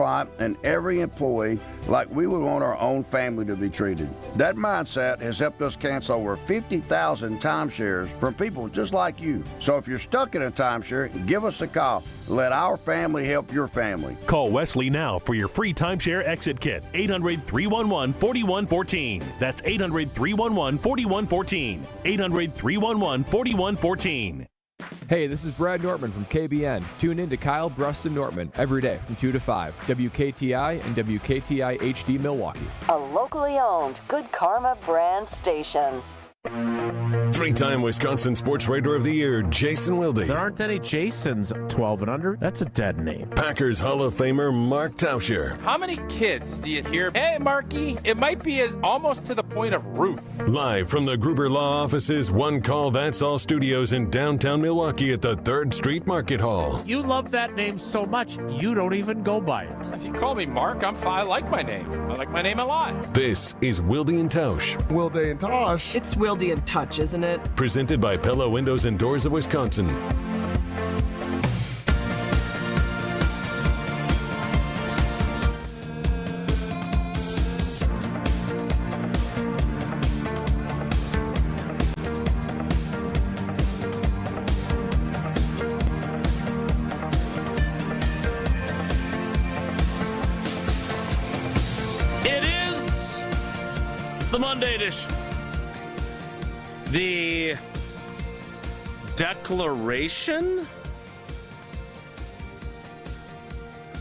and every employee like we would want our own family to be treated. That mindset has helped us cancel over 50,000 timeshares from people just like you. So if you're stuck in a timeshare, give us a call. Let our family help your family. Call Wesley now for your free timeshare exit kit. 800-311-4114. That's 800-311-4114. 800-311-4114. Hey, this is Brad Nortman from KBN. Tune in to Kyle Bruston Nortman every day from 2 to 5. WKTI and WKTI HD Milwaukee. A locally owned Good Karma brand station. Three-time Wisconsin Sports Writer of the Year, Jason Wilde. There aren't any Jasons 12 and under. That's a dead name. Packers Hall of Famer, Mark Tauscher. How many kids do you hear, hey, Marky, it might be almost to the point of Ruth? Live from the Gruber Law Office's One Call That's All studios in downtown Milwaukee at the 3rd Street Market Hall. You love that name so much, you don't even go by it. If you call me Mark, I'm fine. I like my name. I like my name a lot. This is Wilde and Tausch. Wilde and Tausch. It's Wilde and Touch, isn't it? Presented by Pella Windows and Doors of Wisconsin. It is the Monday edition. The Declaration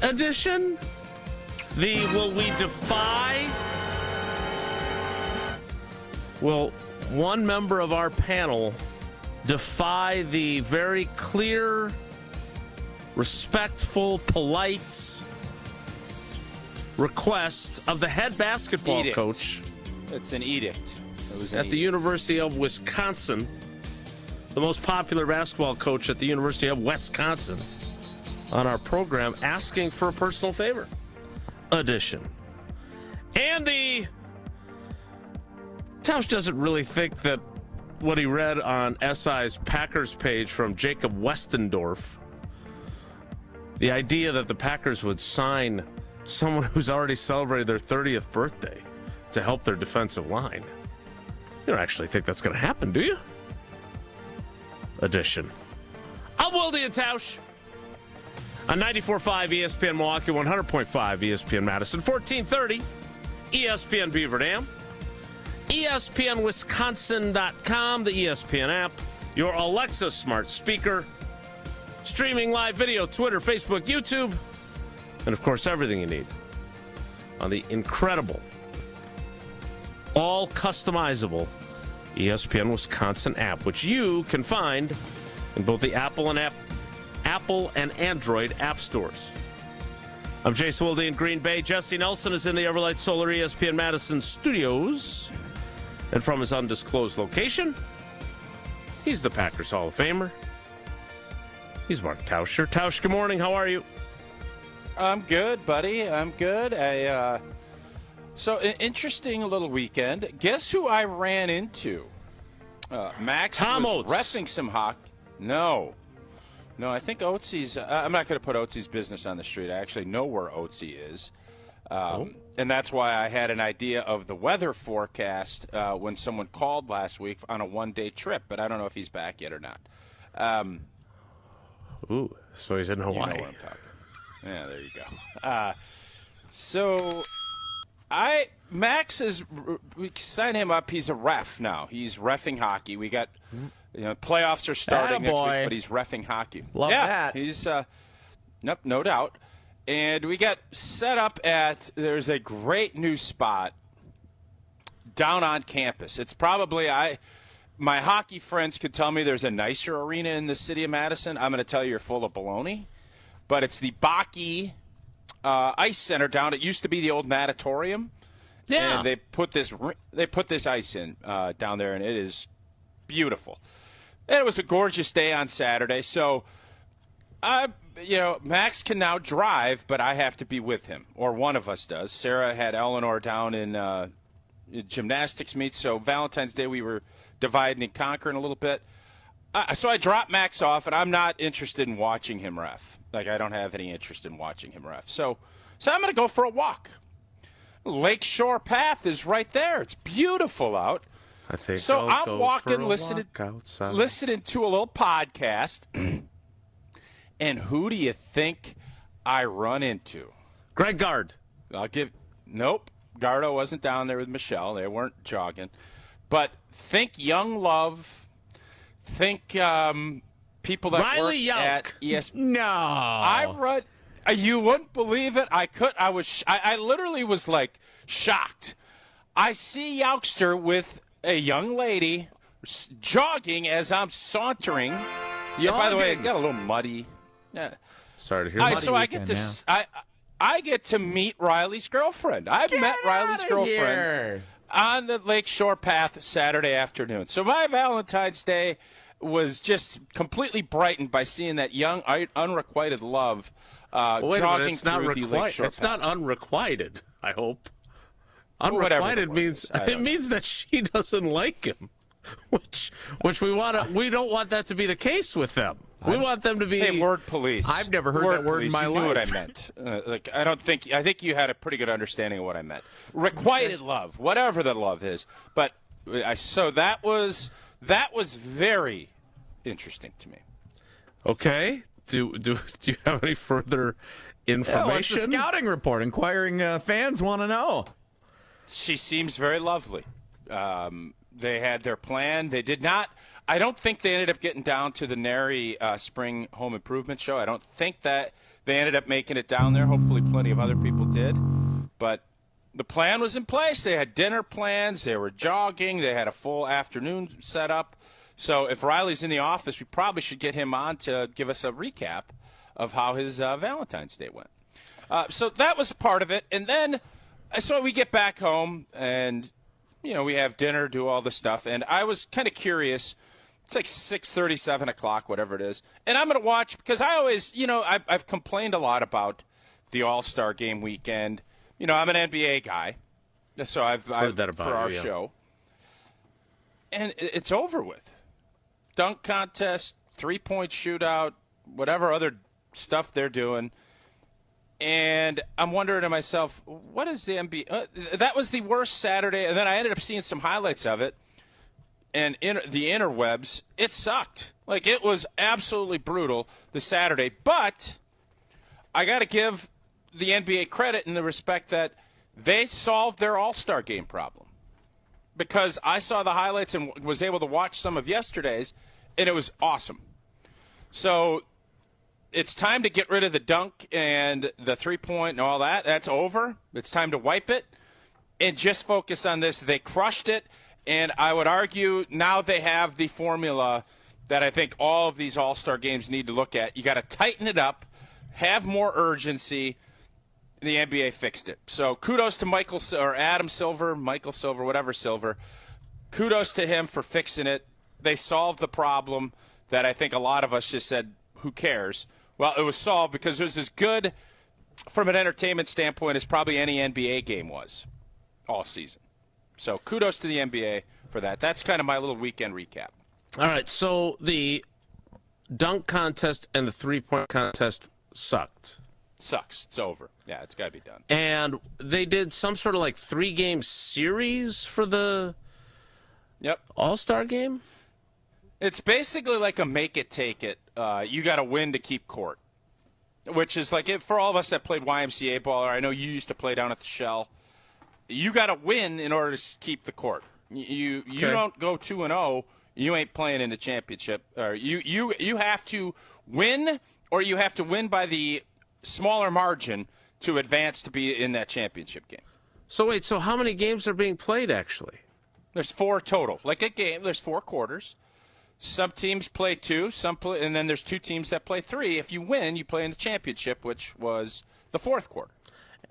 edition? The Will We Defy? Will one member of our panel defy the very clear, respectful, polite request of the head basketball coach? It's an edict. At the University of Wisconsin, the most popular basketball coach at the University of Wisconsin, on our program, asking for a personal favor edition. And the Tausch doesn't really think that what he read on SI's Packers page from Jacob Westendorf, the idea that the Packers would sign someone who's already celebrated their 30th birthday to help their defensive line. You don't actually think that's going to happen, do you? Edition of Wilde and Tausch on 94.5 ESPN Milwaukee, 100.5 ESPN Madison, 1430 ESPN Beaver Dam, ESPNWisconsin.com, the ESPN app, your Alexa smart speaker, streaming live video, Twitter, Facebook, YouTube, and of course everything you need on the incredible, all customizable ESPN Wisconsin app, which you can find in both the Apple and Android app stores. I'm Jason Wilde in Green Bay. Jesse Nelson is in the Everlight Solar ESPN Madison studios. And from his undisclosed location, he's the Packers Hall of Famer. He's Mark Tauscher. Tausch, good morning. How are you? I'm good, buddy. I'm good. So an interesting little weekend. Guess who I ran into? Max Tom was Oates. reffing some hockey. No, I think Oatsy's. I'm not going to put Oatsy's business on the street. I actually know where Oatsy is. And that's why I had an idea of the weather forecast when someone called last week on a one-day trip, but I don't know if he's back yet or not. Ooh, so he's in Hawaii. You know what I'm talking. Yeah, there you go. Max is, we signed him up. He's a ref now. He's reffing hockey. We got, playoffs are starting next week, but he's reffing hockey. Love that. He's, no doubt. And we got set up there's a great new spot down on campus. It's probably, my hockey friends could tell me there's a nicer arena in the city of Madison. I'm going to tell you you're full of baloney. But it's the Baki Ice Center down. It used to be the old natatorium. Yeah. And they put this ice in down there, and it is beautiful. And it was a gorgeous day on Saturday. So, Max can now drive, but I have to be with him, or one of us does. Sarah had Eleanor down in gymnastics meet, so Valentine's Day we were dividing and conquering a little bit. So I dropped Max off, and I'm not interested in watching him ref. Like, I don't have any interest in watching him ref. So So I'm going to go for a walk. Lakeshore Path is right there. It's beautiful out. I think so. I'm walking, listening to a little podcast. And who do you think I run into? Greg Gard. Nope. Gardo wasn't down there with Michelle. They weren't jogging. But think Young Love. Think people that Riley work Young. at ESPN. No. I run. You wouldn't believe it. I literally was like shocked. I see Youngster with a young lady jogging as I'm sauntering. Yeah, by the way, it got a little muddy. Yeah. Sorry to hear that. So I get to meet Riley's girlfriend. I've met Riley's girlfriend on the Lakeshore Path Saturday afternoon. So my Valentine's Day was just completely brightened by seeing that young, unrequited love jogging through the Lakeshore Path. It's not unrequited, I hope. Unrequited means that she doesn't like him, which we don't want that to be the case with them. We want them to be. Hey, word police. I've never heard that word in my life. You knew what I meant. I think you had a pretty good understanding of what I meant. Requited love, whatever the love is. But that was very interesting to me. Okay. Do you have any further information? It's a scouting report. Inquiring fans want to know. She seems very lovely. They had their plan. They did not. I don't think they ended up getting down to the Nary Spring Home Improvement Show. I don't think that they ended up making it down there. Hopefully plenty of other people did. But the plan was in place. They had dinner plans. They were jogging. They had a full afternoon set up. So if Riley's in the office, we probably should get him on to give us a recap of how his Valentine's Day went. So that was part of it. And then so we get back home and, we have dinner, do all this stuff. And I was kind of curious. It's like 6:30, 7 o'clock, whatever it is. And I'm going to watch because I always, I've complained a lot about the All-Star Game weekend. I'm an NBA guy. So I've heard that about for our you, show. And it's over with. Dunk contest, three-point shootout, whatever other stuff they're doing. And I'm wondering to myself, what is the NBA? That was the worst Saturday. And then I ended up seeing some highlights of it. And the interwebs, it sucked. Like, it was absolutely brutal the Saturday. But I got to give the NBA credit in the respect that they solved their All-Star Game problem. Because I saw the highlights and was able to watch some of yesterday's, and it was awesome. So it's time to get rid of the dunk and the three-point and all that. That's over. It's time to wipe it and just focus on this. They crushed it. And I would argue now they have the formula that I think all of these All-Star games need to look at. You got to tighten it up, have more urgency. The NBA fixed it. So kudos to Adam Silver, Michael Silver, whatever Silver. Kudos to him for fixing it. They solved the problem that I think a lot of us just said, who cares? Well, it was solved because it was as good from an entertainment standpoint as probably any NBA game was all season. So kudos to the NBA for that. That's kind of my little weekend recap. All right, so the dunk contest and the three-point contest sucked. Sucks. It's over. Yeah, it's got to be done. And they did some sort of like 3-game series for the All-Star game? It's basically like a make-it-take-it. You got to win to keep court, which is like for all of us that played YMCA ball, or I know you used to play down at the Shell, you got to win in order to keep the court. You don't go 2-0. You ain't playing in the championship. Or you have to win, or you have to win by the smaller margin to advance to be in that championship game. So wait, so how many games are being played actually? There's 4 total. Like a game, there's 4 quarters. Some teams play 2, and then there's 2 teams that play 3. If you win, you play in the championship, which was the 4th quarter.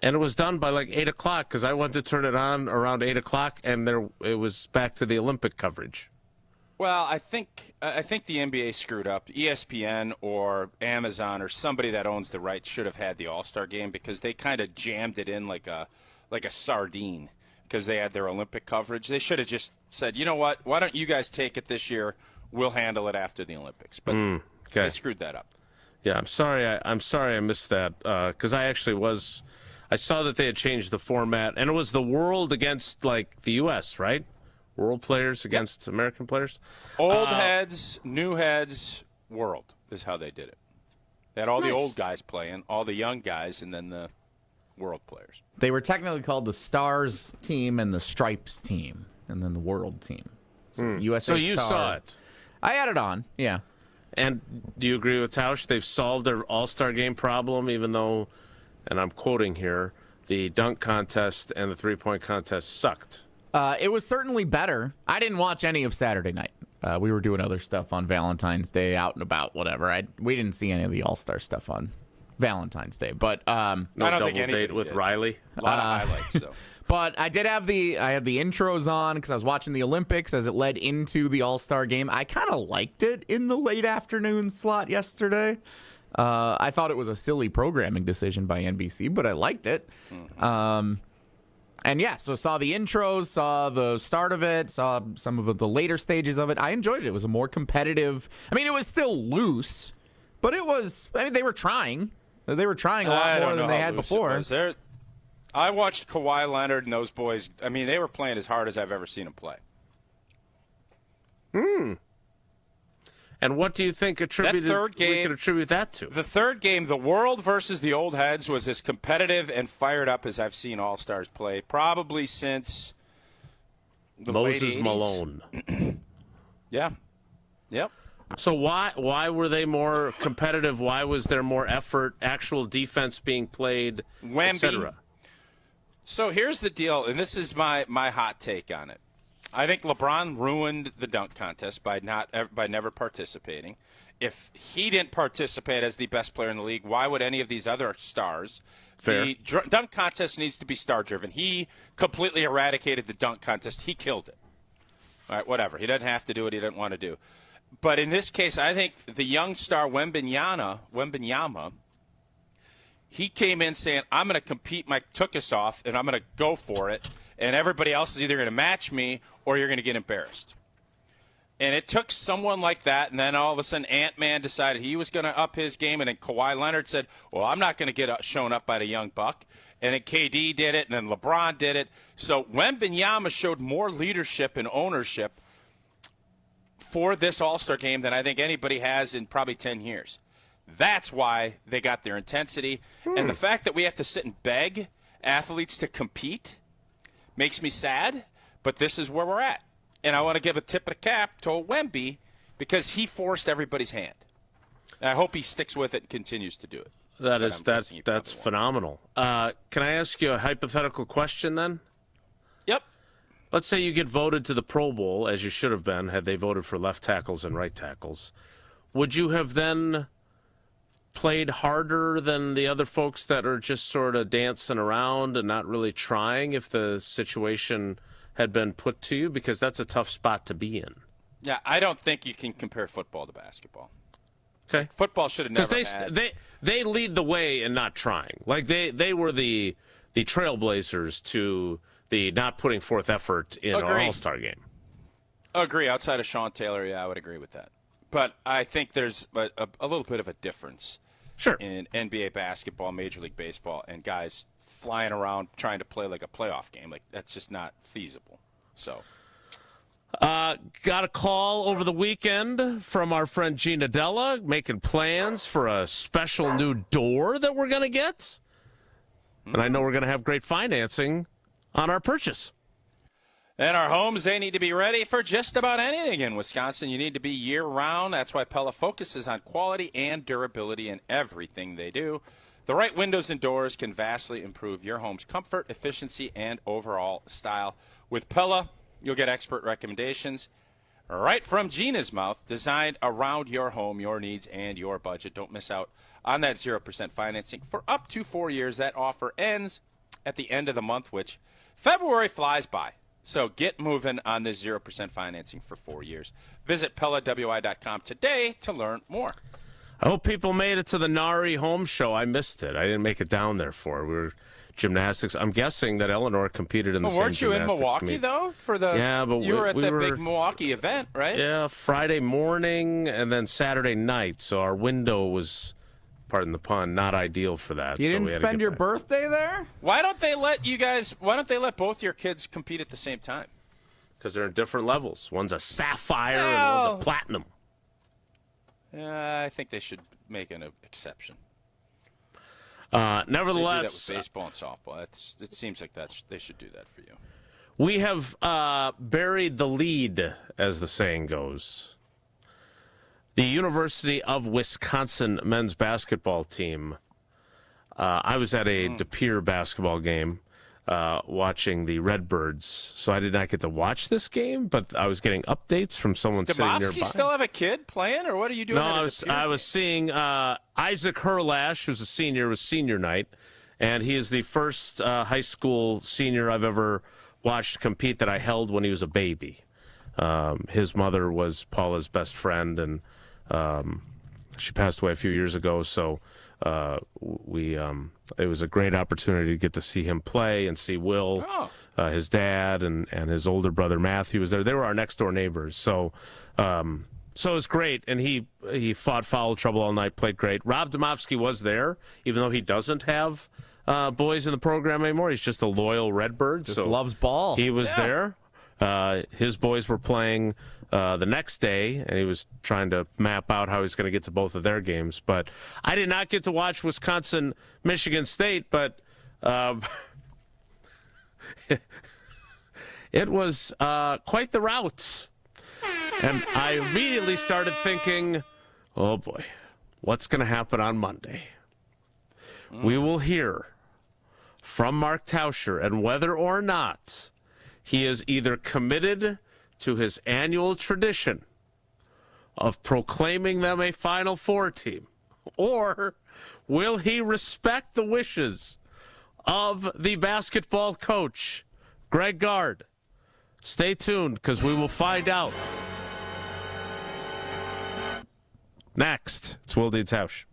And it was done by like 8 o'clock because I went to turn it on around 8 o'clock, and it was back to the Olympic coverage. Well, I think the NBA screwed up. ESPN or Amazon or somebody that owns the rights should have had the All-Star game because they kind of jammed it in like a sardine because they had their Olympic coverage. They should have just said, you know what? Why don't you guys take it this year? We'll handle it after the Olympics. But they screwed that up. Yeah, I'm sorry I missed that because I actually was. I saw that they had changed the format, and it was the world against, like, the U.S., right? World players against American players? Old heads, new heads, world is how they did it. They had all the old guys playing, all the young guys, and then the world players. They were technically called the Stars team and the Stripes team, and then the World team. So USA So you Star. saw it. I had it on, yeah. And do you agree with Tausch? They've solved their all-star game problem, even though, and I'm quoting here, the dunk contest and the three-point contest sucked. It was certainly better. I didn't watch any of Saturday night. We were doing other stuff on Valentine's Day, out and about, whatever. We didn't see any of the All-Star stuff on Valentine's Day. But No I don't double think anybody date with did. Riley. A lot of highlights, though. But I did have the intros on because I was watching the Olympics as it led into the All-Star game. I kind of liked it in the late afternoon slot yesterday. I thought it was a silly programming decision by NBC, but I liked it. And yeah, so saw the intros, saw the start of it, saw some of the later stages of it. I enjoyed it. It was a more competitive. I mean, it was still loose, but it was. I mean, they were trying. They were trying a lot more than they had before. I watched Kawhi Leonard and those boys. I mean, they were playing as hard as I've ever seen them play. And what do you think we could attribute that to? The third game, the world versus the old heads, was as competitive and fired up as I've seen All-Stars play, probably since the Moses late 80s. Malone. Yeah. Yep. So why were they more competitive? Why was there more effort, actual defense being played, etc.? So here's the deal, and this is my hot take on it. I think LeBron ruined the dunk contest by never participating. If he didn't participate as the best player in the league, why would any of these other stars? Fair. The dunk contest needs to be star-driven. He completely eradicated the dunk contest. He killed it. All right, whatever. He doesn't have to do what he didn't want to do. But in this case, I think the young star Wembanyama, he came in saying, I'm going to compete my tuchus off, and I'm going to go for it. And everybody else is either going to match me or you're going to get embarrassed. And it took someone like that, and then all of a sudden Ant-Man decided he was going to up his game, and then Kawhi Leonard said, well, I'm not going to get shown up by the young buck. And then KD did it, and then LeBron did it. So Wembanyama showed more leadership and ownership for this All-Star game than I think anybody has in probably 10 years. That's why they got their intensity. And the fact that we have to sit and beg athletes to compete makes me sad, but this is where we're at. And I want to give a tip of the cap to Wemby because he forced everybody's hand. And I hope he sticks with it and continues to do it. That's phenomenal. Can I ask you a hypothetical question then? Yep. Let's say you get voted to the Pro Bowl, as you should have been had they voted for left tackles and right tackles. Would you have then played harder than the other folks that are just sort of dancing around and not really trying if the situation had been put to you? Because that's a tough spot to be in. Yeah, I don't think you can compare football to basketball. Okay. Football should have never had. They lead the way in not trying. Like they were the trailblazers to the not putting forth effort in our All-Star game. Agree. Outside of Sean Taylor, yeah, I would agree with that. But I think there's a little bit of a difference in NBA basketball, Major League Baseball, and guys flying around trying to play like a playoff game. Like, that's just not feasible. So, got a call over the weekend from our friend Gina Della making plans for a special new door that we're going to get. And I know we're going to have great financing on our purchase. And our homes, they need to be ready for just about anything in Wisconsin. You need to be year-round. That's why Pella focuses on quality and durability in everything they do. The right windows and doors can vastly improve your home's comfort, efficiency, and overall style. With Pella, you'll get expert recommendations right from Gina's mouth, designed around your home, your needs, and your budget. Don't miss out on that 0% financing for up to 4 years. That offer ends at the end of the month, which February flies by. So get moving on this 0% financing for 4 years. Visit PellaWI.com today to learn more. I hope people made it to the Nari home show. I missed it. I didn't make it down there for it. We were gymnastics. I'm guessing that Eleanor competed in the same gymnastics. Weren't you in Milwaukee, meet. though? For the but you were at that big Milwaukee event, right? Yeah, Friday morning and then Saturday night. So our window was pardon the pun, not ideal for that. You didn't spend your birthday there? Why don't they let both your kids compete at the same time? Because they're in different levels. One's a sapphire and one's a platinum. I think they should make an exception. Nevertheless, they do that with baseball and softball. It seems like they should do that for you. We have buried the lead, as the saying goes. The University of Wisconsin men's basketball team. I was at a De Pere basketball game watching the Redbirds, so I did not get to watch this game, but I was getting updates from someone sitting nearby. Does still have a kid playing, or what are you doing? No, I was seeing Isaac Herlash, who's a senior. It was senior night, and he is the first high school senior I've ever watched compete that I held when he was a baby. His mother was Paula's best friend, and she passed away a few years ago, so it was a great opportunity to get to see him play and see Will, his dad, and his older brother Matthew was there. They were our next door neighbors, so it was great. And he fought foul trouble all night, played great. Rob Domofsky was there, even though he doesn't have boys in the program anymore. He's just a loyal Redbird. Just loves ball. He was there. His boys were playing the next day, and he was trying to map out how he's going to get to both of their games. But I did not get to watch Wisconsin-Michigan State, but it was quite the rout. And I immediately started thinking, oh boy, what's going to happen on Monday? We will hear from Mark Tauscher, and whether or not he is either committed to his annual tradition of proclaiming them a Final Four team, or will he respect the wishes of the basketball coach, Greg Gard? Stay tuned, because we will find out. Next, it's Wilde Tausch.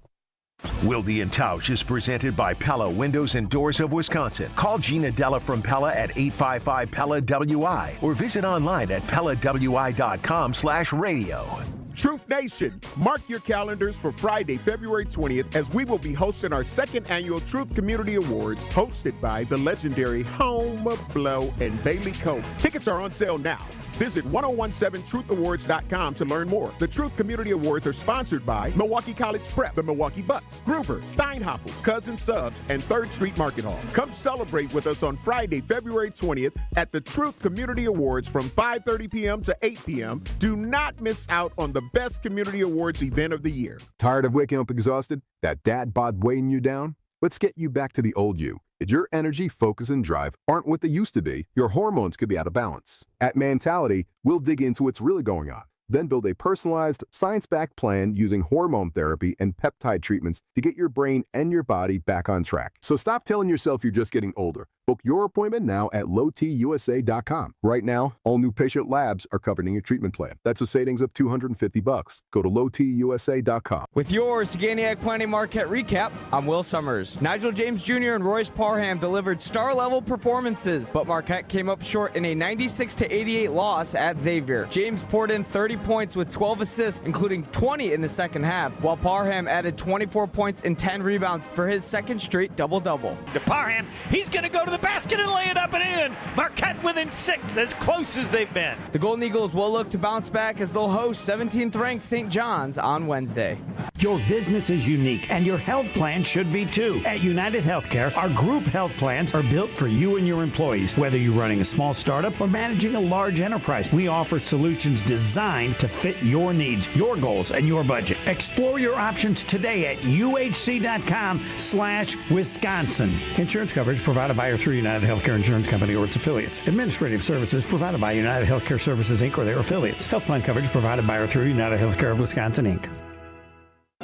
Wilde and Tausch is presented by Pella Windows and Doors of Wisconsin. Call Gina Della from Pella at 855-PELLA-WI or visit online at PellaWI.com/radio. Truth Nation, mark your calendars for Friday, February 20th, as we will be hosting our second annual Truth Community Awards, hosted by the legendary Home, Blow, and Bailey Cope. Tickets are on sale now. Visit 1017truthawards.com to learn more. The Truth Community Awards are sponsored by Milwaukee College Prep, the Milwaukee Bucks, Gruber, Steinhoffel, Cousin Subs, and 3rd Street Market Hall. Come celebrate with us on Friday, February 20th at the Truth Community Awards from 5:30 p.m. to 8 p.m. Do not miss out on the best community awards event of the year. Tired of waking up exhausted? That dad bod weighing you down? Let's get you back to the old you. If your energy, focus, and drive aren't what they used to be, your hormones could be out of balance. At Mentality, we'll dig into what's really going on, then build a personalized, science-backed plan using hormone therapy and peptide treatments to get your brain and your body back on track. So stop telling yourself you're just getting older. Book your appointment now at lowtusa.com. Right now, all new patient labs are covered in your treatment plan. That's a savings of $250. Go to lowtusa.com. With your Saganiac Planning Marquette recap, I'm Will Summers. Nigel James Jr. and Royce Parham delivered star-level performances, but Marquette came up short in a 96-88 loss at Xavier. James poured in 30 points with 12 assists, including 20 in the second half, while Parham added 24 points and 10 rebounds for his second straight double-double. To Parham, he's going to go to the basket and lay it up and in. Marquette within 6, as close as they've been. The Golden Eagles will look to bounce back as they'll host 17th-ranked St. John's on Wednesday. Your business is unique, and your health plan should be too. At United Healthcare, our group health plans are built for you and your employees. Whether you're running a small startup or managing a large enterprise, we offer solutions designed to fit your needs, your goals, and your budget. Explore your options today at uhc.com/Wisconsin. Insurance coverage provided by or through United Healthcare Insurance Company or its affiliates. Administrative services provided by United Healthcare Services, Inc. or their affiliates. Health plan coverage provided by or through United Healthcare of Wisconsin, Inc.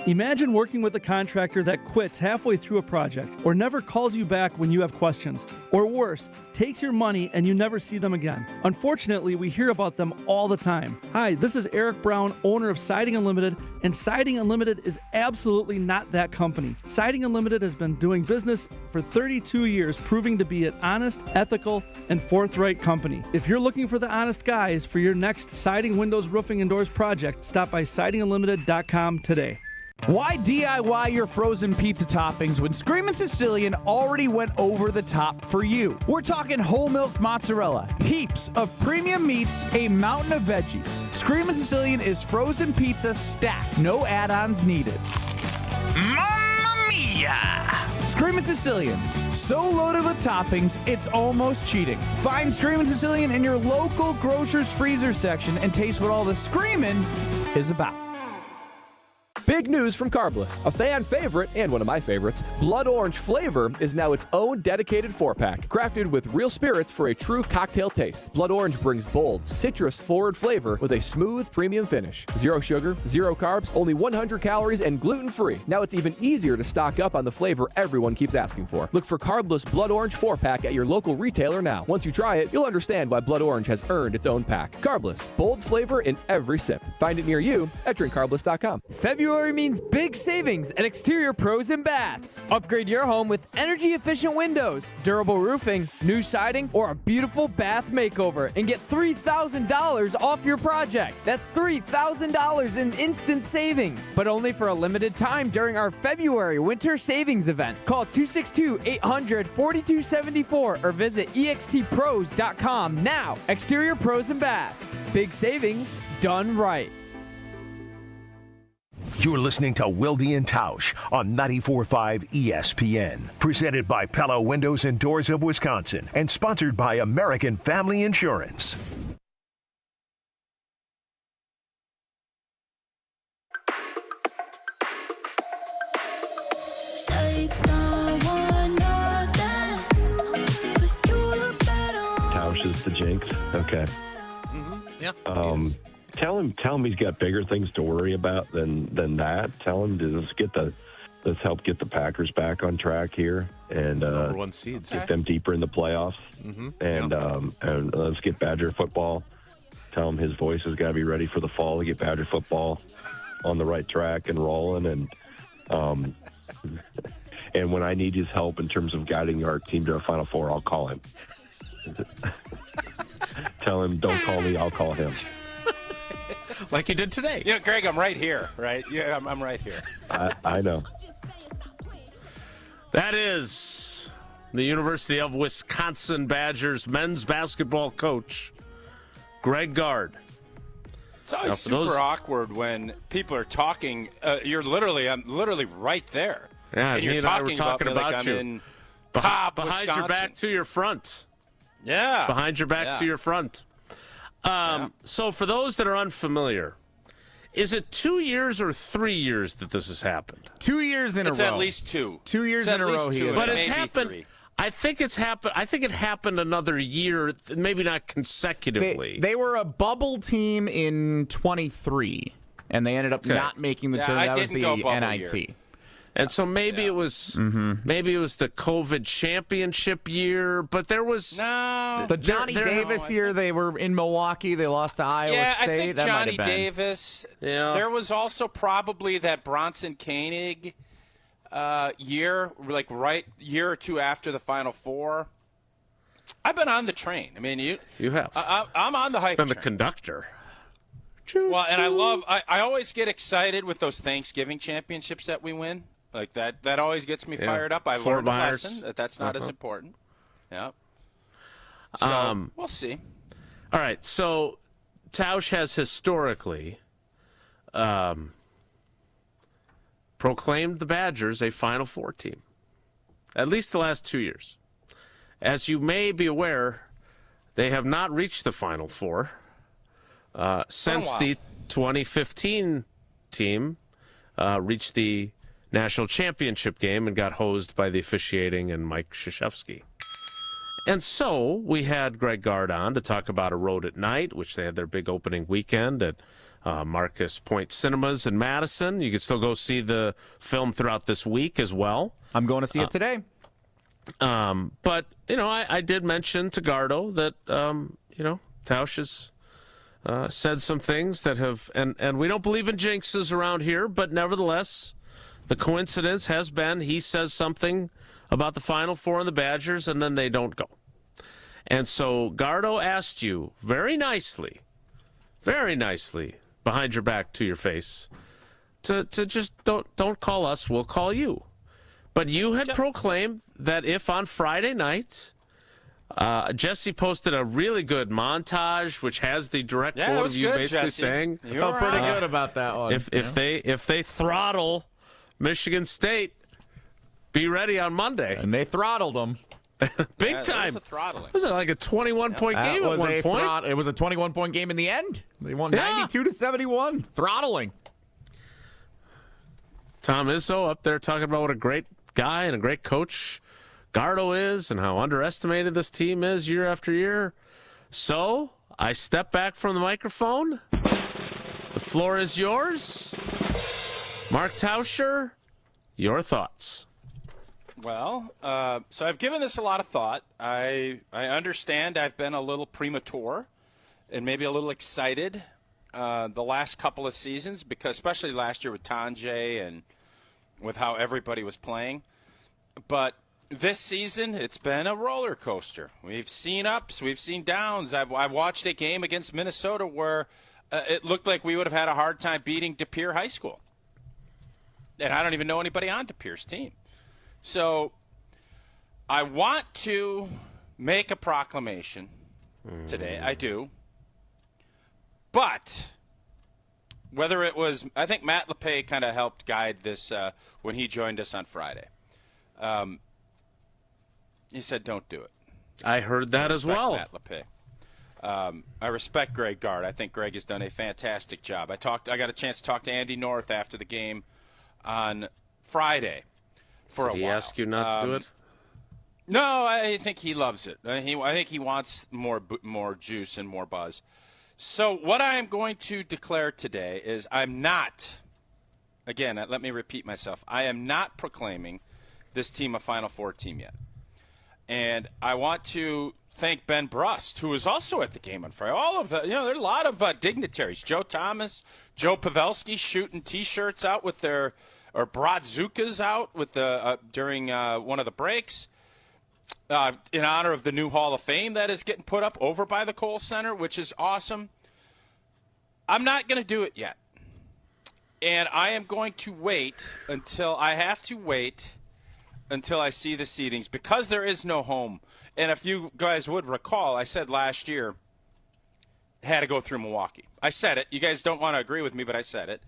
Imagine working with a contractor that quits halfway through a project or never calls you back when you have questions, or worse, takes your money and you never see them again. Unfortunately, we hear about them all the time. Hi, this is Eric Brown, owner of Siding Unlimited, and Siding Unlimited is absolutely not that company. Siding Unlimited has been doing business for 32 years, proving to be an honest, ethical, and forthright company. If you're looking for the honest guys for your next siding, windows, roofing, and doors project, stop by sidingunlimited.com today. Why DIY your frozen pizza toppings when Screamin' Sicilian already went over the top for you? We're talking whole milk mozzarella, heaps of premium meats, a mountain of veggies. Screamin' Sicilian is frozen pizza stacked, no add-ons needed. Mamma mia! Screamin' Sicilian, so loaded with toppings, it's almost cheating. Find Screamin' Sicilian in your local grocer's freezer section and taste what all the screamin' is about. Big news from Carbless. A fan favorite, and one of my favorites, Blood Orange flavor is now its own dedicated 4-pack. Crafted with real spirits for a true cocktail taste. Blood Orange brings bold, citrus-forward flavor with a smooth, premium finish. 0 sugar, 0 carbs, only 100 calories, and gluten-free. Now it's even easier to stock up on the flavor everyone keeps asking for. Look for Carbless Blood Orange 4-pack at your local retailer now. Once you try it, you'll understand why Blood Orange has earned its own pack. Carbless, bold flavor in every sip. Find it near you at drinkcarbless.com. February means big savings at Exterior Pros and Baths. Upgrade your home with energy-efficient windows, durable roofing, new siding, or a beautiful bath makeover and get $3,000 off your project. That's $3,000 in instant savings, but only for a limited time during our February winter savings event. Call 262-800-4274 or visit extpros.com now. Exterior Pros and Baths. Big savings done right. You're listening to Wilde Tausch on 94.5 ESPN. Presented by Pella Windows and Doors of Wisconsin and sponsored by American Family Insurance. Tausch is the jinx. Okay. Yeah. Tell him he's got bigger things to worry about than that. Tell him to let's help get the Packers back on track here and number 1 seeds. Get them deeper in the playoffs. And let's get Badger football. Tell him his voice has got to be ready for the fall to get Badger football on the right track and rolling. And when I need his help in terms of guiding our team to a Final Four, I'll call him. Tell him, don't call me, I'll call him. Like you did today. Yeah, Greg, I'm right here, right? Yeah, I'm right here. I know. That is the University of Wisconsin Badgers men's basketball coach, Greg Gard. It's always super awkward when people are talking. I'm literally right there. Yeah, and you're I were talking about like you. Behind Wisconsin. Your back to your front. Yeah. Behind your back to your front. So for those that are unfamiliar, is it 2 years or 3 years that this has happened? 2 years in a row. It's at least 2. 2 years in a row. But it's happened. 3. I think it happened another year, maybe not consecutively. They were a bubble team in 23, and they ended up not making the tournament. That was the NIT. Year. And so maybe it was the COVID championship year, but there was the Johnny Davis year. They were in Milwaukee. They lost to Iowa State. I think that Johnny might have been. Davis. Yeah. There was also probably that Bronson Koenig year, like year or two after the Final Four. I've been on the train. I mean, you have. I'm on the hype. Been train. the conductor. Well, and I always get excited with those Thanksgiving championships that we win. Like that always gets me fired up. I learned a lesson that's not as important. Yeah. So we'll see. All right. So Tausch has historically proclaimed the Badgers a Final Four team, at least the last 2 years. As you may be aware, they have not reached the Final Four since the 2015 team reached the national championship game and got hosed by the officiating and Mike Krzyzewski. And so we had Greg Gard on to talk about A Road at Night, which they had their big opening weekend at Marcus Point Cinemas in Madison. You can still go see the film throughout this week as well. I'm going to see it today. But, I did mention to Gardo that, Tausch has said some things that have, and we don't believe in jinxes around here, but nevertheless, the coincidence has been he says something about the Final Four and the Badgers, and then they don't go. And so Gardo asked you very nicely, behind your back to your face, to just don't call us, we'll call you. But you had proclaimed that if on Friday night, Jesse posted a really good montage, which has the direct quote of you basically saying, I felt pretty good about that one. If they throttle Michigan State, be ready on Monday. And they throttled them. Big time. It was a throttling. Was it like a 21-point game at one point? It was a 21-point game in the end. They won 92-71. Throttling. Tom Izzo up there talking about what a great guy and a great coach Gardo is and how underestimated this team is year after year. So I step back from the microphone. The floor is yours. Mark Tauscher, your thoughts. Well, so I've given this a lot of thought. I understand I've been a little premature and maybe a little excited the last couple of seasons, because especially last year with Tanjay and with how everybody was playing. But this season, it's been a roller coaster. We've seen ups, we've seen downs. I watched a game against Minnesota where it looked like we would have had a hard time beating De Pere High School. And I don't even know anybody on De Pere's team. So I want to make a proclamation today. I do. But whether it was, I think Matt LePay kind of helped guide this when he joined us on Friday. He said, don't do it. I heard that as well. Matt LePay. I respect Greg Gard. I think Greg has done a fantastic job. I got a chance to talk to Andy North after the game on Friday. Did he ask you not to do it? No, I think he loves it. I think he wants more juice and more buzz. So what I am going to declare today is I'm not, again, let me repeat myself, I am not proclaiming this team a Final Four team yet. And I want to thank Ben Brust, who was also at the game on Friday. All of the, there are a lot of dignitaries. Joe Thomas, Joe Pavelski shooting T-shirts out with their, or Brodzukas out with the during one of the breaks in honor of the new Hall of Fame that is getting put up over by the Kohl Center, which is awesome. I'm not going to do it yet. And I am going to wait until I see the seedings, because there is no home. And if you guys would recall, I said last year had to go through Milwaukee. I said it. You guys don't want to agree with me, but I said it.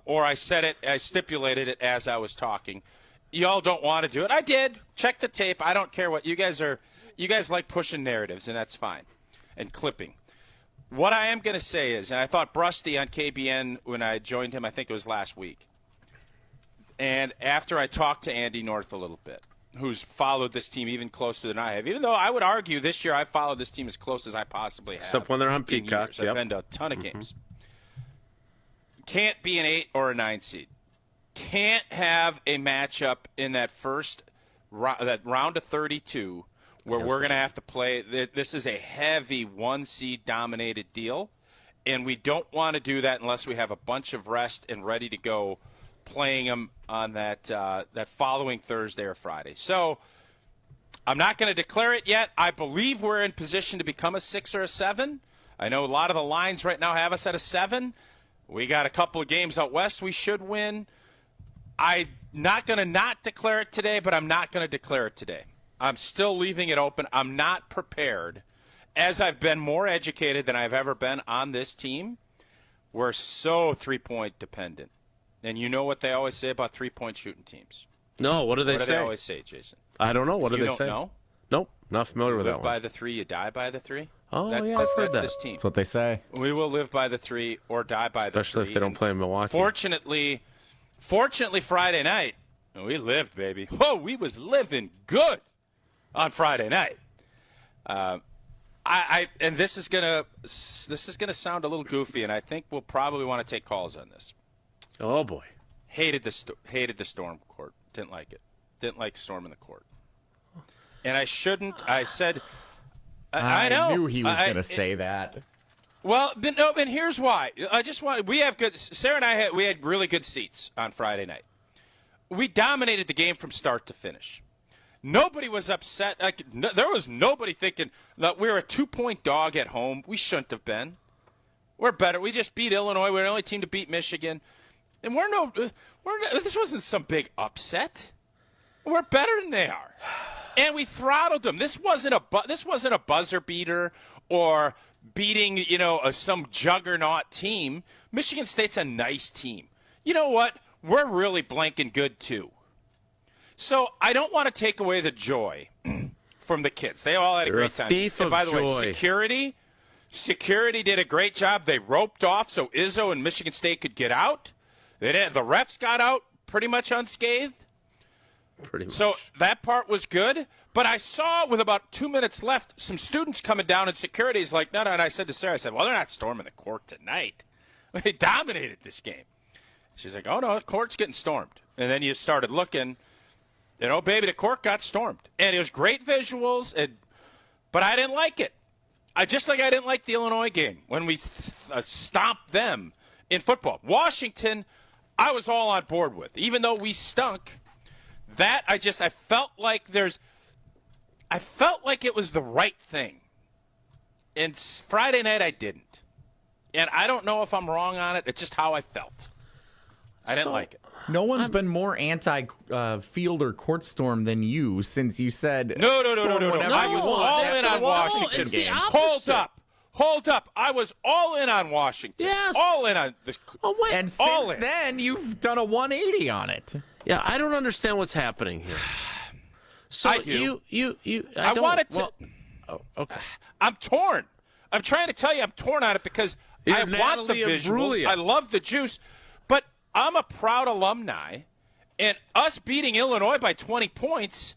Or I said it, I stipulated it as I was talking. Y'all don't want to do it. I did. Check the tape. I don't care what you guys are. You guys like pushing narratives, and that's fine, and clipping. What I am going to say is, and I thought Brusty on KBN when I joined him, I think it was last week, and after I talked to Andy North a little bit, who's followed this team even closer than I have, even though I would argue this year I've followed this team as close as I possibly have. Except when they're on Peacock. I've been to a ton of games. Can't be an 8 or a 9 seed. Can't have a matchup in that first that round of 32 where we're going to have to play. This is a heavy 1 seed dominated deal, and we don't want to do that unless we have a bunch of rest and ready to go playing them on that following Thursday or Friday. So I'm not going to declare it yet. I believe we're in position to become a 6 or a 7. I know a lot of the lines right now have us at a 7. We got a couple of games out west we should win. I'm not going to not declare it today, but I'm not going to declare it today. I'm still leaving it open. I'm not prepared. As I've been more educated than I've ever been on this team, we're so three-point dependent. And you know what they always say about three-point shooting teams. No, what do they say? What do they always say, Jason? I don't know. What do they say? You don't know? Nope, not familiar with that one. You live by the 3, you die by the 3? Oh, yeah, I've heard that. This team. That's what they say. We will live by the 3 or die by the 3. Especially if they don't play in Milwaukee. Fortunately, Friday night, we lived, baby. Whoa, we was living good on Friday night. And this is gonna sound a little goofy, and I think we'll probably want to take calls on this. Oh boy, hated the Storm court. Didn't like it. Didn't like Storm in the court. And I shouldn't. I said. I know. I knew he was going to say that. Well, and here's why. We have good. Sarah and I we had really good seats on Friday night. We dominated the game from start to finish. Nobody was upset. There was nobody thinking that we were a 2-point dog at home. We shouldn't have been. We're better. We just beat Illinois. We're the only team to beat Michigan. And this wasn't some big upset. We're better than they are. And we throttled them. This wasn't a buzzer beater or beating, some juggernaut team. Michigan State's a nice team. You know what? We're really blanking good, too. So I don't want to take away the joy from the kids. They all had a great time. And by the way, security did a great job. They roped off so Izzo and Michigan State could get out. The refs got out pretty much unscathed. Pretty much. So that part was good. But I saw with about 2 minutes left, some students coming down, and security's like, no. And I said to Sarah, well, they're not storming the court tonight. They dominated this game. She's like, oh, no, the court's getting stormed. And then you started looking, baby, the court got stormed. And it was great visuals, but I didn't like it. I didn't like the Illinois game when we stomped them in football. Washington, I was all on board with. Even though we stunk, I felt like it was the right thing. And Friday night I didn't. And I don't know if I'm wrong on it. It's just how I felt. I didn't like it. No one's been more anti-field or court storm than you since you said no. I was all in on Washington game. Hold up. I was all in on Washington. Yes. All in on this. And since then, you've done a 180 on it. Yeah, I don't understand what's happening here. So I do. I wanted to. Oh, okay. I'm torn. I'm trying to tell you I'm torn on it because I want the visuals. I love the juice. But I'm a proud alumni. And us beating Illinois by 20 points,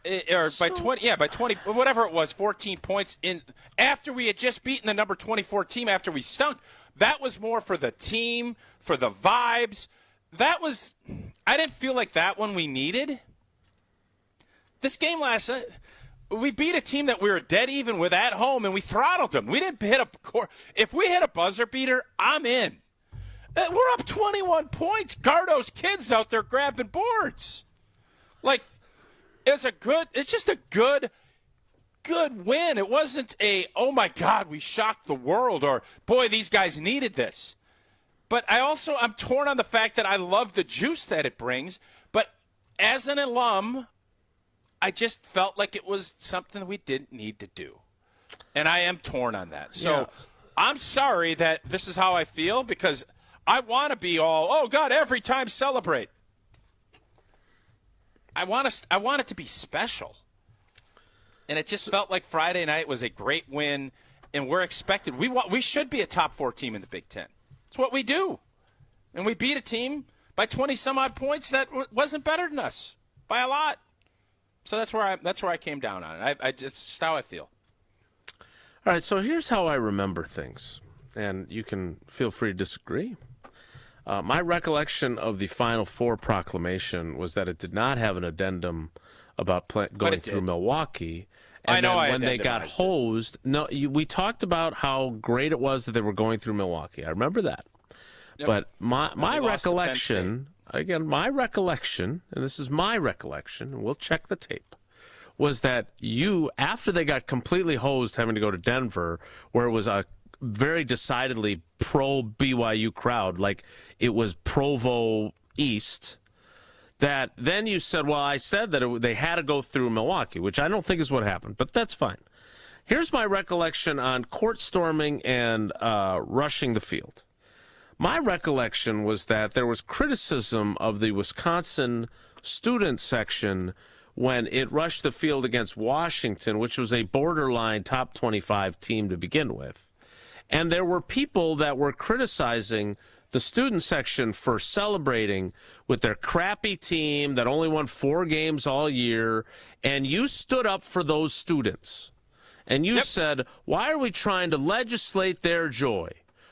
by 20, whatever it was, 14 points, after we had just beaten the number 24 team after we stunk, that was more for the team, for the vibes. I didn't feel like that one we needed. This game last night, we beat a team that we were dead even with at home, and we throttled them. We didn't hit if we hit a buzzer beater, I'm in. We're up 21 points. Gardo's kids out there grabbing boards. It's just a good win. It wasn't oh my God, we shocked the world, or boy, these guys needed this. But I'm torn on the fact that I love the juice that it brings. But as an alum, I just felt like it was something we didn't need to do. And I am torn on that. So I'm sorry that this is how I feel, because I want to be all, oh, God, every time celebrate. I want it to be special. And it just felt like Friday night was a great win, and we're expected. We should be a top 4 team in the Big Ten. It's what we do. And we beat a team by 20-some-odd points that wasn't better than us by a lot. So that's where I came down on it. It's just how I feel. All right, so here's how I remember things, and you can feel free to disagree. My recollection of the Final Four proclamation was that it did not have an addendum about going through Milwaukee. And then when they got hosed, we talked about how great it was that they were going through Milwaukee. I remember that. Yep. But my recollection, again, and this is my recollection, and we'll check the tape, was that after they got completely hosed having to go to Denver, where it was a very decidedly pro-BYU crowd, like it was Provo East, that then you said, well, I said that they had to go through Milwaukee, which I don't think is what happened, but that's fine. Here's my recollection on court storming and rushing the field. My recollection was that there was criticism of the Wisconsin student section when it rushed the field against Washington, which was a borderline top 25 team to begin with. And there were people that were criticizing the student section for celebrating with their crappy team that only won 4 games all year. And you stood up for those students. And you said, why are we trying to legislate their joy?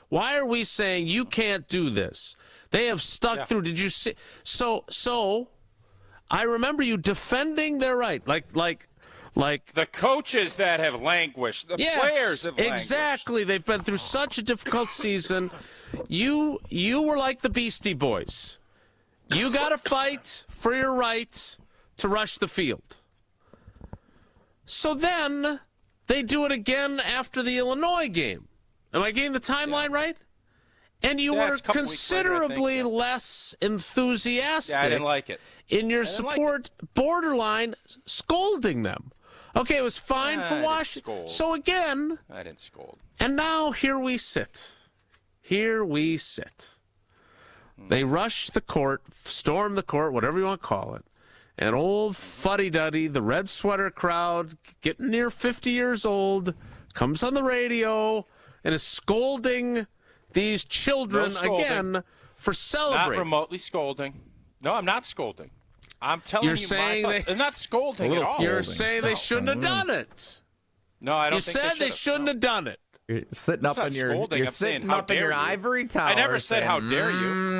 Why are we saying you can't do this? They have stuck through. Did you see? So I remember you defending their right. Like the coaches that have languished, the players have languished. Exactly. They've been through such a difficult season. You were like the Beastie Boys. You got to fight for your right to rush the field. So then they do it again after the Illinois game. Am I getting the timeline right? And you were considerably less enthusiastic. Yeah, I didn't like it. In your support, borderline scolding them. Okay, it was fine for Washington. So again, I didn't scold. And now here we sit. Here we sit. They rush the court, storm the court, whatever you want to call it. And old fuddy-duddy, the red sweater crowd, getting near 50 years old, comes on the radio and is scolding these children again for celebrating. Not remotely scolding. No, I'm not scolding. I'm telling you my thoughts. They're not scolding at all. You're saying they shouldn't have done it. No, I don't think they should have. You said they shouldn't have done it. You're sitting up in your ivory tower. I never said how dare you.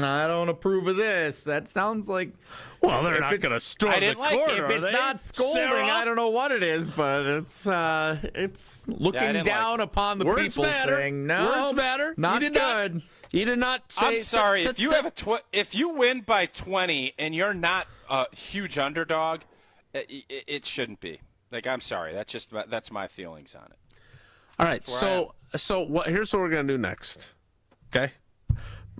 I don't approve of this. That sounds like. Well, they're not going to storm the court. If it's not scolding, I don't know what it is, but it's looking down upon the people saying no. Words matter. Not good. You did not say. I'm sorry. If you have if you win by 20 and you're not a huge underdog, it shouldn't be. Like, I'm sorry. That's my feelings on it. All right. So here's what we're gonna do next. Okay.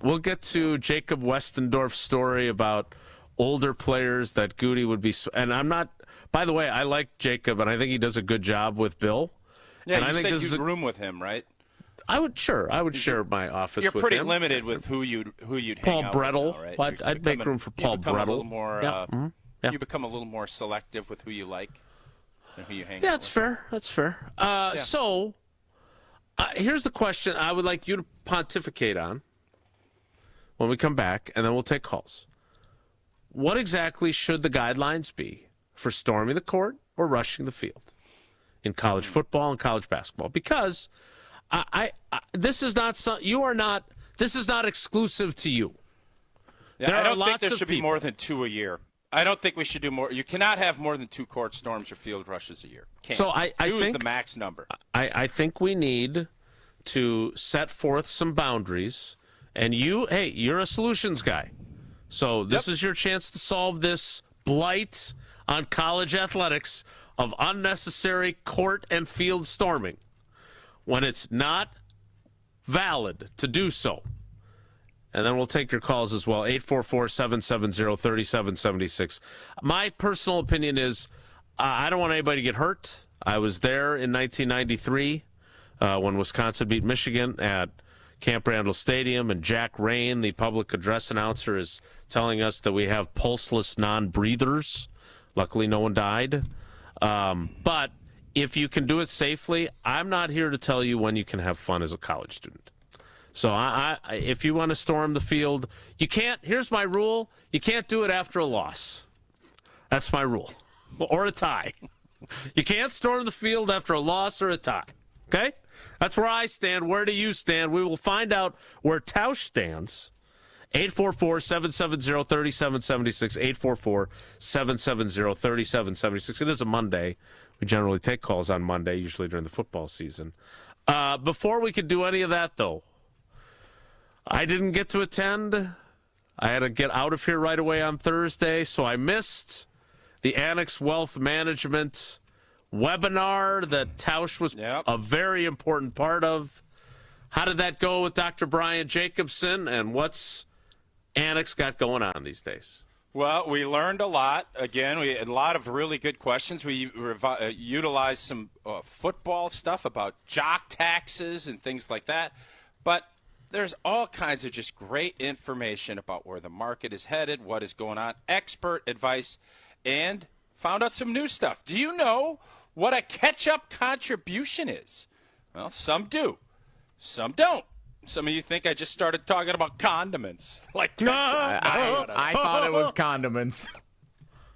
We'll get to Jacob Westendorf's story about older players that Gutey would be. And I'm not. By the way, I like Jacob, and I think he does a good job with Bill. Yeah, and you I think said you'd room with him, right? I would share my office with him. You're pretty limited with who you'd hang out Brettel. with now, right? I'd make room for Paul Brettel. You become a little more selective with who you like and who you hang out with. That's fair. That's fair. So here's the question I would like you to pontificate on when we come back, and then we'll take calls. What exactly should the guidelines be for storming the court or rushing the field in college football and college basketball? Because this is not this is not exclusive to you. Yeah, I don't think there should be more than 2 a year. I don't think we should do more. You cannot have more than 2 court storms or field rushes a year. Can't. So I think is the max number. I think we need to set forth some boundaries. And you're a solutions guy. So this is your chance to solve this blight on college athletics of unnecessary court and field storming when it's not valid to do so. And then we'll take your calls as well, 844-770-3776. My personal opinion is I don't want anybody to get hurt. I was there in 1993 when Wisconsin beat Michigan at Camp Randall Stadium, and Jack Rain, the public address announcer, is telling us that we have pulseless non-breathers. Luckily, no one died. But if you can do it safely, I'm not here to tell you when you can have fun as a college student. So if you want to storm the field, you can't. Here's my rule. You can't do it after a loss. That's my rule. Or a tie. You can't storm the field after a loss or a tie. Okay? That's where I stand. Where do you stand? We will find out where Tausch stands. 844-770-3776. 844-770-3776. It is a Monday. We generally take calls on Monday, usually during the football season. Before we could do any of that, though, I didn't get to attend. I had to get out of here right away on Thursday, so I missed the Annex Wealth Management webinar that Tausch was a very important part of. How did that go with Dr. Brian Jacobson, and what's Annex got going on these days? Well, we learned a lot. Again, we had a lot of really good questions. We utilized some football stuff about jock taxes and things like that. But there's all kinds of just great information about where the market is headed, what is going on, expert advice, and found out some new stuff. Do you know what a catch-up contribution is? Well, some do. Some don't. Some of you think I just started talking about condiments. Like I thought it was condiments.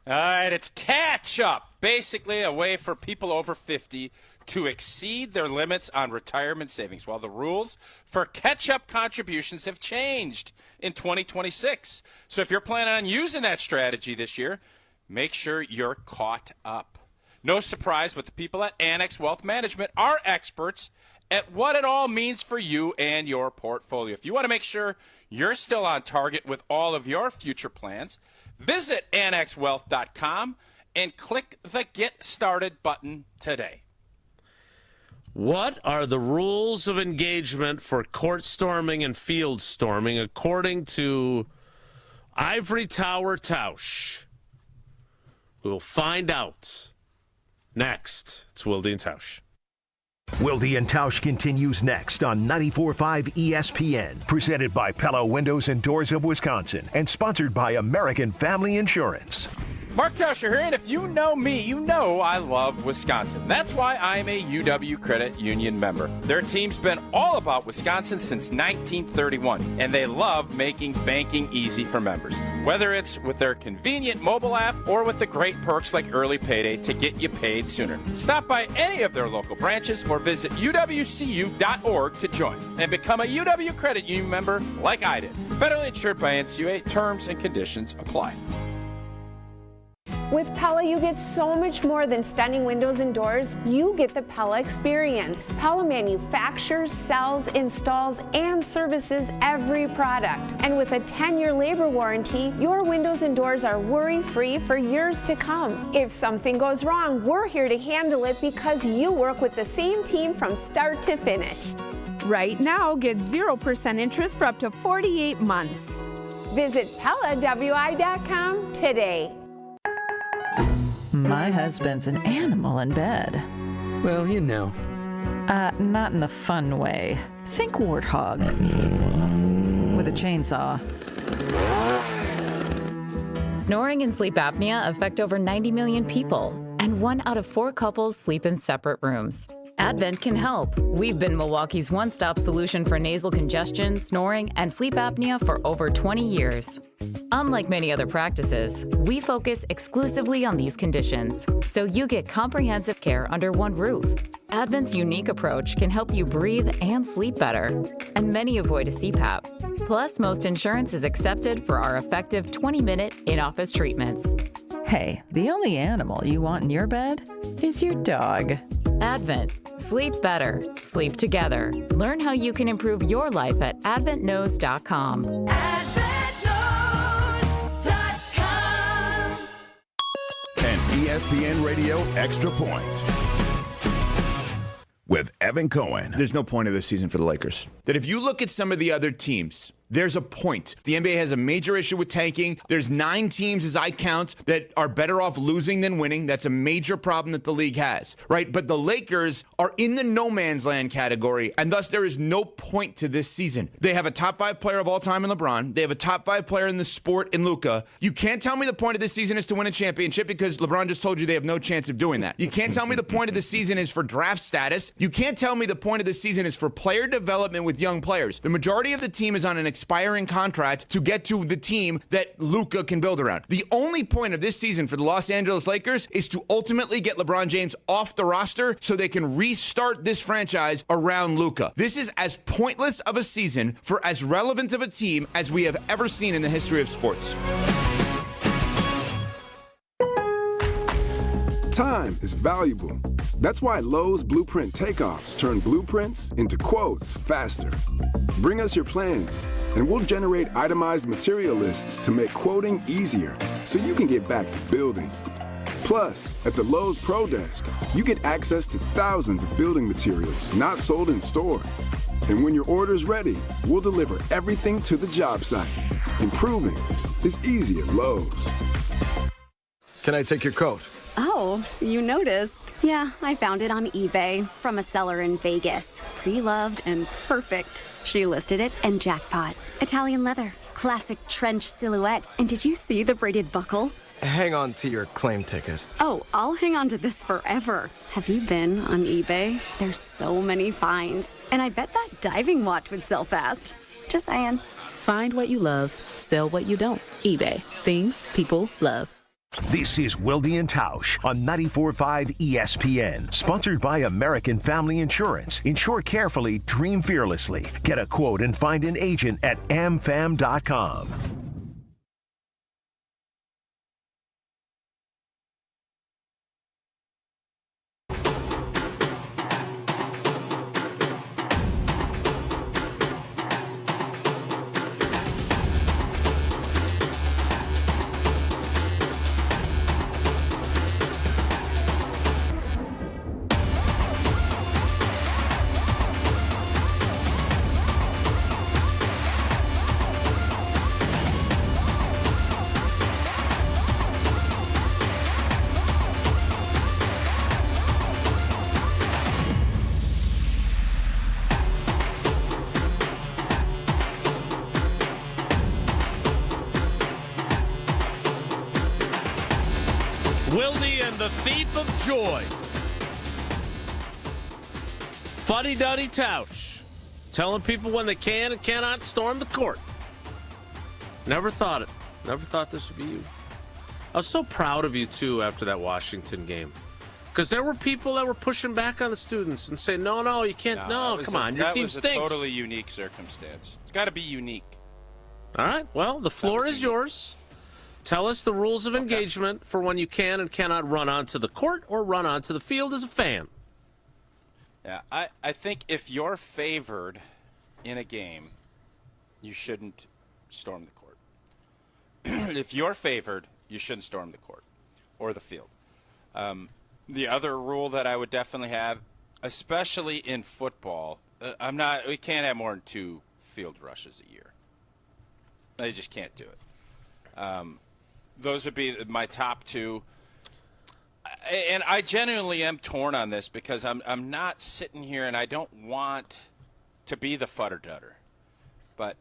All right, it's catch-up. Basically a way for people over 50 to exceed their limits on retirement savings. Well, the rules for catch-up contributions have changed in 2026. So if you're planning on using that strategy this year, make sure you're caught up. No surprise, but the people at Annex Wealth Management are experts at what it all means for you and your portfolio. If you want to make sure you're still on target with all of your future plans, visit annexwealth.com and click the Get Started button today. What are the rules of engagement for court storming and field storming according to Ivory Tower Tausch? We will find out next. It's Wilde Tausch. Wilde and Tausch continues next on 94.5 ESPN, presented by Pella Windows and Doors of Wisconsin, and sponsored by American Family Insurance. Mark Tauscher here, and if you know me, you know I love Wisconsin. That's why I'm a UW Credit Union member. Their team's been all about Wisconsin since 1931, and they love making banking easy for members. Whether it's with their convenient mobile app or with the great perks like early payday to get you paid sooner. Stop by any of their local branches or visit uwcu.org to join and become a UW Credit Union member like I did. Federally insured by NCUA. Terms and conditions apply. With Pella, you get so much more than stunning windows and doors. You get the Pella experience. Pella manufactures, sells, installs, and services every product. And with a 10-year labor warranty, your windows and doors are worry-free for years to come. If something goes wrong, we're here to handle it because you work with the same team from start to finish. Right now, get 0% interest for up to 48 months. Visit PellaWI.com today. My husband's an animal in bed. Well, you know. Not in the fun way. Think warthog. With a chainsaw. Snoring and sleep apnea affect over 90 million people, and 1 out of 4 couples sleep in separate rooms. Advent can help. We've been Milwaukee's one-stop solution for nasal congestion, snoring, and sleep apnea for over 20 years. Unlike many other practices, we focus exclusively on these conditions, so you get comprehensive care under one roof. Advent's unique approach can help you breathe and sleep better, and many avoid a CPAP. Plus, most insurance is accepted for our effective 20-minute in-office treatments. Hey, the only animal you want in your bed is your dog. Advent. Sleep better. Sleep together. Learn how you can improve your life at adventknows.com. An ESPN Radio Extra Point with Evan Cohen. There's no point of this season for the Lakers. That if you look at some of the other teams, there's a point. The NBA has a major issue with tanking. There's 9 teams, as I count, that are better off losing than winning. That's a major problem that the league has, right? But the Lakers are in the no man's land category, and thus there is no point to this season. They have a top 5 player of all time in LeBron. They have a top 5 player in the sport in Luka. You can't tell me the point of this season is to win a championship because LeBron just told you they have no chance of doing that. You can't tell me the point of the season is for draft status. You can't tell me the point of the season is for player development with young players. The majority of the team is on an expiring contract to get to the team that Luka can build around. The only point of this season for the Los Angeles Lakers is to ultimately get LeBron James off the roster so they can restart this franchise around Luka. This is as pointless of a season for as relevant of a team as we have ever seen in the history of sports. Time is valuable. That's why Lowe's Blueprint Takeoffs turn blueprints into quotes faster. Bring us your plans, and we'll generate itemized material lists to make quoting easier so you can get back to building. Plus, at the Lowe's Pro Desk, you get access to thousands of building materials not sold in store. And when your order's ready, we'll deliver everything to the job site. Improving is easy at Lowe's. Can I take your coat? Oh, you noticed. Yeah, I found it on eBay from a seller in Vegas. Pre-loved and perfect. She listed it and jackpot. Italian leather, classic trench silhouette. And did you see the braided buckle? Hang on to your claim ticket. Oh, I'll hang on to this forever. Have you been on eBay? There's so many finds. And I bet that diving watch would sell fast. Just saying. Find what you love, sell what you don't. eBay. Things people love. This is Wilde and Tausch on 94.5 ESPN. Sponsored by American Family Insurance. Insure carefully, dream fearlessly. Get a quote and find an agent at amfam.com. the thief of joy. Fuddy-duddy Tausch. Telling people when they can and cannot storm the court. Never thought it. Never thought this would be you. I was so proud of you, too, after that Washington game. Because there were people that were pushing back on the students and saying, no, you can't. No, come on, your team stinks. That was a totally unique circumstance. It's got to be unique. All right, well, the floor is yours. Tell us the rules of engagement for when you can and cannot run onto the court or run onto the field as a fan. Yeah, I think if you're favored in a game, you shouldn't storm the court. If you're favored, you shouldn't storm the court or the field. The other rule that I would definitely have, especially in football, we can't have more than 2 field rushes a year. I just can't do it. Those would be my top 2. And I genuinely am torn on this because I'm not sitting here and I don't want to be the fudder-dudder. But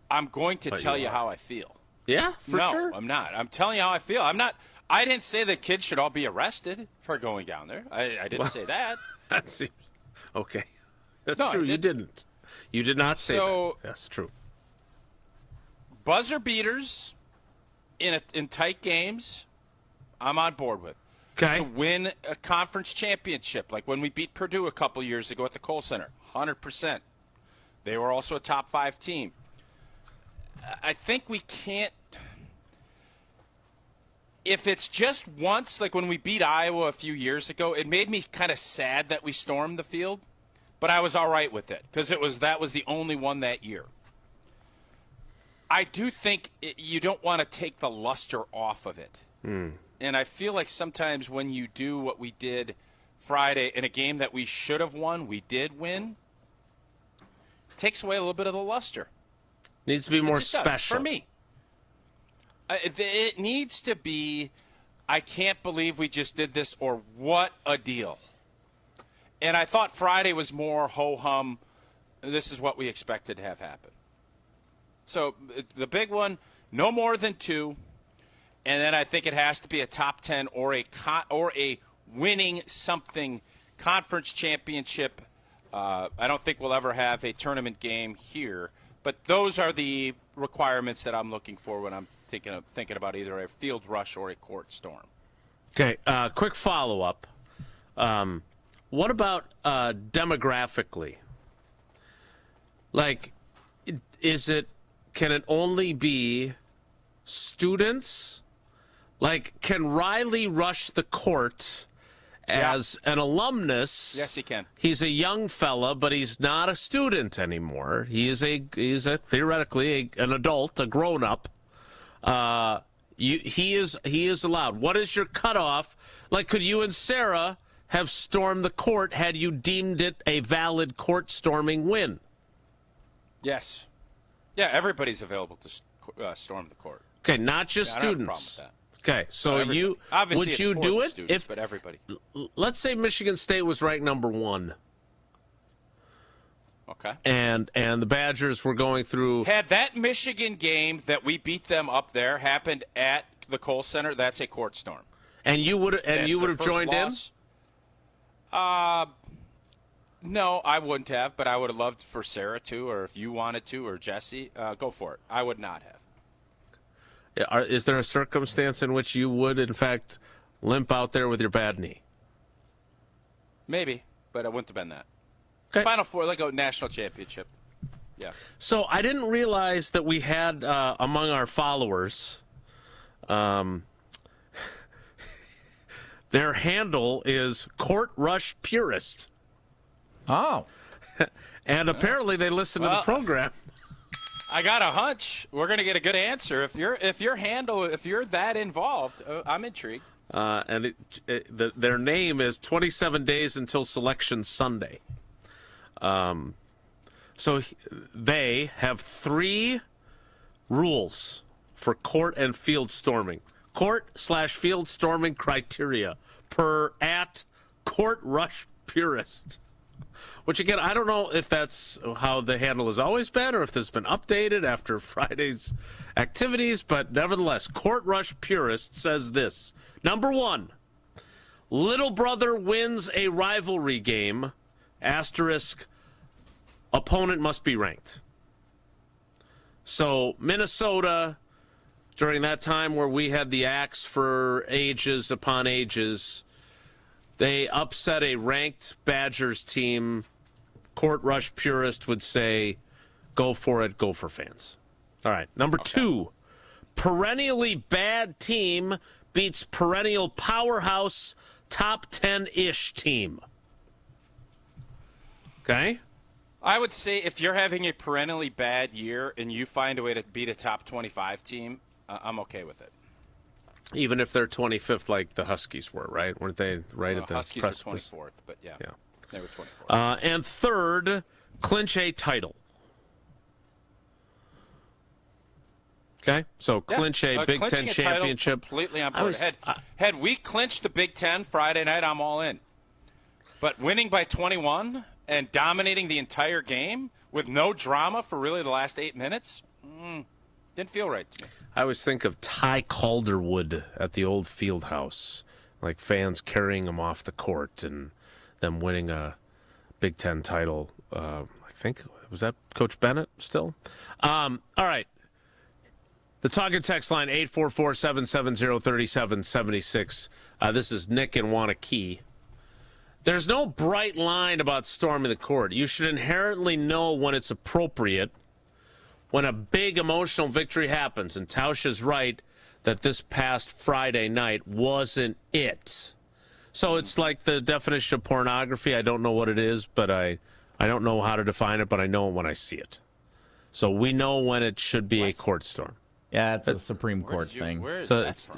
I'm going to tell you how I feel. Yeah, for sure. No, I'm not. I'm telling you how I feel. I didn't say the kids should all be arrested for going down there. I didn't say that. That seems okay. That's true. You didn't. You did not say that. That's true. Buzzer beaters in tight games, I'm on board with. Okay. To win a conference championship, like when we beat Purdue a couple years ago at the Kohl Center, 100%. They were also a top 5 team. I think we can't. If it's just once, like when we beat Iowa a few years ago, it made me kind of sad that we stormed the field, but I was all right with it because that was the only one that year. I do think you don't want to take the luster off of it. And I feel like sometimes when you do what we did Friday in a game that we should have won, we did win, it takes away a little bit of the luster. Needs to be more special. For me. It needs to be, I can't believe we just did this, or what a deal. And I thought Friday was more ho-hum, this is what we expected to have happen. So the big one, no more than 2. And then I think it has to be a top 10 or a winning something conference championship. I don't think we'll ever have a tournament game here. But those are the requirements that I'm looking for when I'm thinking about either a field rush or a court storm. Okay, quick follow-up. What about demographically? Like, can it only be students? Like, can Riley rush the court as an alumnus? Yes, he can. He's a young fella, but he's not a student anymore. He's a theoretically an adult, a grown-up. He is allowed. What is your cutoff? Like, could you and Sarah have stormed the court had you deemed it a valid court storming win? Yes. Yeah, everybody's available to storm the court. Okay, not just students. I don't have a problem with that. Okay, so would you do it students, but everybody? Let's say Michigan State was ranked number 1. Okay. And the Badgers were going through. Had that Michigan game that we beat them up there happened at the Kohl Center, that's a court storm. And you would have joined loss. No, I wouldn't have, but I would have loved for Sarah to, or if you wanted to, or Jesse, go for it. I would not have. Is there a circumstance in which you would, in fact, limp out there with your bad knee? Maybe, but it wouldn't have been that. Okay. Final Four, like a national championship. Yeah. So I didn't realize that we had among our followers, their handle is Court Rush Purist. Oh. And apparently they listen to the program. I got a hunch we're going to get a good answer. If you're that involved, I'm intrigued. And their name is 27 Days Until Selection Sunday. So they have 3 rules for court and field storming. Court/field storming criteria per @Court Rush Purist. Which, again, I don't know if that's how the handle has always been or if this has been updated after Friday's activities, but nevertheless, Court Rush Purist says this. Number 1, Little brother wins a rivalry game, asterisk, opponent must be ranked. So Minnesota, during that time where we had the axe for ages upon ages, they upset a ranked Badgers team. Court Rush purist would say, go for it, go for fans. All right, number 2, perennially bad team beats perennial powerhouse top 10-ish team. Okay? I would say if you're having a perennially bad year and you find a way to beat a top 25 team, I'm okay with it. Even if they're 25th like the Huskies were, right? Weren't they right at the Huskies precipice? were 24th, but yeah. They were 24th. And third, clinch a title. Okay, so clinch a Big Ten championship. Completely on board. Had we clinched the Big Ten Friday night, I'm all in. But winning by 21 and dominating the entire game with no drama for really the last 8 minutes, didn't feel right to me. I always think of Ty Calderwood at the old field house, like fans carrying him off the court and them winning a Big Ten title. I think, was that Coach Bennett still? All right. The talk and text line, 844-770-3776. This is Nick in Wanakee. There's no bright line about storming the court. You should inherently know when it's appropriate, when a big emotional victory happens. And Tausch is right that this past Friday night wasn't it. So it's like the definition of pornography. I don't know what it is, but I don't know how to define it, but I know it when I see it. So we know when it should be a court storm. Yeah, it's a Supreme Court thing. So it's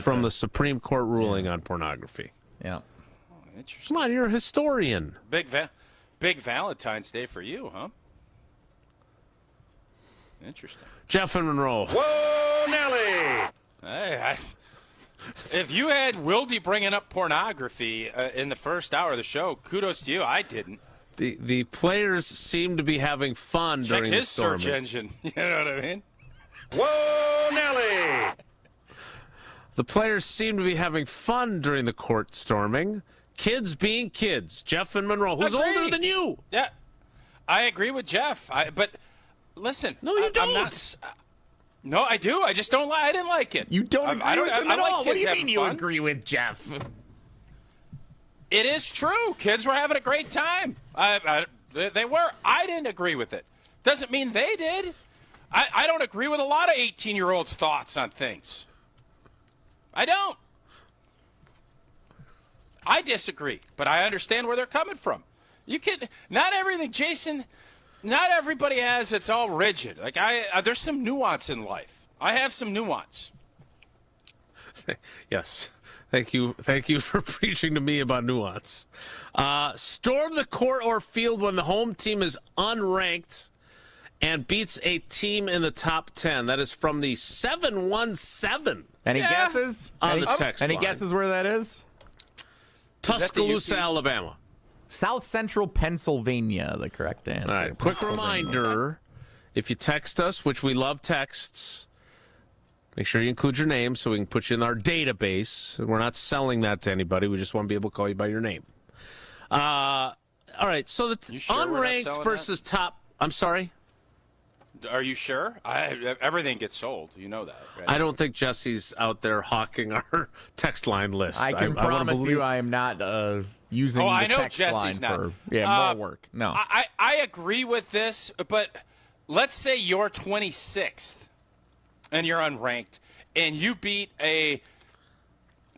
from the Supreme Court ruling on pornography. Yeah. Interesting. Come on, you're a historian. Big Valentine's Day for you, huh? Interesting. Jeff and Monroe. Whoa, Nelly! Hey, if you had Wilde bringing up pornography in the first hour of the show, kudos to you. I didn't. The players seem to be having fun during the storming. Check his search engine. You know what I mean? Whoa, Nelly! The players seem to be having fun during the court storming. Kids being kids. Jeff and Monroe, who's older than you? Yeah, I agree with Jeff. But listen, no, you don't. I'm not, no, I do. I just don't. I didn't like it. You don't agree with him at all. What do you mean you fun. Agree with Jeff? It is true. Kids were having a great time. They were. I didn't agree with it. Doesn't mean they did. I don't agree with a lot of 18-year-olds' thoughts on things. I don't. I disagree, but I understand where they're coming from. You can not everything, Jason. Not everybody has. It's all rigid. Like there's some nuance in life. I have some nuance. Yes. Thank you for preaching to me about nuance. Storm the court or field when the home team is unranked and beats a team in the top 10. That is from the 717. Any guesses? On the text Any line. guesses where that is? Tuscaloosa, Alabama. South Central Pennsylvania, the correct answer. All right, quick reminder, if you text us, which we love texts, make sure you include your name so we can put you in our database. We're not selling that to anybody. We just want to be able to call you by your name. All right, so the unranked versus top. I'm sorry? Are you sure? Everything gets sold. You know that, right? I don't think Jesse's out there hawking our text line list. I can promise you I am not using the text line for more work. No. I agree with this, but let's say you're 26th and you're unranked and you beat a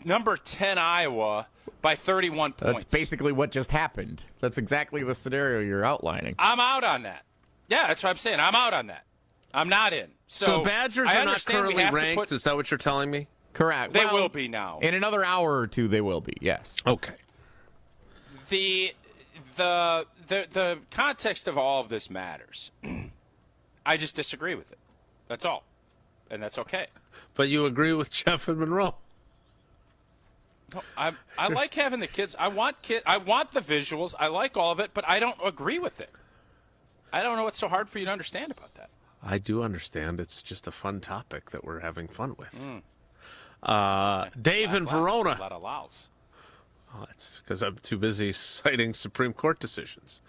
number 10 Iowa by 31 points. That's basically what just happened. That's exactly the scenario you're outlining. I'm out on that. Yeah, that's what I'm saying. I'm out on that. I'm not in. So Badgers are not currently ranked? Is that what you're telling me? Correct. They will be now. In another hour or two, they will be, yes. Okay. The context of all of this matters. I just disagree with it. That's all. And that's okay. But you agree with Jeff and Monroe. No, I like having the kids. I want the visuals. I like all of it, but I don't agree with it. I don't know what's so hard for you to understand about that. I do understand. It's just a fun topic that we're having fun with. Dave in Verona. A lot of louse. Oh, it's because I'm too busy citing Supreme Court decisions.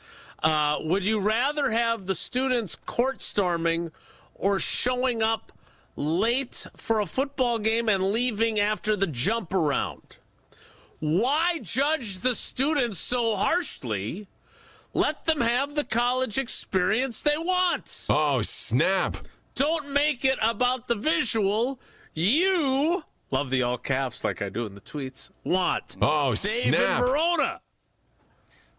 Would you rather have the students court storming or showing up late for a football game and leaving after the jump around? Why judge the students so harshly? Let them have the college experience they want. Oh, snap. Don't make it about the visual. You, love the all caps like I do in the tweets, want. Oh, Dave snap. and Verona.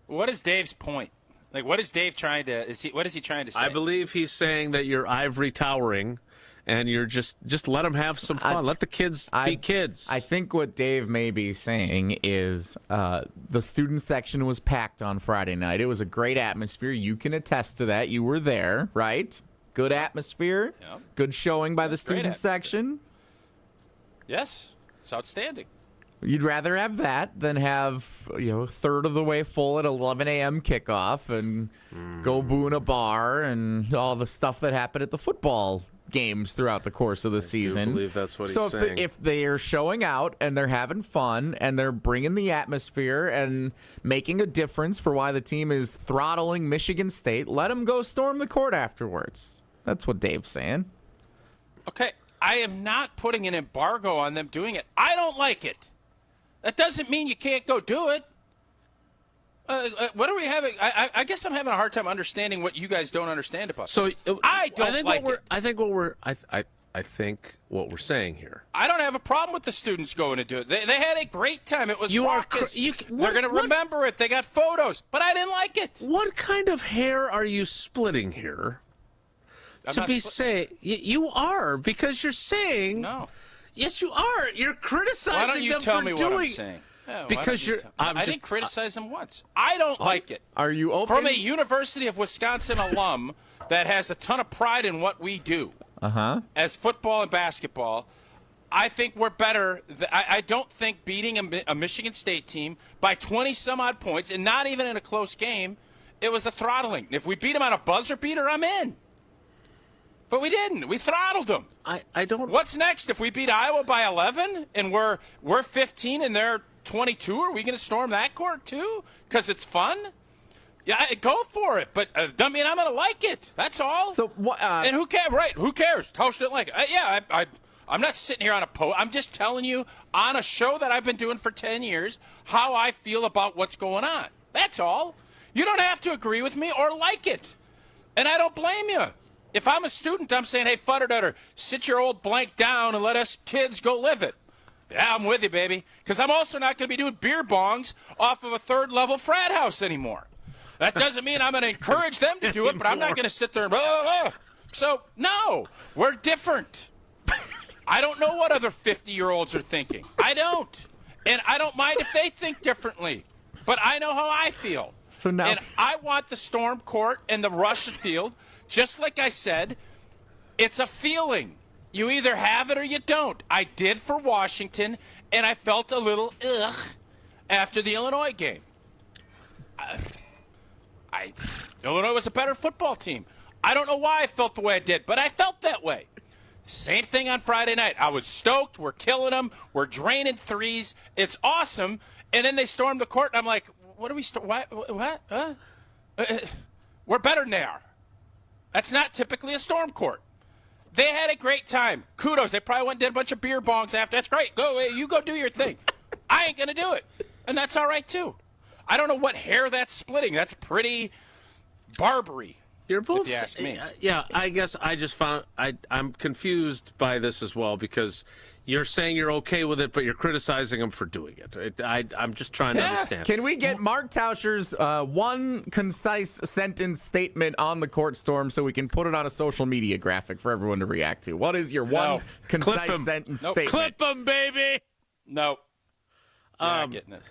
What is Dave's point? Like, what is Dave trying to? What is he trying to say? I believe he's saying that you're ivory towering, and you're just let them have some fun. Let the kids be kids. I think what Dave may be saying is the student section was packed on Friday night. It was a great atmosphere. You can attest to that. You were there, right? Good atmosphere. Yep. Good showing by the Great student atmosphere. section. Yes, it's outstanding. You'd rather have that than have, a third of the way full at 11 a.m. kickoff and go boo in a bar and all the stuff that happened at the football games throughout the course of the season. I believe that's what so he's saying. If they're showing out and they're having fun and they're bringing the atmosphere and making a difference for why the team is throttling Michigan State, let them go storm the court afterwards. That's what Dave's saying. Okay, I am not putting an embargo on them doing it. I don't like it. That doesn't mean you can't go do it. What are we having? I guess I'm having a hard time understanding what you guys don't understand about. So I don't like it. I think what we're saying here. I don't have a problem with the students going to do it. They had a great time. It was raucous. They're going to remember it. They got photos, but I didn't like it. What kind of hair are you splitting here? You are, because you're saying no. Yes, you are. You're criticizing Why don't you them tell for me doing what I'm saying? Yeah, because you're. I didn't criticize them once. I don't like it. Are you open? From a University of Wisconsin alum that has a ton of pride in what we do as football and basketball, I think we're better. I don't think beating a Michigan State team by 20-some-odd points, and not even in a close game, it was a throttling. If we beat them on a buzzer beater, I'm in. But we didn't. We throttled them. I don't. What's next? If we beat Iowa by 11 and we're 15 and they're 22, are we going to storm that court too? Because it's fun. Yeah, go for it. But I mean, I'm going to like it. That's all. So what? And who cares? Right? Who cares? Tausch didn't like it. I'm not sitting here on a post. I'm just telling you on a show that I've been doing for 10 years how I feel about what's going on. That's all. You don't have to agree with me or like it, and I don't blame you. If I'm a student, I'm saying, hey, Fudder-Dudder, sit your old blank down and let us kids go live it. Yeah, I'm with you, baby. Because I'm also not going to be doing beer bongs off of a third-level frat house anymore. That doesn't mean I'm going to encourage them to do it, but I'm not going to sit there and blah, blah, blah. So, no, we're different. I don't know what other 50-year-olds are thinking. I don't. And I don't mind if they think differently. But I know how I feel. So now, and I want the storm court and the rush field. Just like I said, it's a feeling. You either have it or you don't. I did for Washington, and I felt a little ugh after the Illinois game. Illinois was a better football team. I don't know why I felt the way I did, but I felt that way. Same thing on Friday night. I was stoked. We're killing them. We're draining threes. It's awesome. And then they stormed the court, and I'm like, what are we what? We're better than they are. That's not typically a storm court. They had a great time. Kudos. They probably went and did a bunch of beer bongs after. That's great. You go do your thing. I ain't going to do it. And that's all right, too. I don't know what hair that's splitting. That's pretty Barbary. You're both. If you ask me. Yeah, I guess I just found I'm confused by this as well, because you're saying you're okay with it, but you're criticizing them for doing it. I'm just trying to understand. Can we get Mark Tauscher's one concise sentence statement on the court storm so we can put it on a social media graphic for everyone to react to? What is your one concise sentence statement? Clip them, baby. No. Not getting it.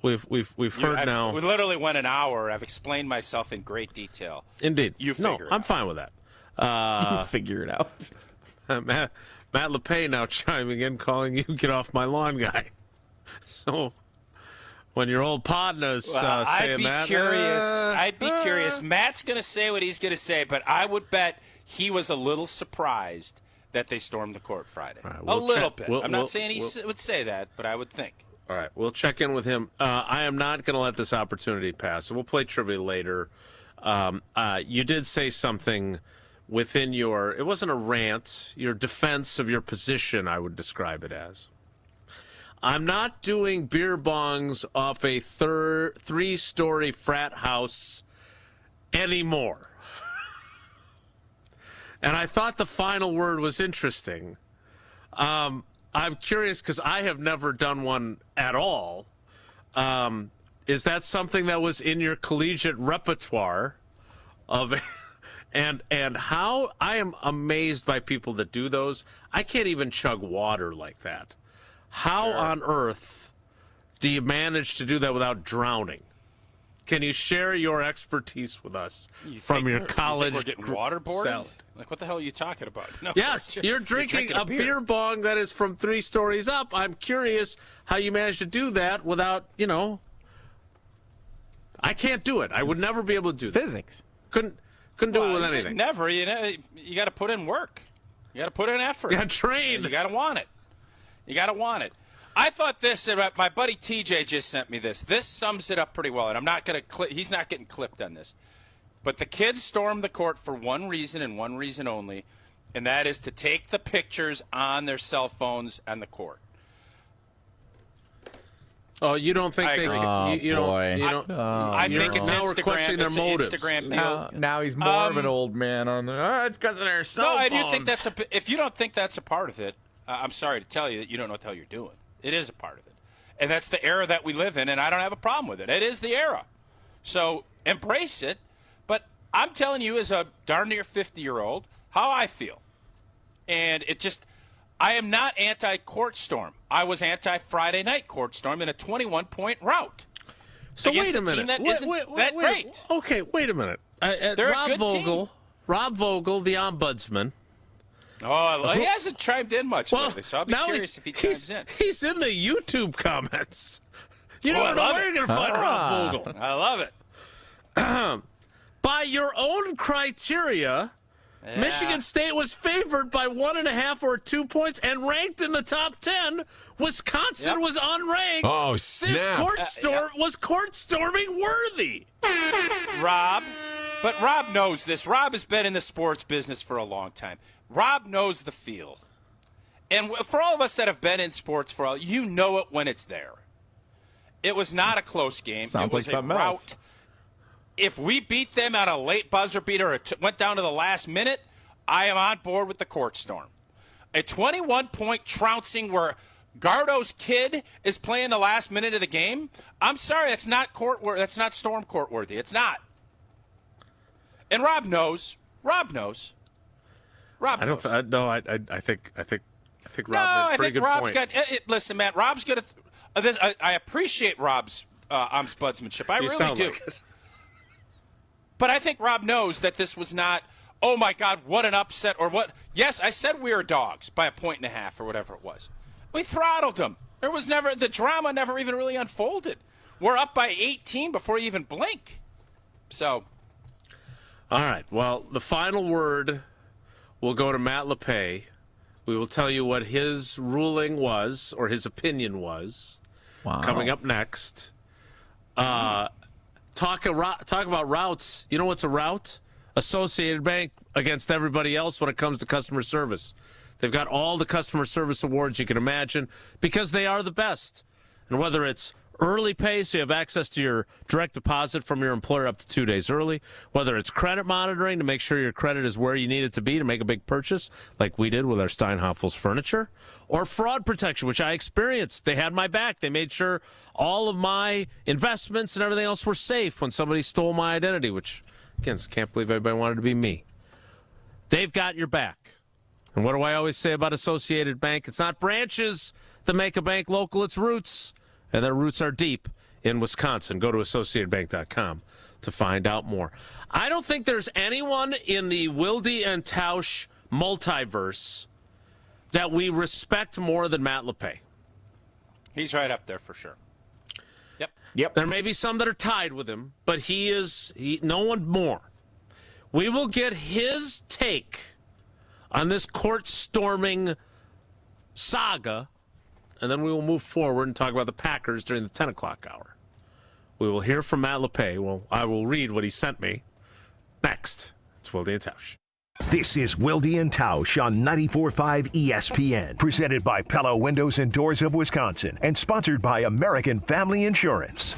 We've heard now. We literally went an hour. I've explained myself in great detail. Indeed. You figure it I'm out. fine with that. You figure it out. Matt LePay now chiming in, calling you "get off my lawn" guy. So when your old partner's saying that, I'd be curious. Matt's going to say what he's going to say, but I would bet he was a little surprised that they stormed the court Friday. Right, a little bit. I'm not saying he would say that, but I would think. All right, we'll check in with him. I am not going to let this opportunity pass. So we'll play trivia later. You did say something within it wasn't a rant, your defense of your position, I would describe it as. I'm not doing beer bongs off a 3-story frat house anymore. And I thought the final word was interesting. I'm curious because I have never done one at all. Is that something that was in your collegiate repertoire of and how I am amazed by people that do those. I can't even chug water like that. How on earth do you manage to do that without drowning? Can you share your expertise with us from your college? We're getting waterboarded? Salad? Like, what the hell are you talking about? No, yes, you're drinking a beer bong that is from 3 stories up. I'm curious how you managed to do that without, I can't do it. I would never be able to do that. Physics. Couldn't do it with anything. Never. You got to put in work. You got to put in effort. You got to train. You got to want it. You got to want it. I thought this. My buddy TJ just sent me this. This sums it up pretty well, and I'm not going to. He's not getting clipped on this. But the kids stormed the court for one reason and one reason only, and that is to take the pictures on their cell phones on the court. Oh, you don't think they? You don't. I think it's now Instagram. We're questioning their motives. Instagram deal. Now he's more of an old man on the. It's because of their cell phones. No, I do think that's if you don't think that's a part of it, I'm sorry to tell you that you don't know what the hell you're doing. It is a part of it, and that's the era that we live in, and I don't have a problem with it. It is the era, so embrace it. But I'm telling you, as a darn near 50-year-old, how I feel, and I am not anti-court storm. I was anti-Friday night court storm in a 21-point rout. So wait a minute. That great. Okay, wait a minute. They're Rob a good Vogel, team. Rob Vogel, the ombudsman. Oh, he hasn't chimed in much lately, so I'll be curious if he chimes in. He's in the YouTube comments. You don't know where you're going to find Rob Vogel. I love it. By your own criteria, Michigan State was favored by 1.5 or 2 points and ranked in the top 10. Wisconsin was unranked. Oh, snap. This court storm was court storming worthy. Rob knows this. Rob has been in the sports business for a long time. Rob knows the feel. And for all of us that have been in sports for you know it when it's there. It was not a close game. Sounds like something else. If we beat them on a late buzzer beater or went down to the last minute, I am on board with the court storm. A 21-point trouncing where Gardo's kid is playing the last minute of the game. I'm sorry, that's not storm court worthy. It's not. And Rob knows. I think Rob made a pretty good point. Listen, Matt. Rob's gonna. I appreciate Rob's ombudsmanship. I really do. Like it. But I think Rob knows that this was not. Oh my God, what an upset! Or what? Yes, I said we were dogs by 1.5 or whatever it was. We throttled them. The drama never even really unfolded. We're up by 18 before you even blink. So. All right. Well, the final word will go to Matt LePay. We will tell you what his ruling was, or his opinion was, coming up next. Talk about routes. You know what's a route? Associated Bank against everybody else when it comes to customer service. They've got all the customer service awards you can imagine because they are the best. And whether it's early pay, so you have access to your direct deposit from your employer up to 2 days early, whether it's credit monitoring to make sure your credit is where you need it to be to make a big purchase, like we did with our Steinhoffel's furniture, or fraud protection, which I experienced. They had my back. They made sure all of my investments and everything else were safe when somebody stole my identity, which, again, can't believe everybody wanted to be me. They've got your back. And what do I always say about Associated Bank? It's not branches that make a bank local, it's roots. And their roots are deep in Wisconsin. Go to AssociatedBank.com to find out more. I don't think there's anyone in the Wilde and Tausch multiverse that we respect more than Matt LePay. He's right up there for sure. Yep. There may be some that are tied with him, but he no one more. We will get his take on this court-storming saga, and then we will move forward and talk about the Packers during the 10 o'clock hour. We will hear from Matt LePay. Well, I will read what he sent me. Next, it's Wilde Tausch. This is Wilde Tausch on 94.5 ESPN, presented by Pella Windows and Doors of Wisconsin, and sponsored by American Family Insurance.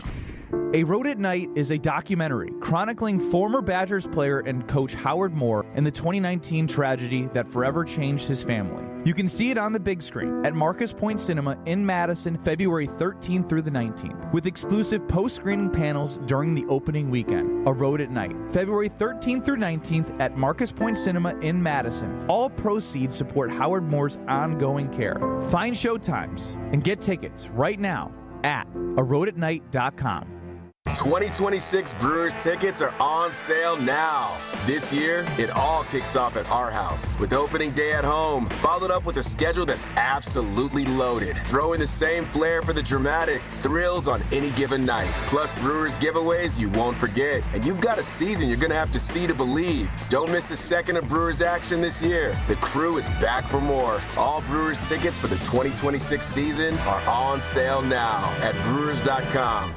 A Road at Night is a documentary chronicling former Badgers player and coach Howard Moore and the 2019 tragedy that forever changed his family. You can see it on the big screen at Marcus Point Cinema in Madison, February 13th through the 19th, with exclusive post-screening panels during the opening weekend. A Road at Night, February 13th through 19th at Marcus Point Cinema in Madison. All proceeds support Howard Moore's ongoing care. Find showtimes and get tickets right now at aroadatnight.com. 2026 Brewers tickets are on sale now. This year, it all kicks off at our house with opening day at home, followed up with a schedule that's absolutely loaded. Throw in the same flair for the dramatic thrills on any given night. Plus Brewers giveaways you won't forget. And you've got a season you're going to have to see to believe. Don't miss a second of Brewers action this year. The crew is back for more. All Brewers tickets for the 2026 season are on sale now at Brewers.com.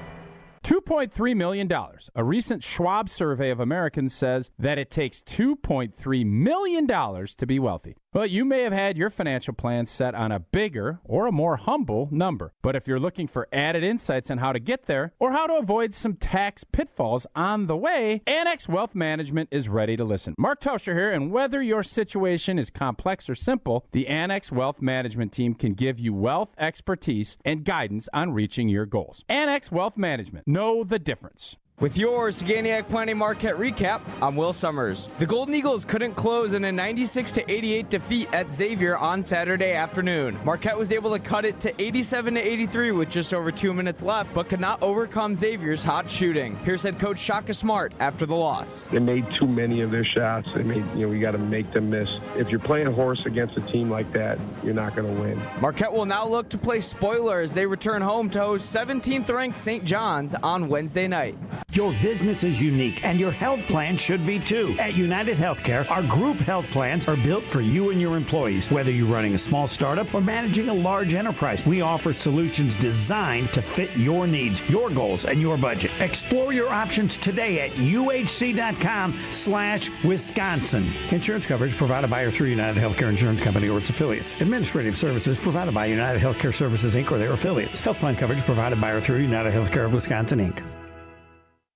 $2.3 million. A recent Schwab survey of Americans says that it takes $2.3 million to be wealthy. Well, you may have had your financial plan set on a bigger or a more humble number. But if you're looking for added insights on how to get there or how to avoid some tax pitfalls on the way, Annex Wealth Management is ready to listen. Mark Tauscher here, and whether your situation is complex or simple, the Annex Wealth Management team can give you wealth expertise and guidance on reaching your goals. Annex Wealth Management. Know the difference. With your Saganiac Planning Marquette recap, I'm Will Summers. The Golden Eagles couldn't close in a 96-88 defeat at Xavier on Saturday afternoon. Marquette was able to cut it to 87-83 with just over 2 minutes left, but could not overcome Xavier's hot shooting. Here's head coach Shaka Smart after the loss. They made too many of their shots. We got to make them miss. If you're playing horse against a team like that, you're not going to win. Marquette will now look to play spoiler as they return home to host 17th-ranked St. John's on Wednesday night. Your business is unique, and your health plan should be too. At United Healthcare, our group health plans are built for you and your employees. Whether you're running a small startup or managing a large enterprise, we offer solutions designed to fit your needs, your goals, and your budget. Explore your options today at uhc.com/Wisconsin. Insurance coverage provided by or through United Healthcare Insurance Company or its affiliates. Administrative services provided by United Healthcare Services, Inc. or their affiliates. Health plan coverage provided by or through United Healthcare of Wisconsin, Inc.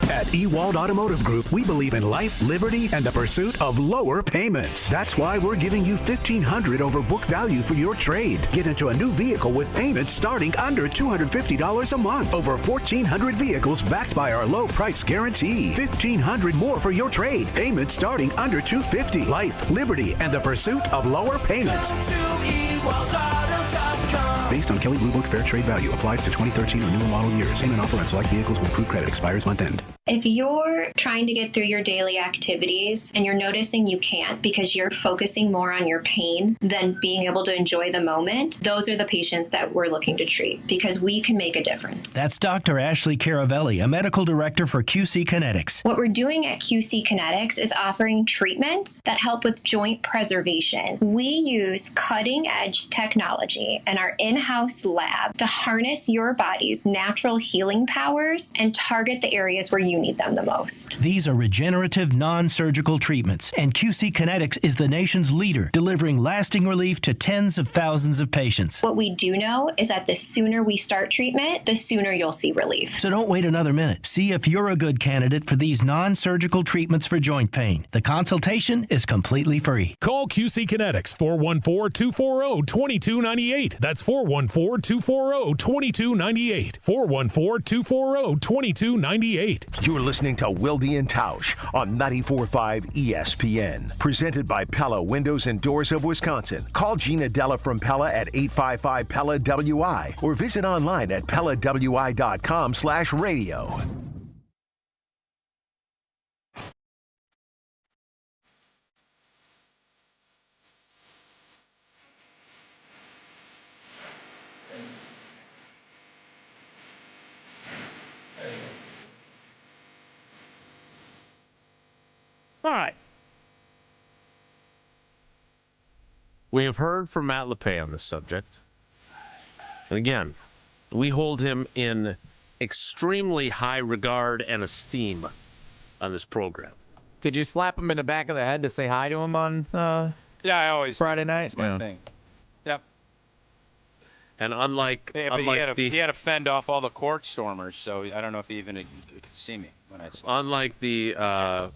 At Ewald Automotive Group, we believe in life, liberty, and the pursuit of lower payments. That's why we're giving you $1,500 over book value for your trade. Get into a new vehicle with payments starting under $250 a month. Over 1,400 vehicles backed by our low price guarantee. $1,500 more for your trade. Payments starting under $250. Life, liberty, and the pursuit of lower payments. Based on Kelley Blue Book Fair Trade Value. Applies to 2013 or newer model years. Payment offer on select vehicles with approved credit expires month end. If you're trying to get through your daily activities and you're noticing you can't because you're focusing more on your pain than being able to enjoy the moment, those are the patients that we're looking to treat because we can make a difference. That's Dr. Ashley Caravelli, a medical director for QC Kinetics. What we're doing at QC Kinetics is offering treatments that help with joint preservation. We use cutting-edge technology and our in-house lab to harness your body's natural healing powers and target the areas where you need them the most. These are regenerative, non-surgical treatments, and QC Kinetics is the nation's leader, delivering lasting relief to tens of thousands of patients. What we do know is that the sooner we start treatment, the sooner you'll see relief. So don't wait another minute. See if you're a good candidate for these non-surgical treatments for joint pain. The consultation is completely free. Call QC Kinetics, 414-240-2298. That's 414-240-2298. 414-240-2298. You're listening to Wilde Tausch on 94.5 ESPN. Presented by Pella Windows and Doors of Wisconsin. Call Gina Della from Pella at 855-PELLA-WI or visit online at PellaWI.com/radio. All right. We have heard from Matt LePay on this subject. And again, we hold him in extremely high regard and esteem on this program. Did you slap him in the back of the head to say hi to him on Yeah, I always Friday night? That's my thing. Yep. And unlike, Yeah, but he had to fend off all the court stormers, so I don't know if he even could see me when I slept. Unlike the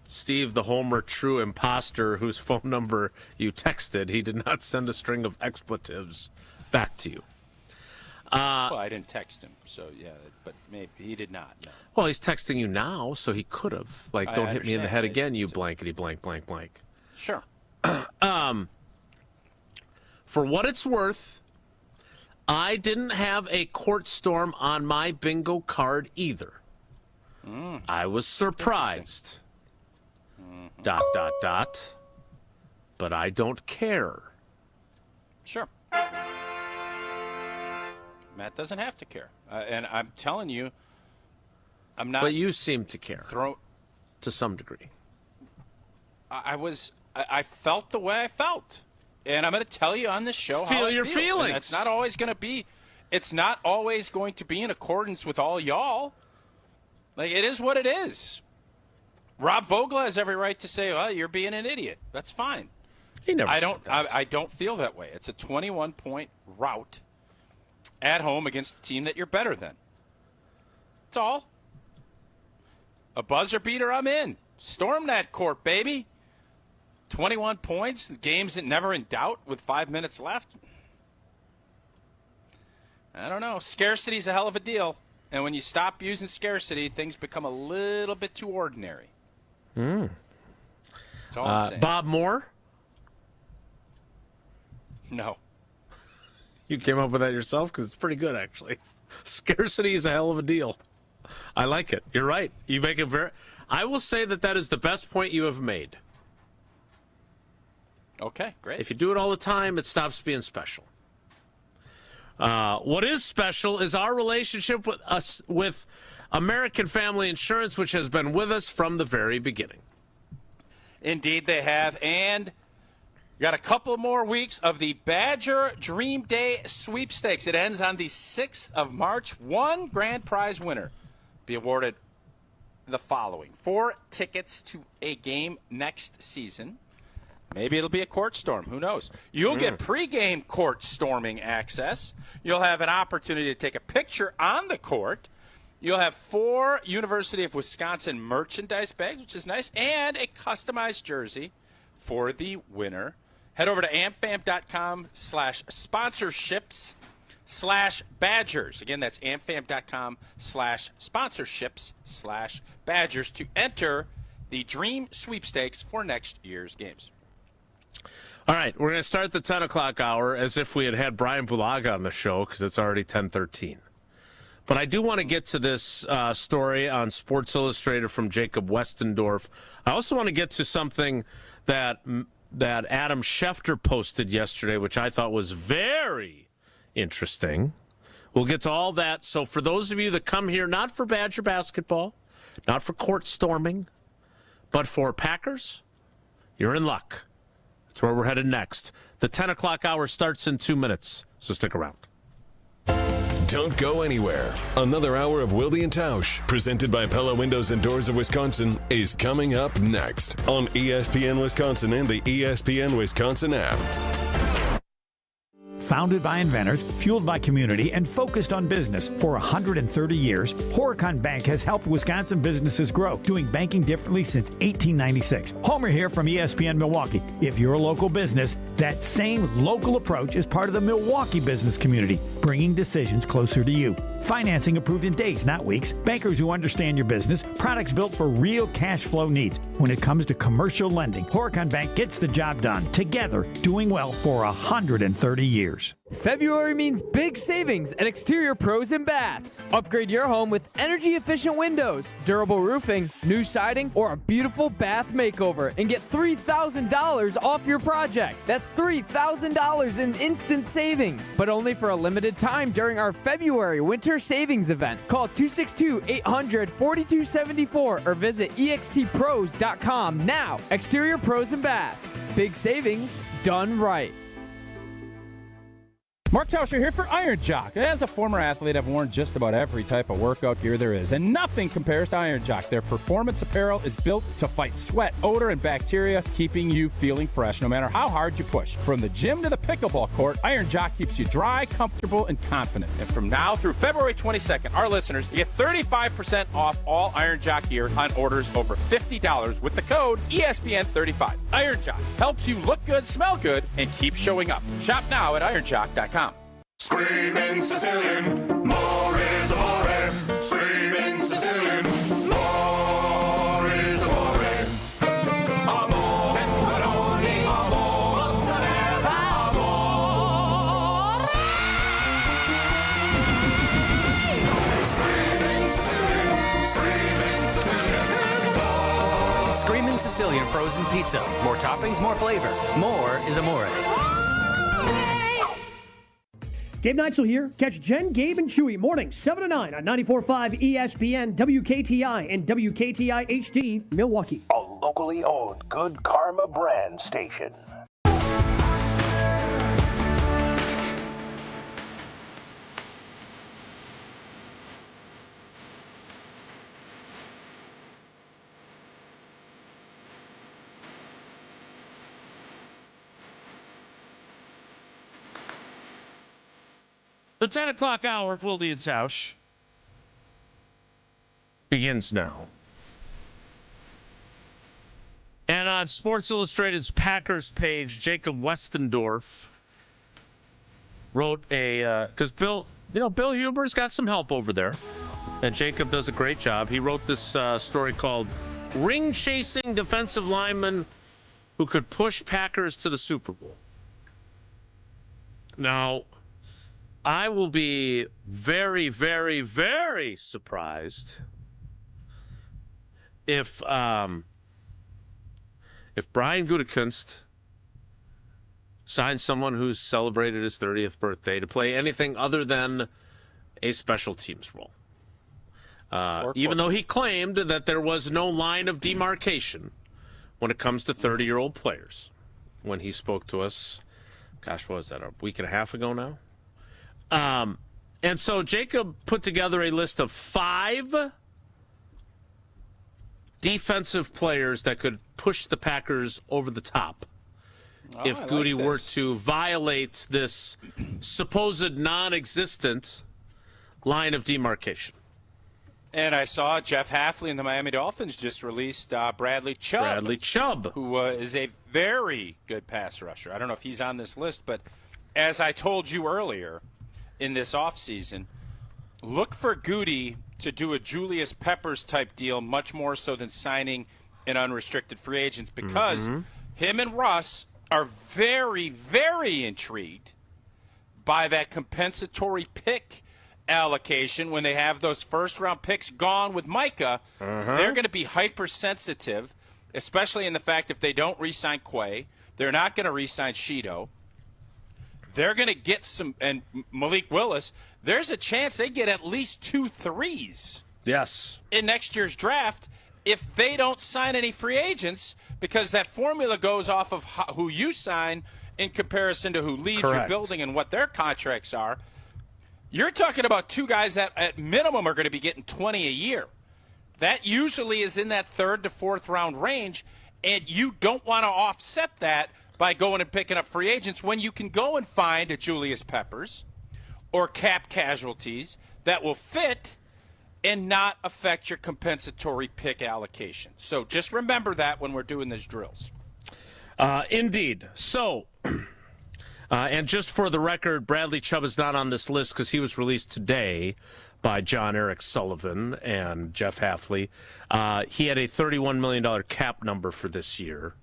Steve the Homer true imposter whose phone number you texted, he did not send a string of expletives back to you. Well, I didn't text him, so yeah, but maybe he did not. No. Well, he's texting you now, so he could have. Like, don't hit me in the head again, you blankety blank blank blank. Sure. For what it's worth, I didn't have a court storm on my bingo card either. I was surprised. But I don't care. Sure. Matt doesn't have to care. And I'm telling you, I'm not. But you seem to care. To some degree. I felt the way I felt. And I'm going to tell you on this show how I your feel. feelings. And it's not always going to be in accordance with all y'all. Like, it is what it is. Rob Vogel has every right to say, well, you're being an idiot. That's fine. He never I don't feel that way. It's a 21-point rout at home against a team that you're better than. That's all. A buzzer beater, I'm in. Storm that court, baby. 21 points. The game's never in doubt with 5 minutes left. I don't know. Scarcity's a hell of a deal. And when you stop using scarcity, things become a little bit too ordinary. That's all I'm saying. Bob Moore? No. You came up with that yourself? Because it's pretty good, actually. Scarcity is a hell of a deal. I like it. You're right. You make it very... I will say that is the best point you have made. Okay, great. If you do it all the time, it stops being special. What is special is our relationship with American Family Insurance, which has been with us from the very beginning. Indeed, they have. And we got a couple more weeks of the Badger Dream Day sweepstakes. It ends on the 6th of March. One grand prize winner be awarded the following: 4 tickets to a game next season. Maybe it'll be a court storm. Who knows? You'll get pregame court storming access. You'll have an opportunity to take a picture on the court. You'll have 4 University of Wisconsin merchandise bags, which is nice, and a customized jersey for the winner. Head over to amfam.com/sponsorships/Badgers. Again, that's amfam.com/sponsorships/Badgers to enter the Dream Sweepstakes for next year's games. All right, we're going to start the 10 o'clock hour as if we had Brian Bulaga on the show because it's already 10:13. But I do want to get to this story on Sports Illustrated from Jacob Westendorf. I also want to get to something that Adam Schefter posted yesterday, which I thought was very interesting. We'll get to all that. So for those of you that come here, not for Badger basketball, not for court storming, but for Packers, you're in luck. That's where we're headed next. The 10 o'clock hour starts in 2 minutes, so stick around. Don't go anywhere. Another hour of Wilde Tausch, presented by Pella Windows and Doors of Wisconsin, is coming up next on ESPN Wisconsin and the ESPN Wisconsin app. Founded by inventors, fueled by community, and focused on business for 130 years, Horicon Bank has helped Wisconsin businesses grow, doing banking differently since 1896. Homer here from ESPN Milwaukee. If you're a local business, that same local approach is part of the Milwaukee business community, bringing decisions closer to you. Financing approved in days, not weeks. Bankers who understand your business. Products built for real cash flow needs. When it comes to commercial lending, Horicon Bank gets the job done. Together, doing well for 130 years. February means big savings at Exterior Pros and Baths. Upgrade your home with energy-efficient windows, durable roofing, new siding, or a beautiful bath makeover and get $3,000 off your project. That's $3,000 in instant savings, but only for a limited time during our February winter savings event. Call 262-800-4274 or visit extpros.com now. Exterior Pros and Baths. Big savings done right. Mark Tausch here for Iron Jock. As a former athlete, I've worn just about every type of workout gear there is, and nothing compares to Iron Jock. Their performance apparel is built to fight sweat, odor, and bacteria, keeping you feeling fresh no matter how hard you push. From the gym to the pickleball court, Iron Jock keeps you dry, comfortable, and confident. And from now through February 22nd, our listeners get 35% off all Iron Jock gear on orders over $50 with the code ESPN35. Iron Jock helps you look good, smell good, and keep showing up. Shop now at ironjock.com. Screaming Sicilian, more is amore. Screaming Sicilian, more is amore. Amore, pepperoni, amore, mozzarella, amore. Screaming Sicilian, screaming Sicilian. Screaming Sicilian frozen pizza. More toppings, more flavor. More is amore. Gabe Neitzel here. Catch Jen, Gabe, and Chewy mornings 7 to 9 on 94.5 ESPN, WKTI, and WKTI HD, Milwaukee. A locally owned Good Karma brand station. The 10 o'clock hour of Wilde Tausch begins now. And on Sports Illustrated's Packers page, Jacob Westendorf wrote because Bill Huber's got some help over there, and Jacob does a great job. He wrote this story called Ring-Chasing Defensive Lineman Who Could Push Packers to the Super Bowl. Now, I will be very, very, very surprised if Brian Gutekunst signs someone who's celebrated his 30th birthday to play anything other than a special teams role. Even though he claimed that there was no line of demarcation when it comes to 30-year-old players when he spoke to us, gosh, what was that, a week and a half ago now? And so Jacob put together a list of 5 defensive players that could push the Packers over the top if Gutey were to violate this supposed non-existent line of demarcation. And I saw Jeff Hafley and the Miami Dolphins just released Bradley Chubb. Who is a very good pass rusher. I don't know if he's on this list, but as I told you earlier, in this offseason, look for Gutey to do a Julius Peppers type deal much more so than signing an unrestricted free agent, because him and Russ are very, very intrigued by that compensatory pick allocation when they have those first-round picks gone with Micah. They're going to be hypersensitive, especially in the fact if they don't re-sign Quay, they're not going to re-sign Sheeto. They're going to get some, and Malik Willis, there's a chance they get at least 2 threes. Yes. In next year's draft if they don't sign any free agents, because that formula goes off of who you sign in comparison to who leaves your building and what their contracts are. You're talking about 2 guys that at minimum are going to be getting 20 a year. That usually is in that 3rd to 4th round range, and you don't want to offset that by going and picking up free agents when you can go and find a Julius Peppers or cap casualties that will fit and not affect your compensatory pick allocation. So just remember that when we're doing these drills. Indeed. So, and just for the record, Bradley Chubb is not on this list because he was released today by John Eric Sullivan and Jeff Hafley. He had a $31 million cap number for this year.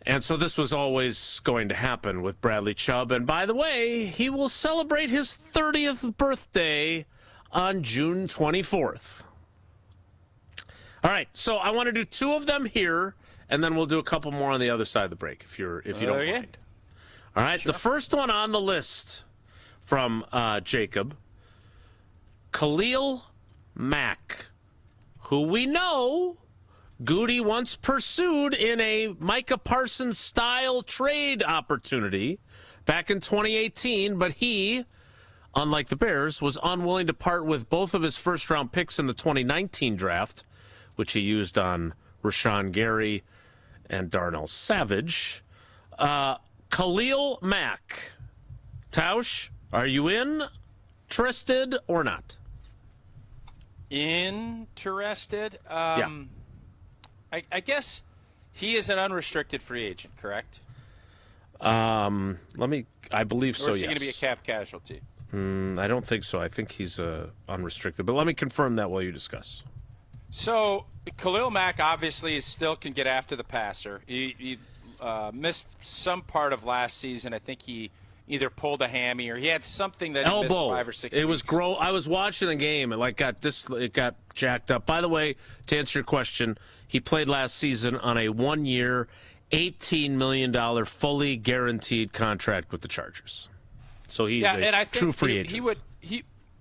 And so this was always going to happen with Bradley Chubb. And by the way, he will celebrate his 30th birthday on June 24th. All right, so I want to do 2 of them here, and then we'll do a couple more on the other side of the break, if you don't mind. All right, sure. The first one on the list from Jacob, Khalil Mack, who we know Gutey once pursued in a Micah Parsons-style trade opportunity back in 2018, but he, unlike the Bears, was unwilling to part with both of his first-round picks in the 2019 draft, which he used on Rashawn Gary and Darnell Savage. Khalil Mack. Tausch, are you interested or not? Interested? Yeah. I guess he is an unrestricted free agent, correct? I believe so, Or is he yes. going to be a cap casualty? I don't think so. I think he's unrestricted. But let me confirm that while you discuss. So Khalil Mack obviously still can get after the passer. He missed some part of last season. I think he either pulled a hammy or he had something that he missed 5 or 6 weeks. I was watching the game and it got jacked up. By the way, to answer your question, he played last season on a 1-year, $18 million fully guaranteed contract with the Chargers. So he's a true free agent.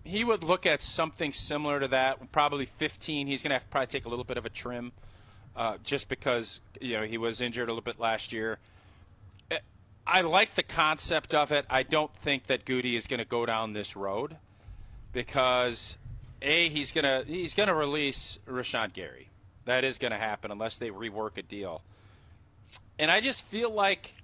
He would look at something similar to that, probably 15. He's going to have to probably take a little bit of a trim just because he was injured a little bit last year. I like the concept of it. I don't think that Gutey is going to go down this road because, he's going to release Rashawn Gary. That is going to happen unless they rework a deal. And I just feel like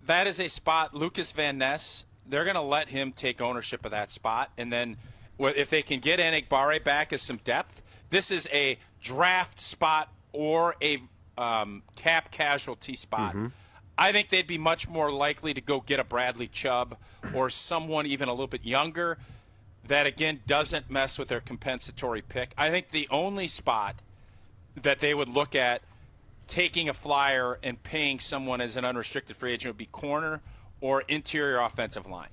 that is a spot, Lucas Van Ness, they're going to let him take ownership of that spot. And then if they can get Enigbare back as some depth, this is a draft spot or a cap casualty spot. Mm-hmm. I think they'd be much more likely to go get a Bradley Chubb or someone even a little bit younger that, again, doesn't mess with their compensatory pick. I think the only spot that they would look at taking a flyer and paying someone as an unrestricted free agent would be corner or interior offensive line.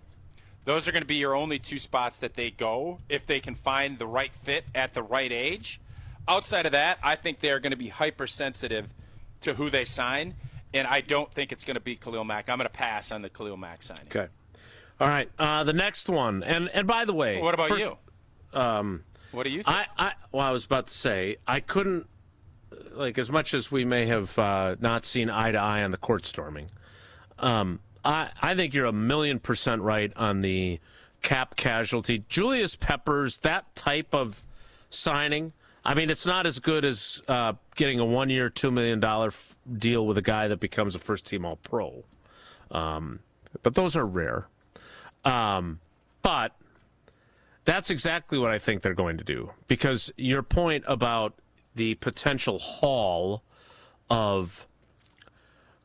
Those are going to be your only 2 spots that they go if they can find the right fit at the right age. Outside of that, I think they're going to be hypersensitive to who they sign, and I don't think it's going to be Khalil Mack. I'm going to pass on the Khalil Mack signing. Okay. All right. The next one, and by the way, what about you? What do you think? I was about to say I couldn't, as much as we may have not seen eye to eye on the court storming. I think you're 1,000,000% right on the cap casualty. Julius Peppers, that type of signing, I mean, it's not as good as getting a 1-year, $2 million deal with a guy that becomes a first-team All-Pro. But those are rare. But that's exactly what I think they're going to do. Because your point about the potential haul of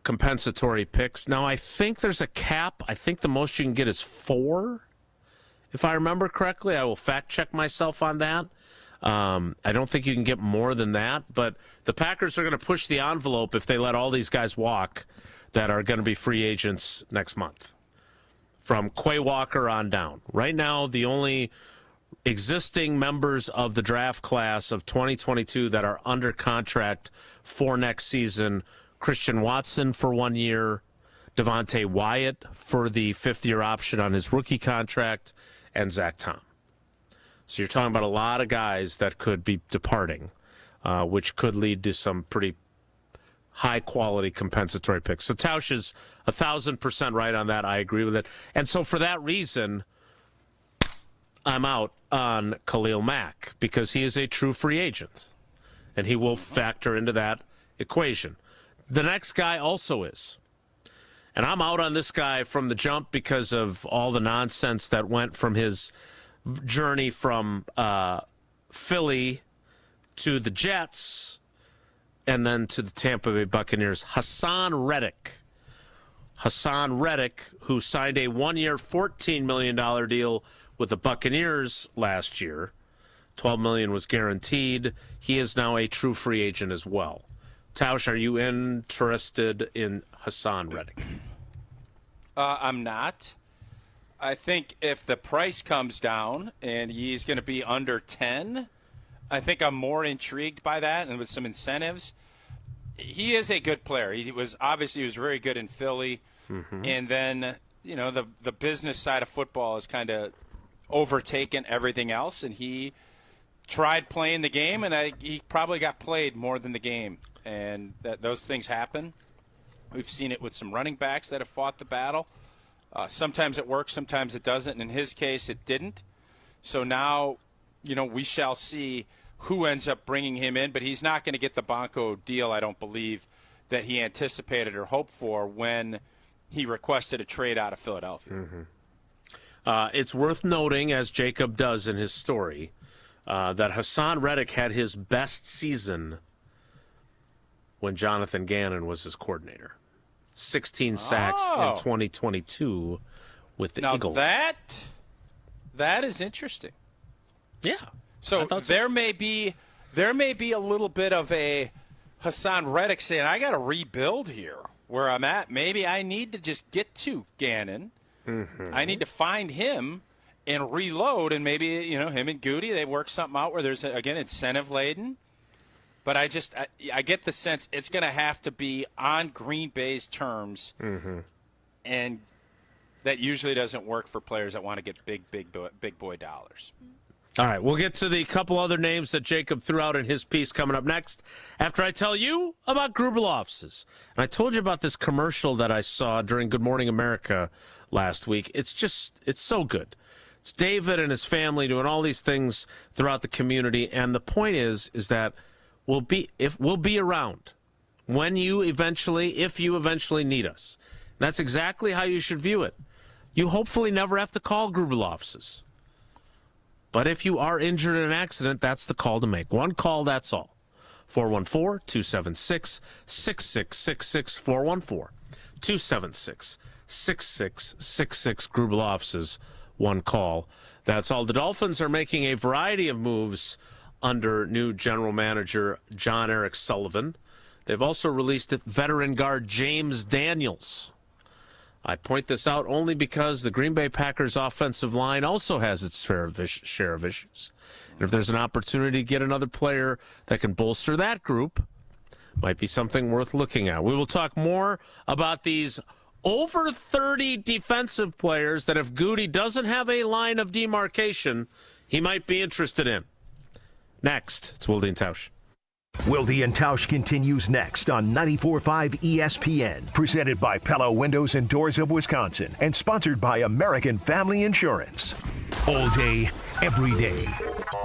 compensatory picks. Now, I think there's a cap. I think the most you can get is 4, if I remember correctly. I will fact-check myself on that. I don't think you can get more than that, but the Packers are going to push the envelope if they let all these guys walk that are going to be free agents next month, from Quay Walker on down. Right now, the only existing members of the draft class of 2022 that are under contract for next season, Christian Watson for 1 year, Devontae Wyatt for the 5th-year option on his rookie contract, and Zach Tom. So you're talking about a lot of guys that could be departing, which could lead to some pretty high-quality compensatory picks. So Tausch is 1,000% right on that. I agree with it. And so for that reason, I'm out on Khalil Mack because he is a true free agent, and he will factor into that equation. The next guy also is. And I'm out on this guy from the jump because of all the nonsense that went from his journey from Philly to the Jets and then to the Tampa Bay Buccaneers. Haason Reddick. Haason Reddick, who signed a 1-year, $14 million deal with the Buccaneers last year. $12 million was guaranteed. He is now a true free agent as well. Tausch, are you interested in Haason Reddick? I'm not. I think if the price comes down and he's going to be under 10, I think I'm more intrigued by that, and with some incentives. He is a good player. He was very good in Philly, and then the business side of football has kind of overtaken everything else, and he tried playing the game, and he probably got played more than the game, and those things happen. We've seen it with some running backs that have fought the battle. Sometimes it works, sometimes it doesn't. And in his case, it didn't. So now, we shall see who ends up bringing him in. But he's not going to get the Bonko deal, I don't believe, that he anticipated or hoped for when he requested a trade out of Philadelphia. It's worth noting, as Jacob does in his story, that Haason Reddick had his best season when Jonathan Gannon was his coordinator. 16 sacks in 2022 with the Eagles. That is interesting. Yeah. So there may be a little bit of a Haason Reddick saying, I got to rebuild here where I'm at. Maybe I need to just get to Gannon. I need to find him and reload, and maybe him and Gutey, they work something out where there's again incentive laden. But I get the sense it's going to have to be on Green Bay's terms, and that usually doesn't work for players that want to get big boy dollars. All right, we'll get to the couple other names that Jacob threw out in his piece coming up next after I tell you about Gruber Law Offices. And I told you about this commercial that I saw during Good Morning America last week. It's so good. It's David and his family doing all these things throughout the community, and the point is that we'll be around if you eventually need us. And that's exactly how you should view it. You hopefully never have to call Gruber Law Offices. But if you are injured in an accident, that's the call to make. One call, that's all. 414-276-6666, 414-276-6666, Gruber Law Offices, one call. That's all. The Dolphins are making a variety of moves under new general manager John Eric Sullivan. They've also released veteran guard James Daniels. I point this out only because the Green Bay Packers offensive line also has its share of issues. And if there's an opportunity to get another player that can bolster that group, might be something worth looking at. We will talk more about these over 30 defensive players that if Gutey doesn't have a line of demarcation, he might be interested in. Next, it's Wilde Tausch. Wilde and Tausch continues next on 94.5 ESPN, presented by Pella Windows and Doors of Wisconsin, and sponsored by American Family Insurance. All day, every day,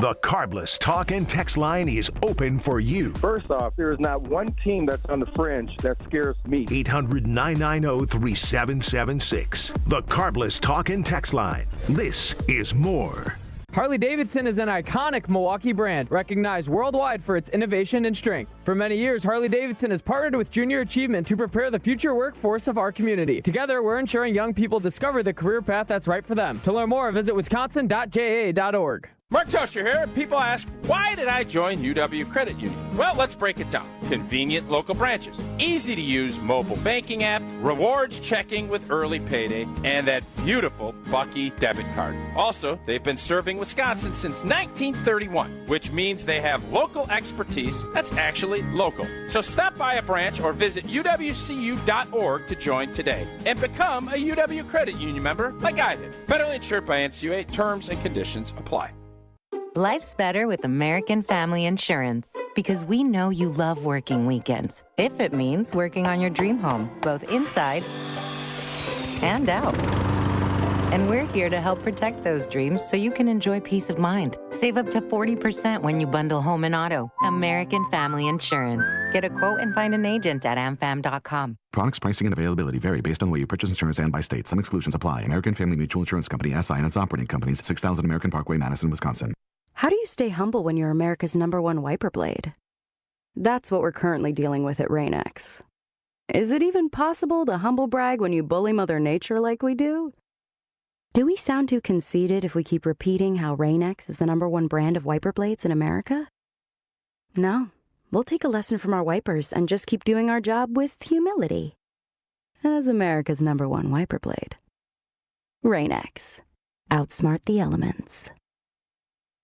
the Carbless talk and text line is open for you. First off, there is not one team that's on the fringe that scares me. 800-990-3776. The Carbless talk and text line. This is more. Harley-Davidson is an iconic Milwaukee brand, recognized worldwide for its innovation and strength. For many years, Harley-Davidson has partnered with Junior Achievement to prepare the future workforce of our community. Together, we're ensuring young people discover the career path that's right for them. To learn more, visit wisconsin.ja.org. Mark Tosher here. People ask, why did I join UW Credit Union? Well, let's break it down. Convenient local branches, easy to use mobile banking app, rewards checking with early payday, and that beautiful Bucky debit card. Also, they've been serving Wisconsin since 1931, which means they have local expertise that's actually local. So stop by a branch or visit uwcu.org to join today and become a UW Credit Union member like I did. Federally insured by NCUA. Terms and conditions apply. Life's better with American Family Insurance because we know you love working weekends. If it means working on your dream home, both inside and out. And we're here to help protect those dreams so you can enjoy peace of mind. Save up to 40% when you bundle home and auto. American Family Insurance. Get a quote and find an agent at amfam.com. Products, pricing, and availability vary based on where you purchase insurance and by state. Some exclusions apply. American Family Mutual Insurance Company, SI, and its operating companies, 6000 American Parkway, Madison, Wisconsin. How do you stay humble when you're America's #1 wiper blade? That's what we're currently dealing with at Rain-X. Is it even possible to humble brag when you bully Mother Nature like we do? Do we sound too conceited if we keep repeating how Rain-X is the #1 brand of wiper blades in America? No, we'll take a lesson from our wipers and just keep doing our job with humility. As America's #1 wiper blade. Rain-X. Outsmart the elements.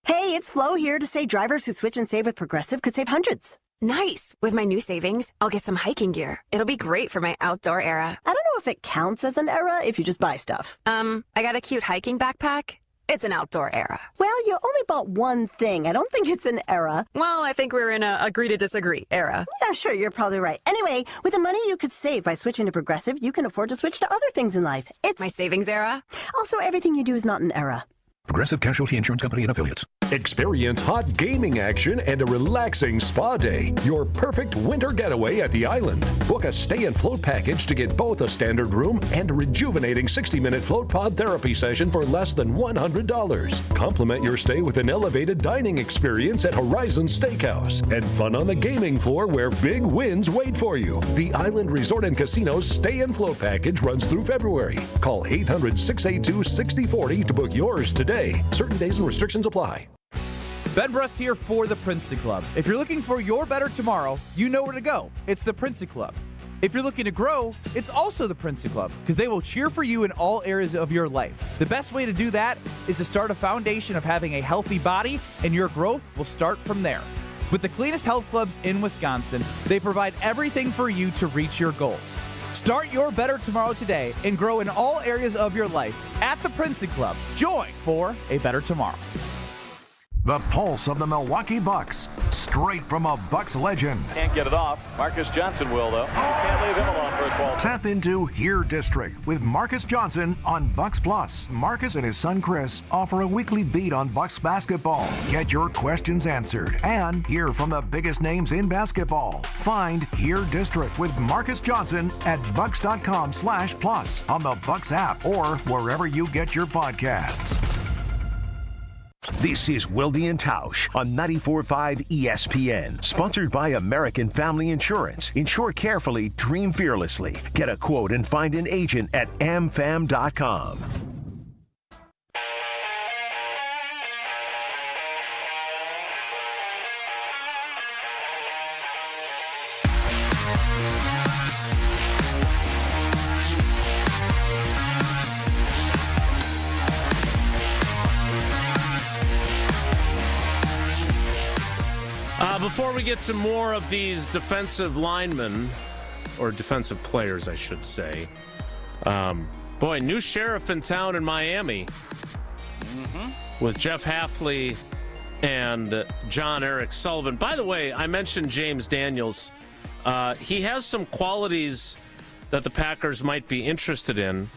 Hey, it's Flo here to say drivers who switch and save with Progressive could save hundreds. Nice. With my new savings, I'll get some hiking gear. It'll be great for my outdoor era. I don't know if it counts as an era if you just buy stuff. I got a cute hiking backpack. It's an outdoor era. Well, you only bought one thing. I don't think it's an era. Well, I think we're in a agree to disagree era. Yeah, sure, you're probably right. Anyway, with the money you could save by switching to Progressive, you can afford to switch to other things in life. It's my savings era. Also, everything you do is not an era. Progressive Casualty Insurance Company and Affiliates. Experience hot gaming action and a relaxing spa day. Your perfect winter getaway at the island. Book a stay and float package to get both a standard room and a rejuvenating 60-minute float pod therapy session for less than $100. Complement your stay with an elevated dining experience at Horizon Steakhouse and fun on the gaming floor where big wins wait for you. The Island Resort and Casino's stay and float package runs through February. Call 800-682-6040 to book yours today. Certain days and restrictions apply. Ben Brust here for the Princeton Club. If you're looking for your better tomorrow, you know where to go. It's the Princeton Club. If you're looking to grow, it's also the Princeton Club, because they will cheer for you in all areas of your life. The best way to do that is to start a foundation of having a healthy body, and your growth will start from there. With the cleanest health clubs in Wisconsin, they provide everything for you to reach your goals. Start your better tomorrow today and grow in all areas of your life at the Princeton Club. Join for a better tomorrow. The pulse of the Milwaukee Bucks, straight from a Bucks legend. Can't get it off. Marcus Johnson will, though. Can't leave him alone for a 12. Tap into Here District with Marcus Johnson on Bucks Plus. Marcus and his son Chris offer a weekly beat on Bucks basketball. Get your questions answered and hear from the biggest names in basketball. Find Here District with Marcus Johnson at bucks.com/plus on the Bucks app or wherever you get your podcasts. This is Wilde Tausch on 94.5 ESPN. Sponsored by American Family Insurance. Insure carefully, dream fearlessly. Get a quote and find an agent at amfam.com. Before we get to more of these defensive linemen, or defensive players, I should say. Boy, new sheriff in town in Miami with Jeff Hafley and John Eric Sullivan. By the way, I mentioned James Daniels. He has some qualities that the Packers might be interested in.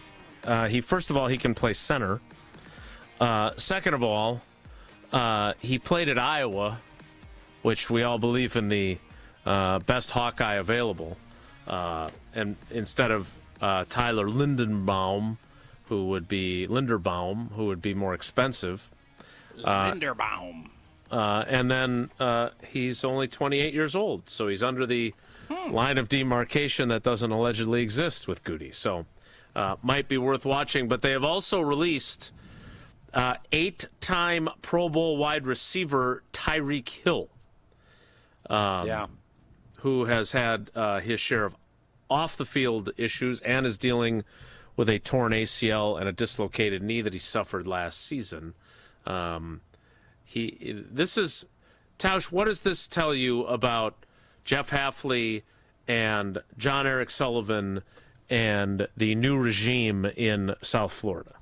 First of all, he can play center. Second of all, he played at Iowa, which we all believe in the best Hawkeye available. And instead of Tyler Linderbaum, who would be more expensive. Linderbaum. And then he's only 28 years old, so he's under the line of demarcation that doesn't allegedly exist with Gutey. So might be worth watching. But they have also released 8-time Pro Bowl wide receiver Tyreek Hill. Who has had his share of off-the-field issues and is dealing with a torn ACL and a dislocated knee that he suffered last season. Tausch, what does this tell you about Jeff Hafley and John Eric Sullivan and the new regime in South Florida?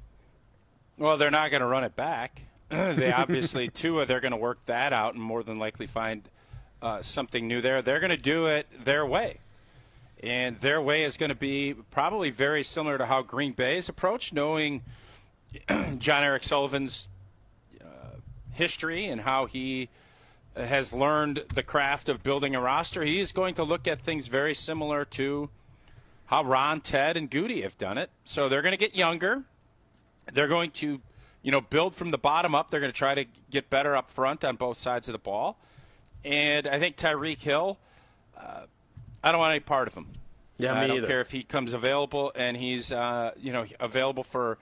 Well, they're not going to run it back. They obviously, they're going to work that out and more than likely find something new there. They're going to do it their way. And their way is going to be probably very similar to how Green Bay's approach, knowing John Eric Sullivan's history and how he has learned the craft of building a roster. He is going to look at things very similar to how Ron, Ted, and Gutey have done it. So they're going to get younger. They're going to, build from the bottom up. They're going to try to get better up front on both sides of the ball. And I think Tyreek Hill, I don't want any part of him. Yeah, me I don't either. care if he comes available and he's, available for,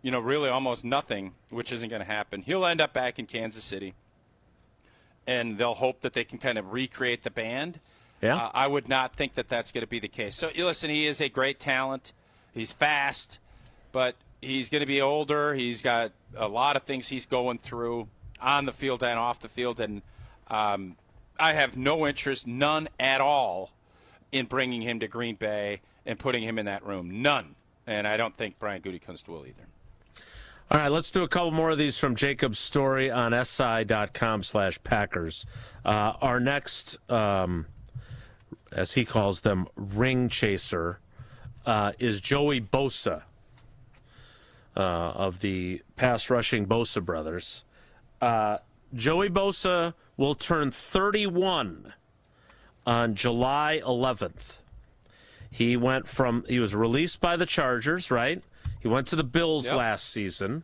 really almost nothing, which isn't going to happen. He'll end up back in Kansas City. and they'll hope that they can kind of recreate the band. Yeah. I would not think that that's going to be the case. So, listen, he is a great talent. He's fast, but he's going to be older. He's got a lot of things he's going through on the field and off the field, and I have no interest, none at all, in bringing him to Green Bay and putting him in that room. None. And I don't think Brian Gutekunst will either. All right, let's do a couple more of these from Jacob's story on si.com/Packers. Our next, as he calls them, ring chaser, is Joey Bosa of the pass rushing Bosa brothers. Joey Bosa will turn 31 on July 11th. He was released by the Chargers, right? He went to the Bills last season.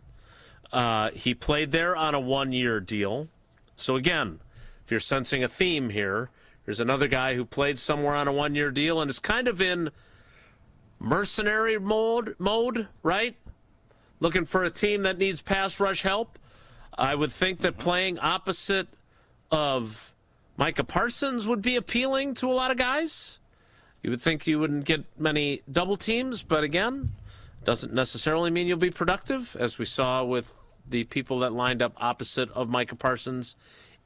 He played there on a 1-year deal. So again, if you're sensing a theme here, there's another guy who played somewhere on a 1-year deal and is kind of in mercenary mode, right? Looking for a team that needs pass rush help. I would think that playing opposite of Micah Parsons would be appealing to a lot of guys. You would think you wouldn't get many double teams, but again, doesn't necessarily mean you'll be productive, as we saw with the people that lined up opposite of Micah Parsons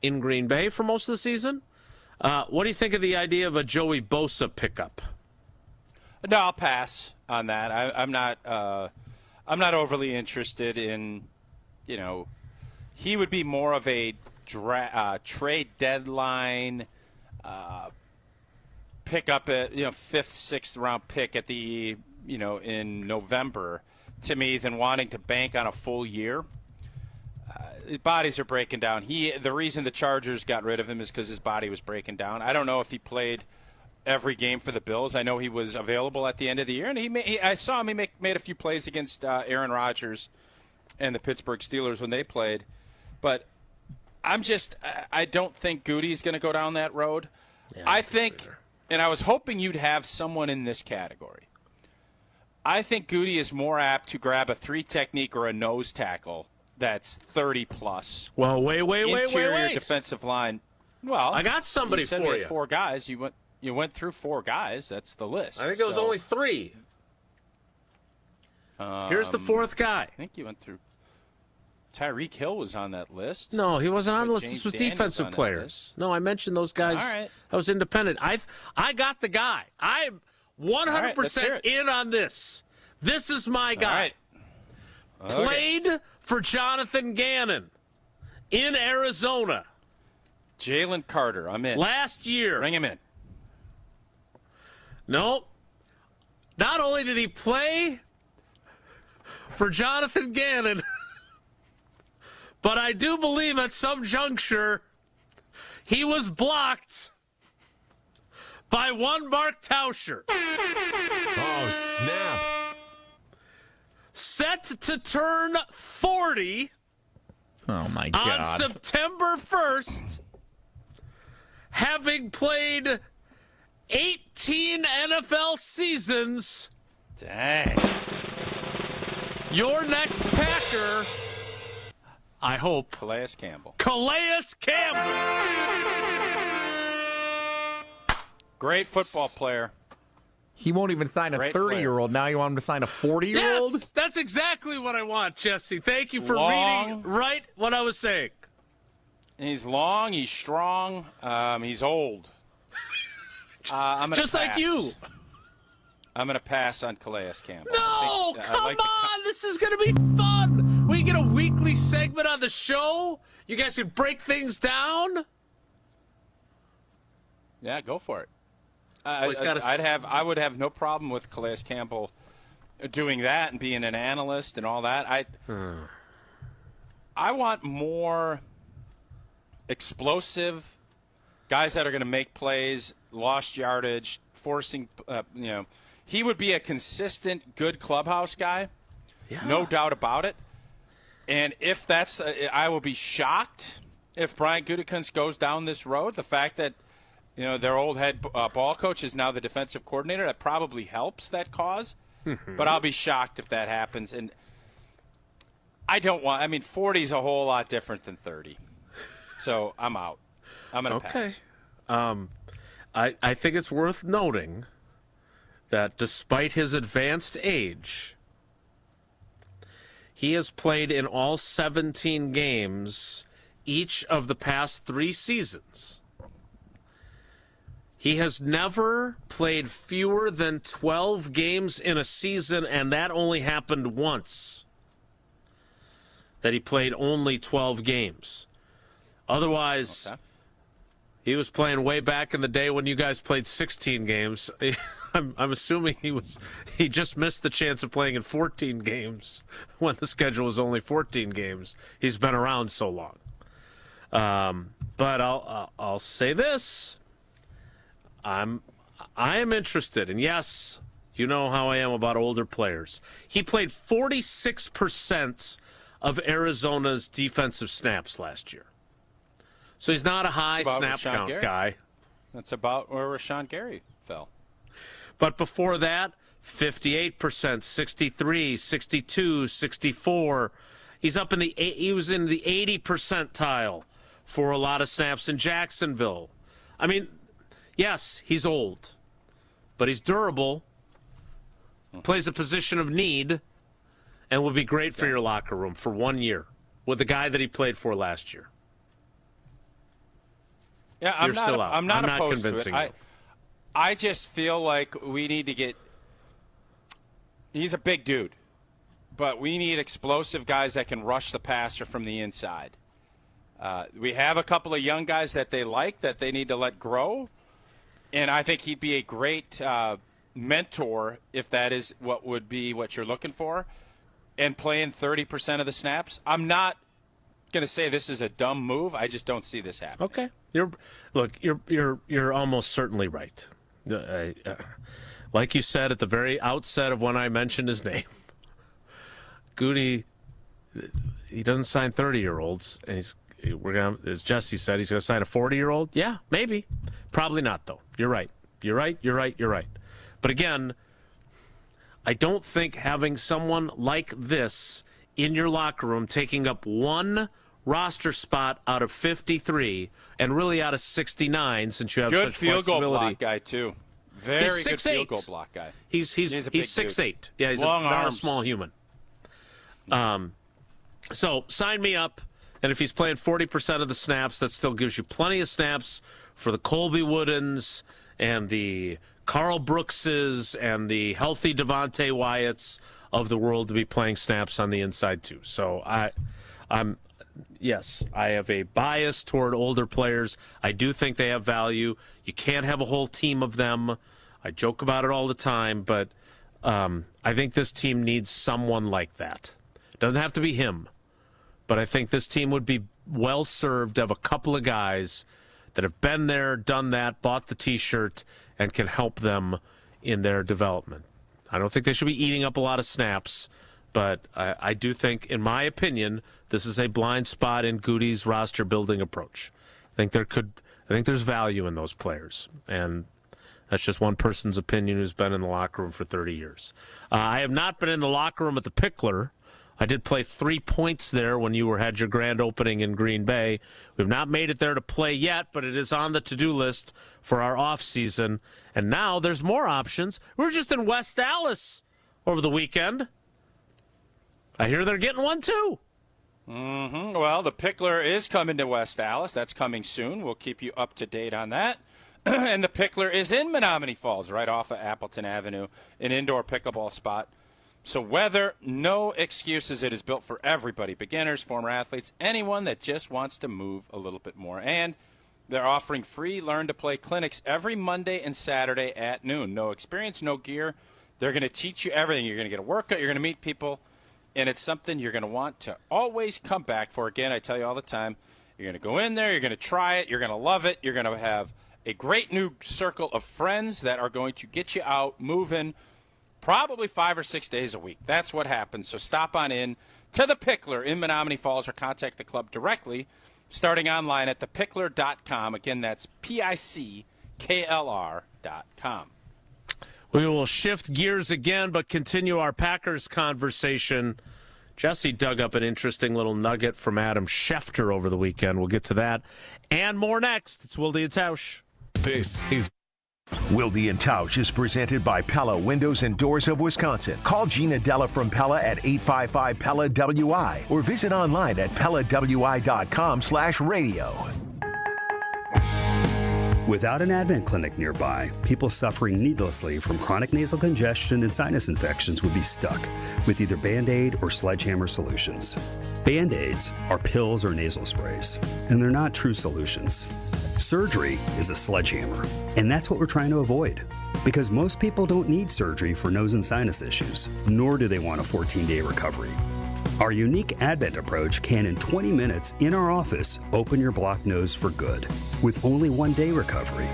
in Green Bay for most of the season. What do you think of the idea of a Joey Bosa pickup? No, I'll pass on that. I'm not overly interested in, he would be more of a trade deadline pick up a 5th, 6th round pick at the in November to me than wanting to bank on a full year. Bodies are breaking down. The reason the Chargers got rid of him is because his body was breaking down. I don't know if he played every game for the Bills. I know he was available at the end of the year, and I saw him. He made a few plays against Aaron Rodgers and the Pittsburgh Steelers when they played, but I don't think Gutey's going to go down that road. Yeah, I think, and I was hoping you'd have someone in this category. I think Gutey is more apt to grab a 3 technique or a nose tackle that's 30 plus. Well, wait. Interior defensive line. Well, I got somebody for for you. 4 guys. You went through 4 guys. That's the list. I think it was only 3. Here's the 4th guy. I think you went through. Tyreek Hill was on that list. No, he wasn't on the list. James This was Daniels defensive players. No, I mentioned those guys. All right. I was independent. I got the guy. I'm 100% in on this. This is my guy. All right. Played for Jonathan Gannon in Arizona. Jalen Carter, I'm in. Last year. Bring him in. No. Not only did he play for Jonathan Gannon, but I do believe at some juncture he was blocked by one Mark Tauscher. Oh, snap. Set to turn 40 Oh, my God. on September 1st, having played 18 NFL seasons. Dang. Your next Packer, I hope. Calais Campbell. Calais Campbell. Great football player. He won't even sign a Great 30-year-old. Now you want him to sign a 40-year-old? Yes, that's exactly what I want, Jesse. Thank you for reading right what I was saying. He's long. He's strong. He's old. Just like you. I'm going to pass on Calais Campbell. No, come on. This is going to be fun. We get a weekly segment on the show. You guys can break things down. Yeah, go for it. I would have no problem with Calais Campbell doing that and being an analyst and all that. I want more explosive guys that are going to make plays, lost yardage, forcing. He would be a consistent, good clubhouse guy, no doubt about it. And if that's, I will be shocked if Brian Gutekunst goes down this road. The fact that their old head ball coach is now the defensive coordinator, that probably helps that cause. But I'll be shocked if that happens. And I don't want – 40 is a whole lot different than 30. So I'm out. I'm going to pass. I think it's worth noting that despite his advanced age, he has played in all 17 games each of the past 3 seasons. He has never played fewer than 12 games in a season, and that only happened once, that he played only 12 games. Otherwise, he was playing way back in the day when you guys played 16 games. I'm assuming he just missed the chance of playing in 14 games when the schedule was only 14 games. He's been around so long. But I'll say this. I am interested, and yes, you know how I am about older players. He played 46% of Arizona's defensive snaps last year. So he's not a high snap count guy. That's about where Rashawn Gary fell. But before that, 58%, 63, 62, 64. He was in the 80 percentile for a lot of snaps in Jacksonville. I mean, yes, he's old, but he's durable, plays a position of need, and will be great for your locker room for 1 year with the guy that he played for last year. Yeah, I'm not opposed convincing to it. I just feel like we need to get – he's a big dude, but we need explosive guys that can rush the passer from the inside. We have a couple of young guys that they like that they need to let grow, and I think he'd be a great mentor if that is what you're looking for, and playing 30% of the snaps. I'm not going to say this is a dumb move. I just don't see this happening. Okay. You're almost certainly right. Like you said at the very outset of when I mentioned his name, Gutey, he doesn't sign 30-year-olds, and as Jesse said, he's going to sign a 40-year-old. Yeah, maybe, probably not though. You're right. But again, I don't think having someone like this in your locker room taking up one roster spot out of 53 and really out of 69, since you have good such field flexibility. goal block guy too. Very good field goal block guy. He's 6'8". Yeah, he's not a small human. So sign me up, and if he's playing 40% of the snaps, that still gives you plenty of snaps for the Colby Woodens and the Carl Brookses and the healthy Devontae Wyatts of the world to be playing snaps on the inside too. So yes, I have a bias toward older players. I do think they have value. You can't have a whole team of them. I joke about it all the time, but I think this team needs someone like that. It doesn't have to be him, but I think this team would be well served to have a couple of guys that have been there, done that, bought the T-shirt, and can help them in their development. I don't think they should be eating up a lot of snaps, but I do think, in my opinion, this is a blind spot in Gutey's roster building approach. I think there's value in those players, and that's just one person's opinion who's been in the locker room for 30 years. I have not been in the locker room at the Pickler. I did play 3 points there when you had your grand opening in Green Bay. We've not made it there to play yet, but it is on the to-do list for our offseason. And now there's more options. We were just in West Dallas over the weekend. I hear they're getting one too. Mm-hmm. Well, the Pickler is coming to West Dallas. That's coming soon. We'll keep you up to date on that. And the Pickler is in Menominee Falls, right off of Appleton Avenue, an indoor pickleball spot. So weather, no excuses. It is built for everybody, beginners, former athletes, anyone that just wants to move a little bit more. And they're offering free learn-to-play clinics every Monday and Saturday at noon. No experience, no gear. They're going to teach you everything. You're going to get a workout. You're going to meet people. And it's something you're going to want to always come back for. Again, I tell you all the time, you're going to go in there, you're going to try it, you're going to love it, you're going to have a great new circle of friends that are going to get you out moving probably 5 or 6 days a week. That's what happens. So stop on in to the Pickler in Menominee Falls or contact the club directly, starting online at thepickler.com. Again, that's PICKLR.com. We will shift gears again, but continue our Packers conversation. Jesse dug up an interesting little nugget from Adam Schefter over the weekend. We'll get to that and more next. It's Wilde Tausch. This is Wilde and Tausch is presented by Pella Windows and Doors of Wisconsin. Call Gina Della from Pella at 855-PELLA-WI or visit online at PellaWI.com/radio. Without an Advent clinic nearby, people suffering needlessly from chronic nasal congestion and sinus infections would be stuck with either Band-Aid or Sledgehammer solutions. Band-Aids are pills or nasal sprays, and they're not true solutions. Surgery is a sledgehammer, and that's what we're trying to avoid. Because most people don't need surgery for nose and sinus issues, nor do they want a 14-day recovery. Our unique Advent approach can, in 20 minutes in our office, open your blocked nose for good, with only 1-day recovery.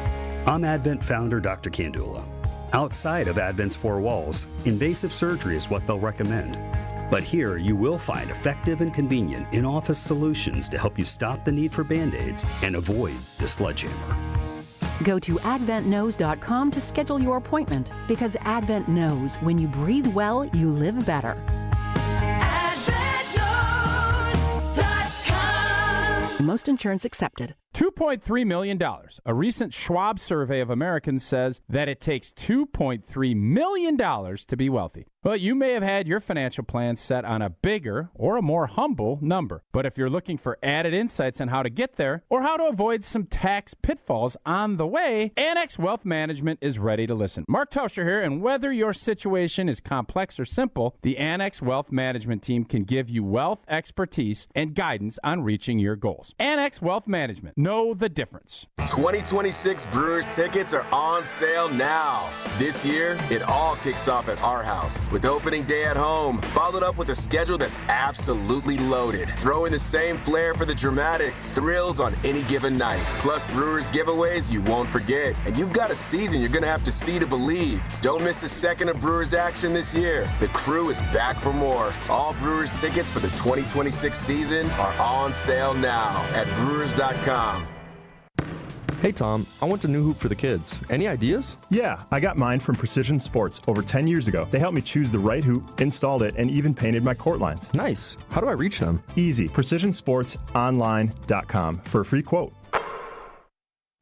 I'm Advent founder Dr. Kandula. Outside of Advent's four walls, invasive surgery is what they'll recommend. But here you will find effective and convenient in-office solutions to help you stop the need for Band-Aids and avoid the sledgehammer. Go to adventknows.com to schedule your appointment, because Advent knows when you breathe well, you live better. Most insurance accepted. $2.3 million. A recent Schwab survey of Americans says that it takes $2.3 million to be wealthy. Well, you may have had your financial plan set on a bigger or a more humble number. But if you're looking for added insights on how to get there or how to avoid some tax pitfalls on the way, Annex Wealth Management is ready to listen. Mark Tauscher here, and whether your situation is complex or simple, the Annex Wealth Management team can give you wealth expertise and guidance on reaching your goals. Annex Wealth Management. Know the difference. 2026 Brewers tickets are on sale now. This year, it all kicks off at our house with opening day at home, followed up with a schedule that's absolutely loaded. Throw in the same flair for the dramatic thrills on any given night. Plus Brewers giveaways you won't forget. And you've got a season you're going to have to see to believe. Don't miss a second of Brewers action this year. The crew is back for more. All Brewers tickets for the 2026 season are on sale now at Brewers.com. Hey Tom, I want a new hoop for the kids. Any ideas? Yeah, I got mine from Precision Sports over 10 years ago. They helped me choose the right hoop, installed it, and even painted my court lines. Nice. How do I reach them? Easy. PrecisionSportsOnline.com for a free quote.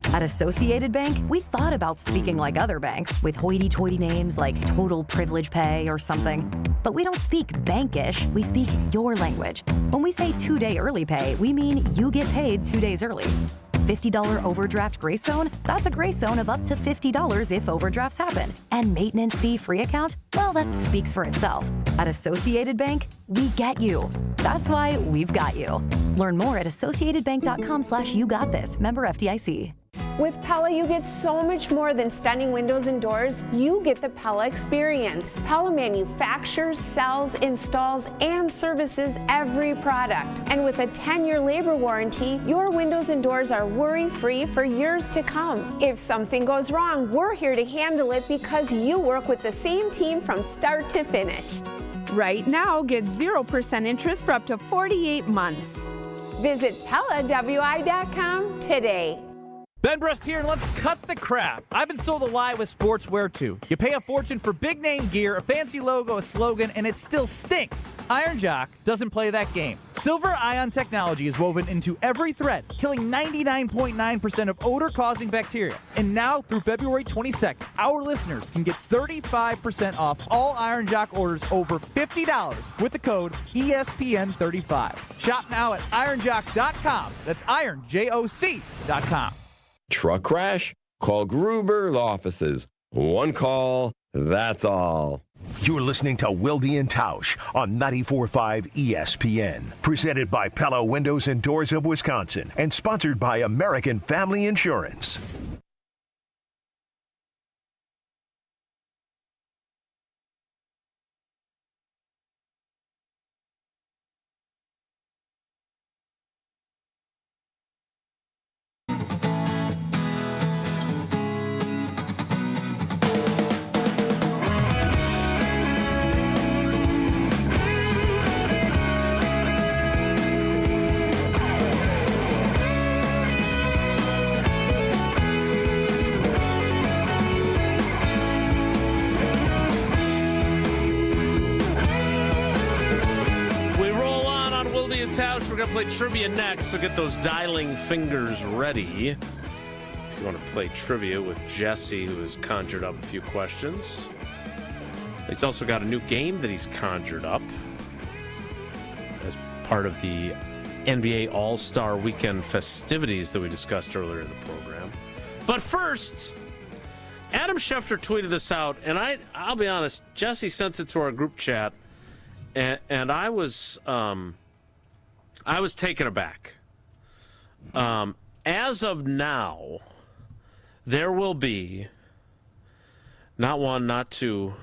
At Associated Bank, we thought about speaking like other banks with hoity-toity names like Total Privilege Pay or something. But we don't speak bankish, we speak your language. When we say 2-day early pay, we mean you get paid 2 days early. $50 overdraft grace zone? That's a grace zone of up to $50 if overdrafts happen. And maintenance fee free account? Well, that speaks for itself. At Associated Bank, we get you. That's why we've got you. Learn more at associatedbank.com/YouGotThis. Member FDIC. With Pella, you get so much more than stunning windows and doors. You get the Pella experience. Pella manufactures, sells, installs, and services every product. And with a 10-year labor warranty, your windows and doors are worry-free for years to come. If something goes wrong, we're here to handle it because you work with the same team from start to finish. Right now, get 0% interest for up to 48 months. Visit PellaWI.com today. Ben Brust here, and let's cut the crap. I've been sold a lie with sportswear, too. You pay a fortune for big-name gear, a fancy logo, a slogan, and it still stinks. Iron Jock doesn't play that game. Silver ion technology is woven into every thread, killing 99.9% of odor-causing bacteria. And now, through February 22nd, our listeners can get 35% off all Iron Jock orders over $50 with the code ESPN35. Shop now at ironjock.com. That's ironjoc.com. Truck crash? Call Gruber Offices. One call, that's all. You're listening to Wilde and Tausch on 94.5 ESPN. Presented by Pella Windows and Doors of Wisconsin and sponsored by American Family Insurance. We're going to play trivia next, so get those dialing fingers ready. If you want to play trivia with Jesse, who has conjured up a few questions. He's also got a new game that he's conjured up as part of the NBA All-Star Weekend festivities that we discussed earlier in the program. But first, Adam Schefter tweeted this out, and I'll be honest, Jesse sent it to our group chat, and I was taken aback. As of now, there will be not one, not two,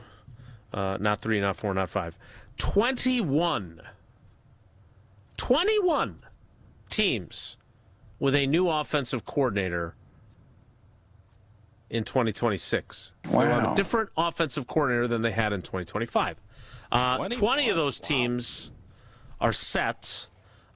not three, not four, not five, 21 teams with a new offensive coordinator in 2026. Wow. They will have a different offensive coordinator than they had in 2025. 20 of those teams are set.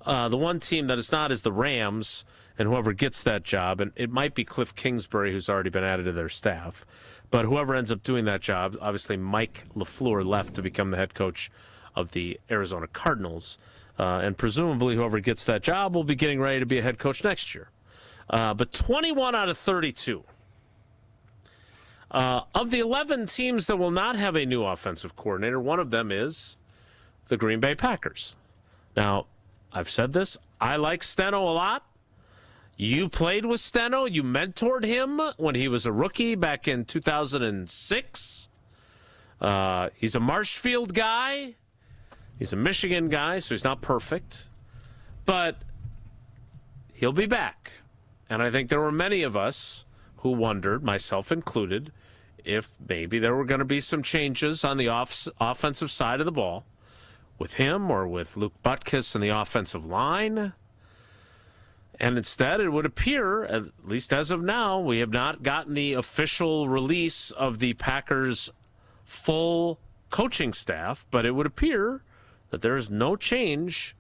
The one team that is not is the Rams, and whoever gets that job, and it might be Cliff Kingsbury, who's already been added to their staff, but whoever ends up doing that job, obviously Mike LaFleur left to become the head coach of the Arizona Cardinals, and presumably whoever gets that job will be getting ready to be a head coach next year. But 21 out of 32. Of the 11 teams that will not have a new offensive coordinator, one of them is the Green Bay Packers. Now, I've said this. I like Steno a lot. You played with Steno. You mentored him when he was a rookie back in 2006. He's a Marshfield guy. He's a Michigan guy, so he's not perfect. But he'll be back. And I think there were many of us who wondered, myself included, if maybe there were going to be some changes on the offensive side of the ball with him or with Luke Butkus and the offensive line. And instead, it would appear, at least as of now, we have not gotten the official release of the Packers' full coaching staff, but it would appear that there is no change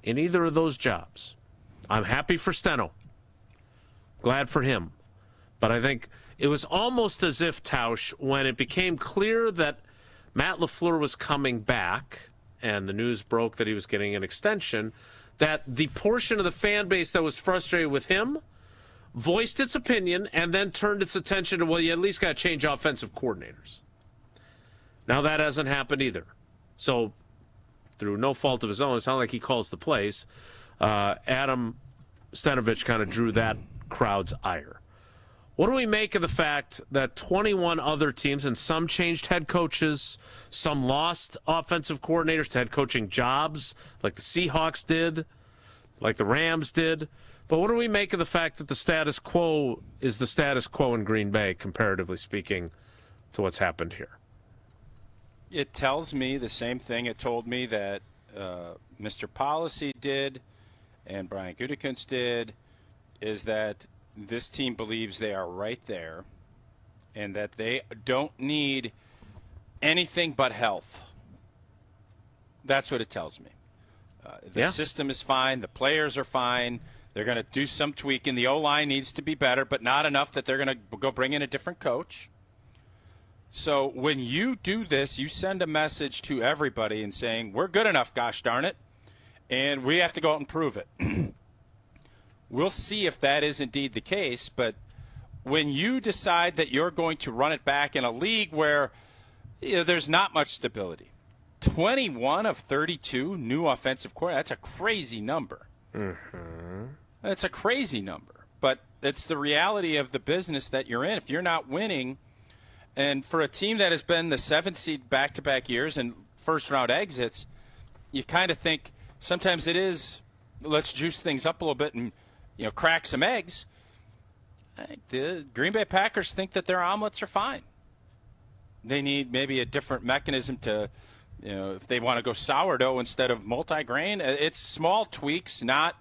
in either of those jobs. I'm happy for Steno. Glad for him. But I think it was almost as if, Tausch, when it became clear that Matt LaFleur was coming back and the news broke that he was getting an extension, that the portion of the fan base that was frustrated with him voiced its opinion and then turned its attention to, well, you at least got to change offensive coordinators. Now that hasn't happened either. So through no fault of his own, it's not like he calls the plays. Adam Stenavich kind of drew that crowd's ire. What do we make of the fact that 21 other teams, and some changed head coaches, some lost offensive coordinators to head coaching jobs, like the Seahawks did, like the Rams did, but what do we make of the fact that the status quo is the status quo in Green Bay, comparatively speaking, to what's happened here? It tells me the same thing it told me that Mr. Policy did and Brian Gutekunst did, is that this team believes they are right there and that they don't need anything but health. That's what it tells me. The system is fine. The players are fine. They're going to do some tweaking. The O-line needs to be better, but not enough that they're going to go bring in a different coach. So when you do this, you send a message to everybody and saying, we're good enough, gosh darn it, and we have to go out and prove it. We'll see if that is indeed the case, but when you decide that you're going to run it back in a league where there's not much stability, 21 of 32 new offensive coordinators, that's a crazy number. Mm-hmm. That's a crazy number, but it's the reality of the business that you're in. If you're not winning, and for a team that has been the 7th seed back-to-back years and first-round exits, you kind of think sometimes it is, let's juice things up a little bit and crack some eggs. I think the Green Bay Packers think that their omelets are fine. They need maybe a different mechanism to, if they want to go sourdough instead of multigrain. It's small tweaks, not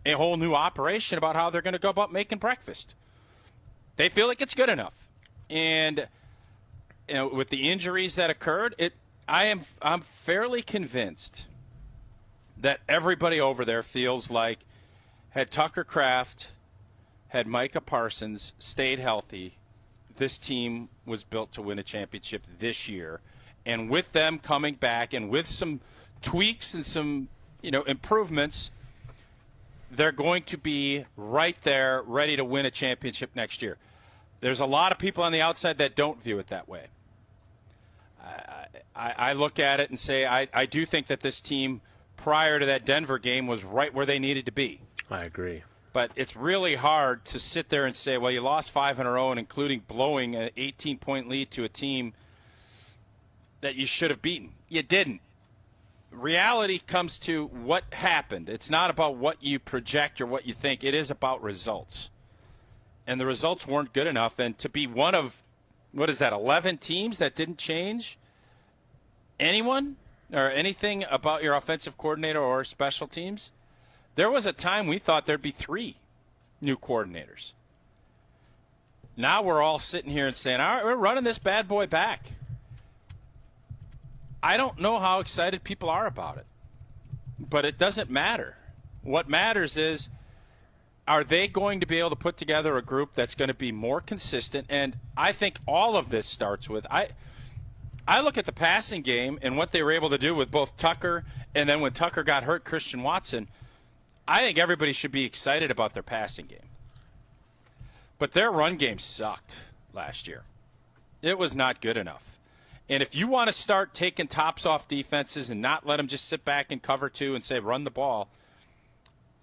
a whole new operation about how they're going to go about making breakfast. They feel like it's good enough. And with the injuries that occurred, I'm fairly convinced that everybody over there feels like had Tucker Kraft, had Micah Parsons stayed healthy, this team was built to win a championship this year. And with them coming back and with some tweaks and some improvements, they're going to be right there ready to win a championship next year. There's a lot of people on the outside that don't view it that way. I look at it and say I do think that this team prior to that Denver game was right where they needed to be. I agree. But it's really hard to sit there and say, well, you lost 5 in a row, and including blowing an 18-point lead to a team that you should have beaten. You didn't. Reality comes to what happened. It's not about what you project or what you think. It is about results. And the results weren't good enough. And to be one of, 11 teams that didn't change anyone or anything about your offensive coordinator or special teams, there was a time we thought there'd be 3 new coordinators. Now we're all sitting here and saying, all right, we're running this bad boy back. I don't know how excited people are about it, but it doesn't matter. What matters is, are they going to be able to put together a group that's going to be more consistent? And I think all of this starts with, I look at the passing game and what they were able to do with both Tucker and then when Tucker got hurt, Christian Watson. I think everybody should be excited about their passing game. But their run game sucked last year. It was not good enough. And if you want to start taking tops off defenses and not let them just sit back and cover 2 and say run the ball,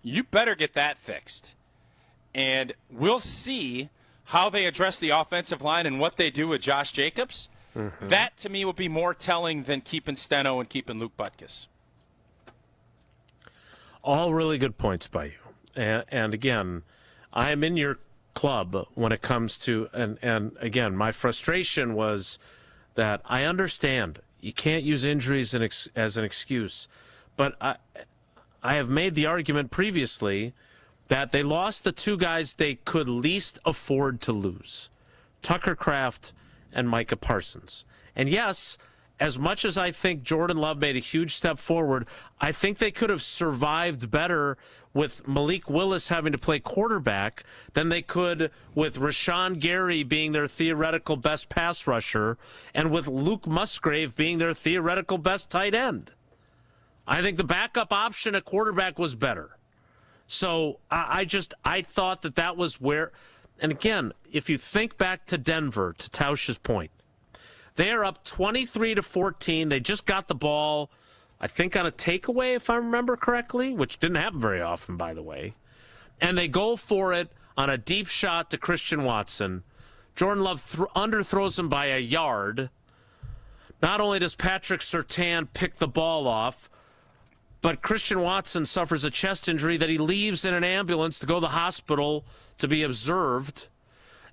you better get that fixed. And we'll see how they address the offensive line and what they do with Josh Jacobs. Mm-hmm. That, to me, will be more telling than keeping Steno and keeping Luke Butkus. All really good points by you. And again, I am in your club when it comes to, and again, my frustration was that I understand you can't use injuries as an excuse, but I have made the argument previously that they lost the 2 guys they could least afford to lose, Tucker Kraft and Micah Parsons. And yes, as much as I think Jordan Love made a huge step forward, I think they could have survived better with Malik Willis having to play quarterback than they could with Rashawn Gary being their theoretical best pass rusher and with Luke Musgrave being their theoretical best tight end. I think the backup option at quarterback was better. So I thought that was where, and again, if you think back to Denver, to Tausch's point, they are up 23-14. They just got the ball, I think, on a takeaway, if I remember correctly, which didn't happen very often, by the way. And they go for it on a deep shot to Christian Watson. Jordan Love underthrows him by a yard. Not only does Patrick Surtain pick the ball off, but Christian Watson suffers a chest injury that he leaves in an ambulance to go to the hospital to be observed.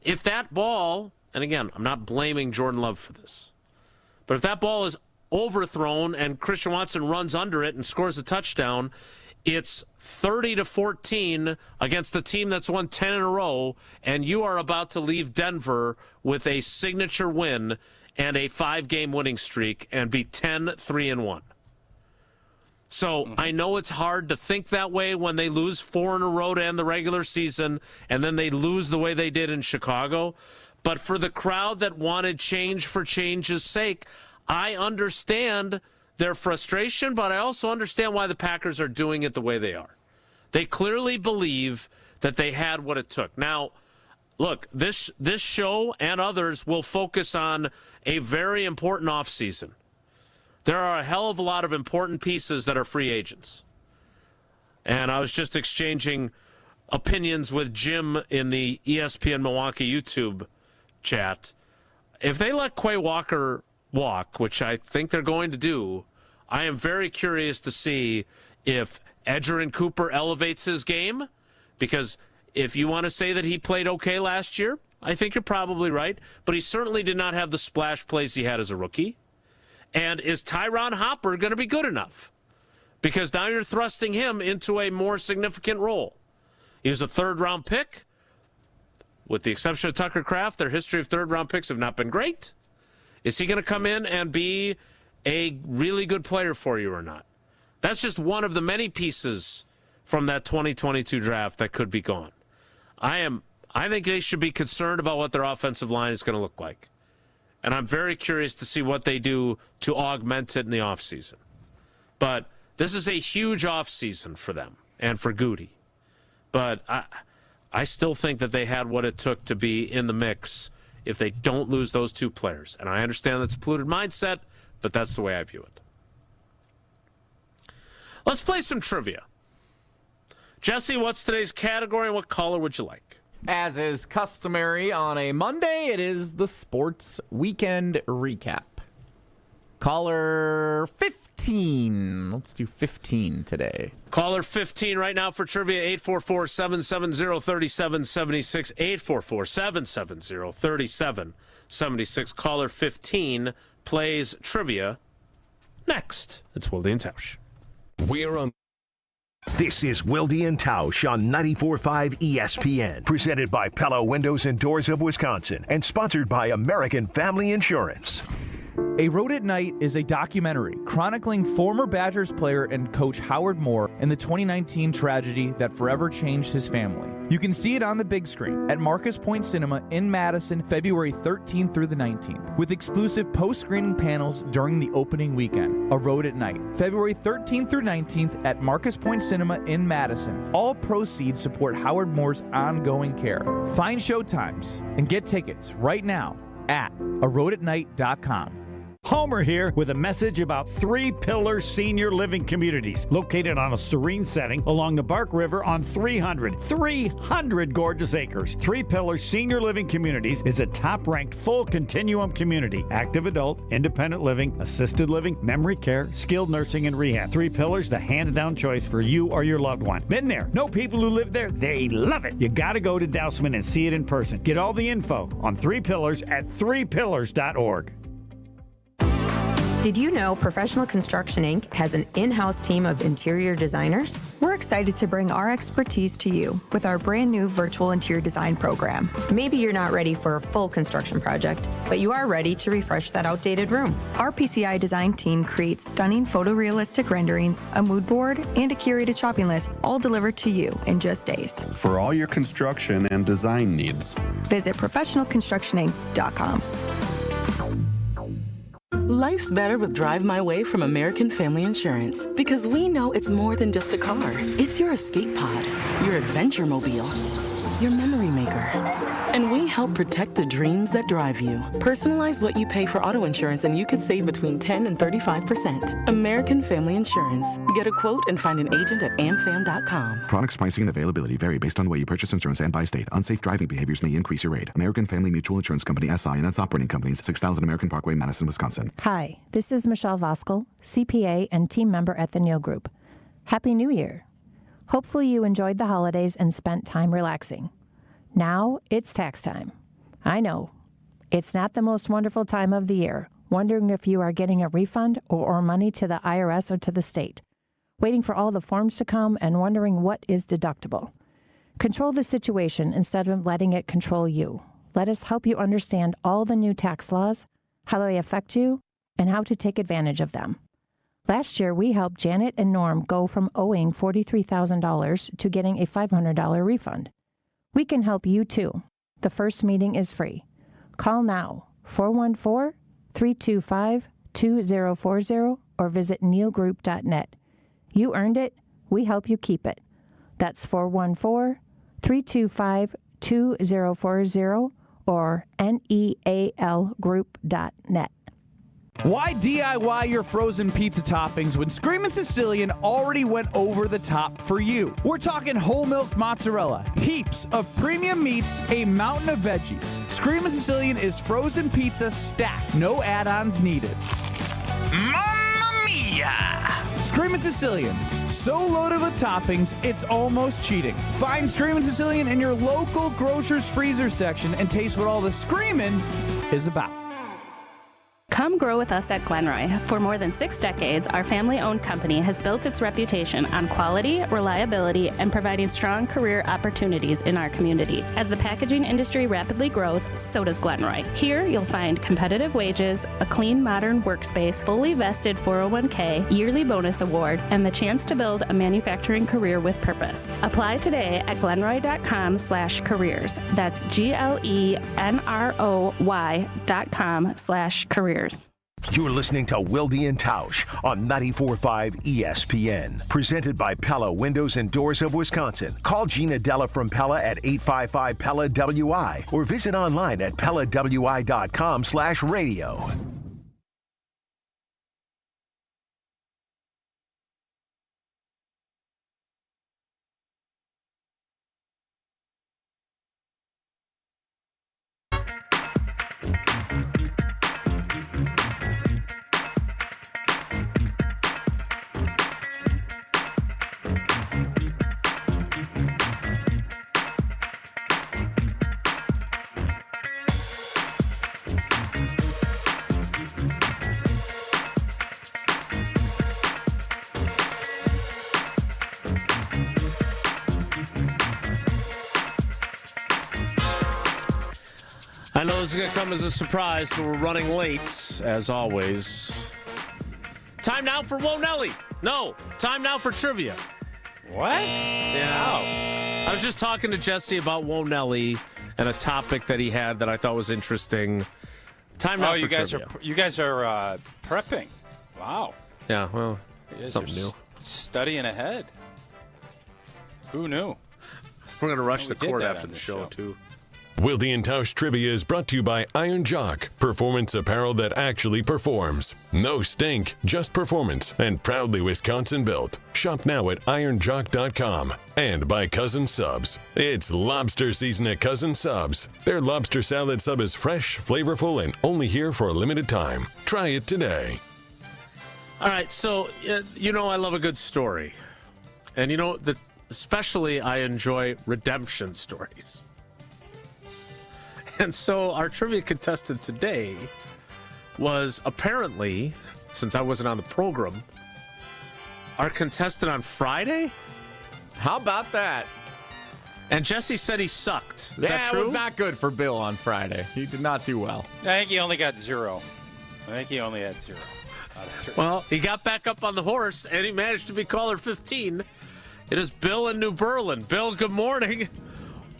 If that ball, and again, I'm not blaming Jordan Love for this, but if that ball is overthrown and Christian Watson runs under it and scores a touchdown, it's 30-14 against the team that's won 10 in a row, and you are about to leave Denver with a signature win and a 5-game winning streak and be 10-3-1. So I know it's hard to think that way when they lose 4 in a row to end the regular season and then they lose the way they did in Chicago. But for the crowd that wanted change for change's sake, I understand their frustration, but I also understand why the Packers are doing it the way they are. They clearly believe that they had what it took. Now, look, this show and others will focus on a very important offseason. There are a hell of a lot of important pieces that are free agents. And I was just exchanging opinions with Jim in the ESPN Milwaukee YouTube chat. If they let Quay Walker walk, which I think they're going to do, I am very curious to see if Edgerrin Cooper elevates his game, because if you want to say that he played okay last year, I think you're probably right, but he certainly did not have the splash plays he had as a rookie. And is Tyron Hopper going to be good enough? Because now you're thrusting him into a more significant role. He was a 3rd-round pick. With the exception of Tucker Kraft, their history of 3rd-round picks have not been great. Is he going to come in and be a really good player for you or not? That's just one of the many pieces from that 2022 draft that could be gone. I think they should be concerned about what their offensive line is going to look like. And I'm very curious to see what they do to augment it in the offseason. But this is a huge offseason for them and for Gutey. But I still think that they had what it took to be in the mix if they don't lose those two players. And I understand that's a polluted mindset, but that's the way I view it. Let's play some trivia. Jesse, what's today's category and what caller would you like? As is customary on a Monday, it is the Sports Weekend Recap. Caller 15. Let's do 15 today. Caller 15 right now for trivia, 844-770-3776, 844-770-3776. Caller 15 plays trivia next. It's Wilde Tausch. We're on. This is Wilde Tausch on 94.5 ESPN, presented by Pella Windows and Doors of Wisconsin, and sponsored by American Family Insurance. A Road at Night is a documentary chronicling former Badgers player and coach Howard Moore and the 2019 tragedy that forever changed his family. You can see it on the big screen at Marcus Point Cinema in Madison, February 13th through the 19th, with exclusive post-screening panels during the opening weekend. A Road at Night, February 13th through 19th at Marcus Point Cinema in Madison. All proceeds support Howard Moore's ongoing care. Find showtimes and get tickets right now at aroadatnight.com. Homer here with a message about Three Pillars Senior Living Communities, located on a serene setting along the Bark River on 300 gorgeous acres. Three Pillars Senior Living Communities is a top-ranked full continuum community: active adult, independent living, assisted living, memory care, skilled nursing, and rehab. Three Pillars, the hands-down choice for you or your loved one. Been there. Know people who live there. They love it. You got to go to Dousman and see it in person. Get all the info on Three Pillars at threepillars.org. Did you know Professional Construction Inc. has an in-house team of interior designers? We're excited to bring our expertise to you with our brand new virtual interior design program. Maybe you're not ready for a full construction project, but you are ready to refresh that outdated room. Our PCI design team creates stunning photorealistic renderings, a mood board, and a curated shopping list, all delivered to you in just days. For all your construction and design needs, visit professionalconstructioninc.com. Life's better with Drive My Way from American Family Insurance, because we know it's more than just a car. It's your escape pod, your adventure mobile, your memory maker. And we help protect the dreams that drive you. Personalize what you pay for auto insurance and you could save between 10 and 35%. American Family Insurance. Get a quote and find an agent at amfam.com. Products, pricing, and availability vary based on the way you purchase insurance and by state. Unsafe driving behaviors may increase your rate. American Family Mutual Insurance Company, SI, and its operating companies, 6000 American Parkway, Madison, Wisconsin. Hi, this is Michelle Voskel, CPA and team member at the Neal Group. Happy New Year. Hopefully you enjoyed the holidays and spent time relaxing. Now it's tax time. I know, it's not the most wonderful time of the year, wondering if you are getting a refund or money to the IRS or to the state, waiting for all the forms to come and wondering what is deductible. Control the situation instead of letting it control you. Let us help you understand all the new tax laws, how they affect you, and how to take advantage of them. Last year, we helped Janet and Norm go from owing $43,000 to getting a $500 refund. We can help you too. The first meeting is free. Call now, 414-325-2040, or visit nealgroup.net. You earned it. We help you keep it. That's 414-325-2040 or nealgroup.net. Why DIY your frozen pizza toppings when Screamin' Sicilian already went over the top for you? We're talking whole milk mozzarella, heaps of premium meats, a mountain of veggies. Screamin' Sicilian is frozen pizza stacked, no add-ons needed. Mamma mia! Screamin' Sicilian, so loaded with toppings, it's almost cheating. Find Screamin' Sicilian in your local grocer's freezer section and taste what all the screamin' is about. Come grow with us at Glenroy. For more than 6 decades, our family-owned company has built its reputation on quality, reliability, and providing strong career opportunities in our community. As the packaging industry rapidly grows, so does Glenroy. Here, you'll find competitive wages, a clean, modern workspace, fully vested 401k, yearly bonus award, and the chance to build a manufacturing career with purpose. Apply today at glenroy.com/careers. That's GLENROY.com/careers. You're listening to Wilde Tausch on 94.5 ESPN. Presented by Pella Windows and Doors of Wisconsin. Call Gina Della from Pella at 855-PELLA-WI or visit online at PellaWI.com/radio. I know this is going to come as a surprise, but we're running late, as always. Time now for Whoa Nelly. No, time now for trivia. What? Yeah. I was just talking to Jesse about Whoa Nelly and a topic that he had that I thought was interesting. Time now for trivia. You guys are prepping. Wow. Yeah, well, you guys something are new. Studying ahead. Who knew? We're going to rush the court after the show, too. Wilde and Tausch Trivia is brought to you by Iron Jock, performance apparel that actually performs. No stink, just performance, and proudly Wisconsin built. Shop now at ironjock.com. And by Cousin Subs. It's lobster season at Cousin Subs. Their lobster salad sub is fresh, flavorful, and only here for a limited time. Try it today. All right, so, you know I love a good story. And you know, especially I enjoy redemption stories. And so our trivia contestant today was apparently, since I wasn't on the program, our contestant on Friday? How about that? And Jesse said he sucked. Is that true? It was not good for Bill on Friday. He did not do well. I think he only got 0. I think he only had 0. Well, he got back up on the horse, and he managed to be caller 15. It is Bill in New Berlin. Bill, good morning.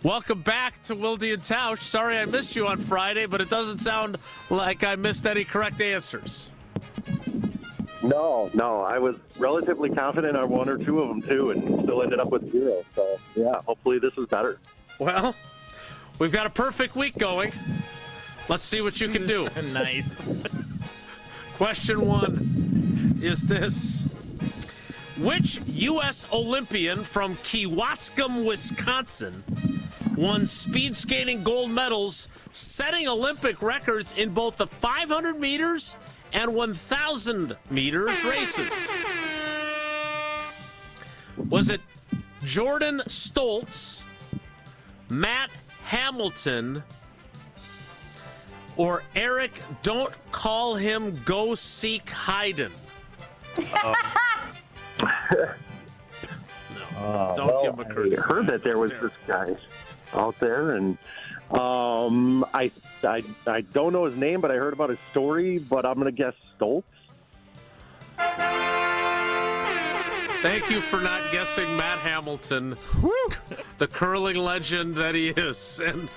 Welcome back to Wilde and Tausch. Sorry I missed you on Friday, but it doesn't sound like I missed any correct answers. No, I was relatively confident on one or two of them, too, and still ended up with 0. So, yeah, hopefully this is better. Well, we've got a perfect week going. Let's see what you can do. Nice. Question 1 is this. Which U.S. Olympian from Kewaskum, Wisconsin, won speed skating gold medals, setting Olympic records in both the 500 meters and 1,000 meters races? Was it Jordan Stoltz, Matt Hamilton, or Eric, don't call him, go seek Hayden? Don't give him a courtesy. I heard that there was this guy out there, and I don't know his name, but I heard about his story, but I'm going to guess Stoltz. Thank you for not guessing Matt Hamilton, the curling legend that he is, and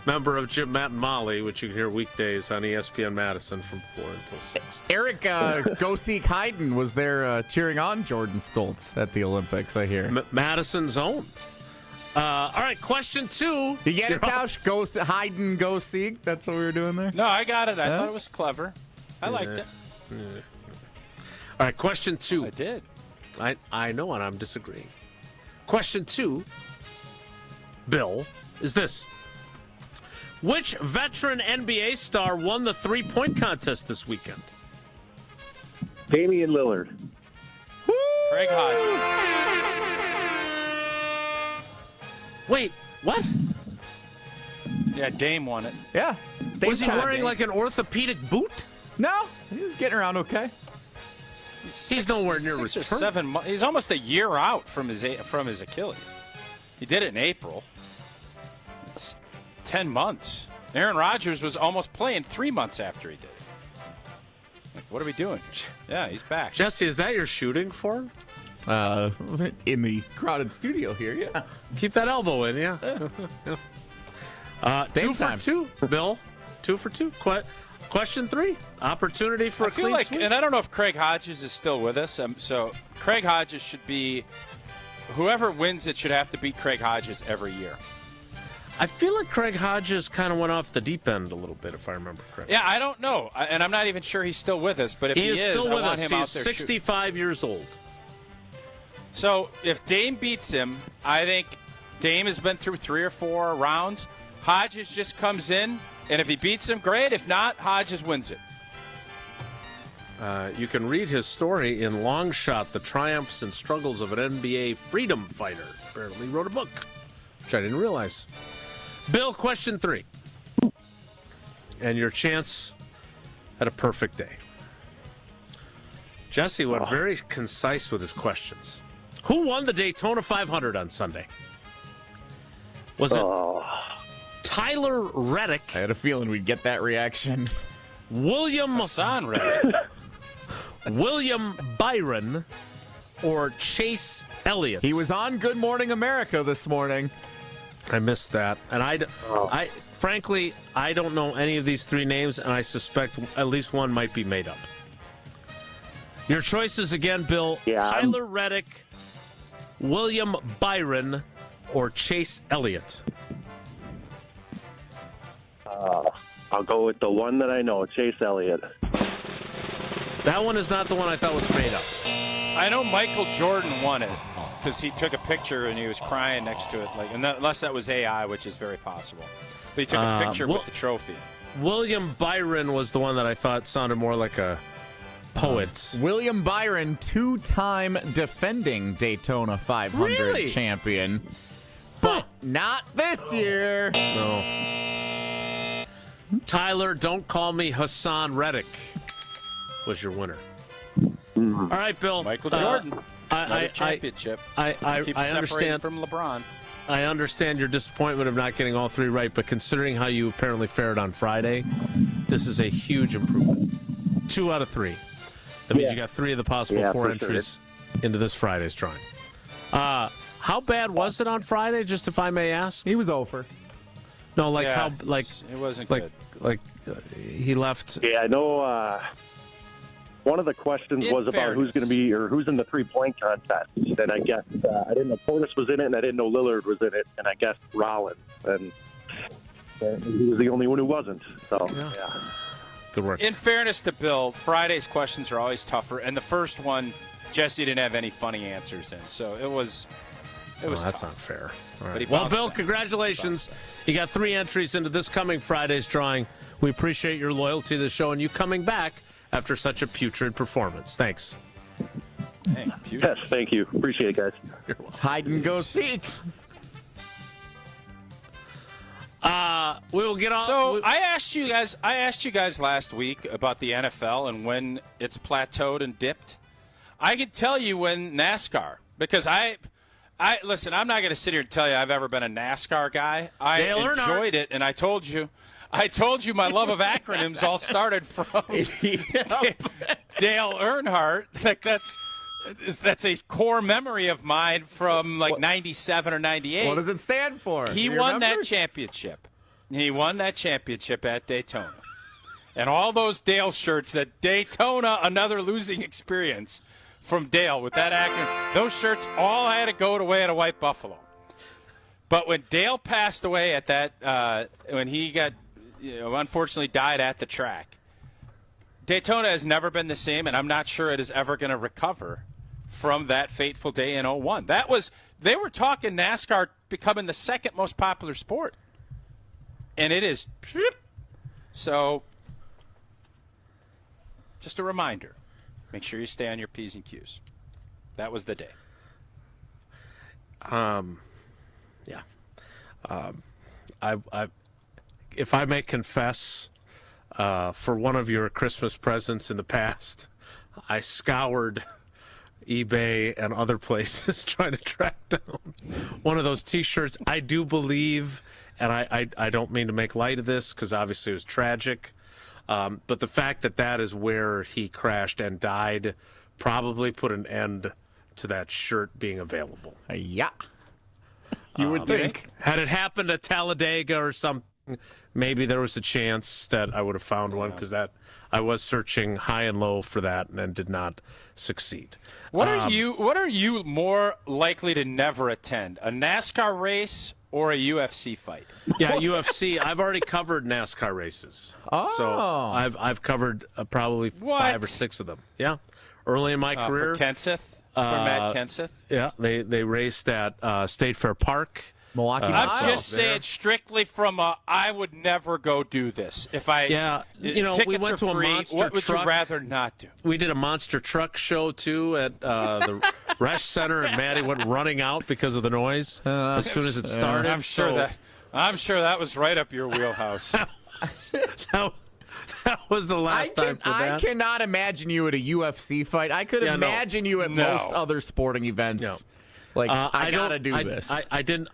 member of Jim, Matt, and Molly, which you can hear weekdays on ESPN Madison from 4 until 6. Eric Go-Seek Hayden was there cheering on Jordan Stoltz at the Olympics, I hear. Madison's own. All right, question 2. You get it, Tausch? Hayden Go-Seek? That's what we were doing there? No, I got it. I thought it was clever. I liked it. Yeah. All right, question 2. I did. I know, and I'm disagreeing. Question 2, Bill, is this. Which veteran NBA star won the three-point contest this weekend? Damian Lillard. Craig Hodges. Wait, what? Yeah, Dame won it. Yeah. Was he wearing like an orthopedic boot? No, he was getting around okay. He's nowhere near 6 or return. 7 months. He's almost a year out from his Achilles. He did it in April. It's 10 months. Aaron Rodgers was almost playing 3 months after he did it. Like, what are we doing? Yeah, he's back. Jesse, is that your shooting form? In the crowded studio here, yeah. Keep that elbow in, yeah. 2 for 2, Bill. 2 for 2. Question 3. Opportunity for a clean sweep. And I don't know if Craig Hodges is still with us. So Craig Hodges should be, whoever wins it should have to beat Craig Hodges every year. I feel like Craig Hodges kind of went off the deep end a little bit, if I remember correctly. Yeah, I don't know. And I'm not even sure he's still with us. But if he is still I with want us. him out He's there 65 years old. So if Dame beats him, I think Dame has been through 3 or 4 rounds. Hodges just comes in, and if he beats him, great. If not, Hodges wins it. You can read his story in Long Shot, The Triumphs and Struggles of an NBA Freedom Fighter. Apparently wrote a book, which I didn't realize. Bill, question 3. And your chance at a perfect day. Jesse went very concise with his questions. Who won the Daytona 500 on Sunday? Was it Tyler Reddick? I had a feeling we'd get that reaction. Haason Reddick. William Byron or Chase Elliott? He was on Good Morning America this morning. I missed that. And I frankly, I don't know any of these 3 names, and I suspect at least one might be made up. Your choices again, Bill. Yeah, Tyler Reddick, William Byron, or Chase Elliott? I'll go with the one that I know, Chase Elliott. That one is not the one I thought was made up. I know Michael Jordan won it because he took a picture and he was crying next to it. Unless that was AI, which is very possible. But he took a picture with the trophy. William Byron was the one that I thought sounded more like a poet. William Byron, 2-time defending Daytona 500 champion. But not this year. No. Tyler, don't call me Haason Reddick was your winner. All right, Bill. Michael Jordan. I championship. I understand from LeBron. I understand your disappointment of not getting all 3 right, but considering how you apparently fared on Friday, this is a huge improvement. 2 out of 3. That means you got 3 of the possible 4 entries into this Friday's drawing. How bad was it on Friday, just if I may ask? He was over. No, like Yeah, how, like it wasn't like, good. Like he left. Yeah, I know. One of the questions was about who's going to be or who's in the 3-point contest, and I guess I didn't know Portis was in it, and I didn't know Lillard was in it, and I guess Rollins, and he was the only one who wasn't. So yeah. Good work. In fairness to Bill, Friday's questions are always tougher, and the first one, Jesse didn't have any funny answers in, so it was that's tough. not fair. All right. But he Well, bounced Bill, back. congratulations. You got 3 entries into this coming Friday's drawing. We appreciate your loyalty to the show and you coming back after such a putrid performance. Thanks. Hey, Yes, thank you. Appreciate it, guys. Hide and go seek. We will get on. So I asked you guys last week about the NFL and when it's plateaued and dipped. I could tell you when NASCAR, because I listen, I'm not going to sit here and tell you I've ever been a NASCAR guy. I enjoyed it, and I told you my love of acronyms all started from Dale Earnhardt. Like that's a core memory of mine from like 97 or 98. What does it stand for? He won that championship. He won that championship at Daytona. And all those Dale shirts, that Daytona, another losing experience from Dale with that acronym, those shirts all had to go away at a White Buffalo. But when Dale passed away at that, when he got, unfortunately died at the track, Daytona has never been the same, and I'm not sure it is ever going to recover from that fateful day in 01. They were talking NASCAR becoming the second most popular sport. And it is. So, just a reminder. Make sure you stay on your P's and Q's. That was the day. Yeah. If I may confess, for one of your Christmas presents in the past, I scoured eBay and other places trying to track down one of those T-shirts. I do believe, and I don't mean to make light of this because obviously it was tragic, but the fact that is where he crashed and died probably put an end to that shirt being available. Yeah. You would think. Had it happened at Talladega or some maybe there was a chance that I would have found one because I was searching high and low for that and did not succeed. What are you more likely to never attend? A NASCAR race or a UFC fight? Yeah, UFC. I've already covered NASCAR races. Oh. So I've covered probably 5 or 6 of them. Yeah. Early in my career. For Kenseth? For Matt Kenseth? Yeah, they raced at State Fair Park. Milwaukee. I'm just saying strictly from I would never go do this. If I we went to a monster what would truck. you rather not do? We did a monster truck show too at the Resch Center, and Maddie went running out because of the noise as soon as it started. I'm sure that was right up your wheelhouse. That was the last time for that. I cannot imagine you at a UFC fight. I could imagine you at most other sporting events. No. Like, I gotta do this. I don't.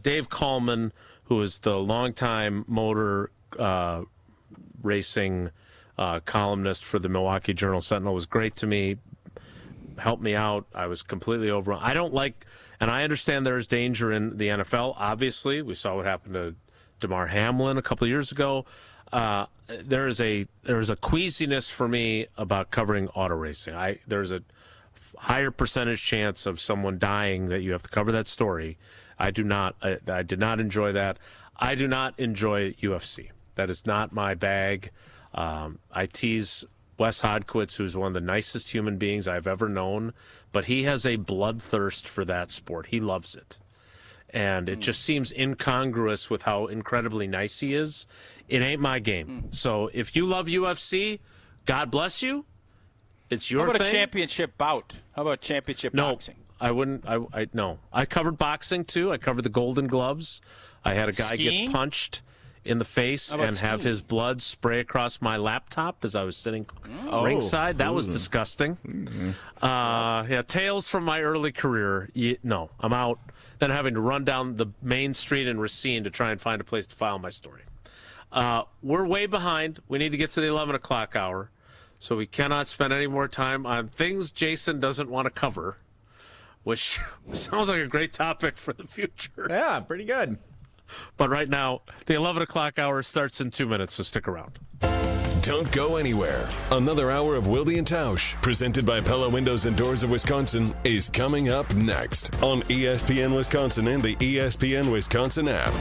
Dave Kallman, who is the longtime motor racing columnist for the Milwaukee Journal-Sentinel, was great to me. Helped me out. I was completely overwhelmed. I don't like, and I understand there's danger in the NFL. Obviously, we saw what happened to Damar Hamlin a couple of years ago. There's a queasiness for me about covering auto racing. There's a higher percentage chance of someone dying that you have to cover that story. I did not enjoy that. I do not enjoy UFC. That is not my bag. I tease Wes Hodkiewicz, who's one of the nicest human beings I've ever known, but he has a bloodthirst for that sport. He loves it. And it just seems incongruous with how incredibly nice he is. It ain't my game. So if you love UFC, God bless you. It's your thing. How about a championship bout? How about championship boxing? I wouldn't. No. I covered boxing too. I covered the Golden Gloves. I had a guy get punched in the face and have his blood spray across my laptop as I was sitting ringside. That was disgusting. Tales from my early career. No, I'm out. Then having to run down the main street in Racine to try and find a place to file my story. We're way behind. We need to get to the 11 o'clock hour. So we cannot spend any more time on things Jason doesn't want to cover, which sounds like a great topic for the future. Yeah, pretty good. But right now, the 11 o'clock hour starts in 2 minutes, so stick around. Don't go anywhere. Another hour of Wilde Tausch, presented by Pella Windows and Doors of Wisconsin, is coming up next on ESPN Wisconsin and the ESPN Wisconsin app.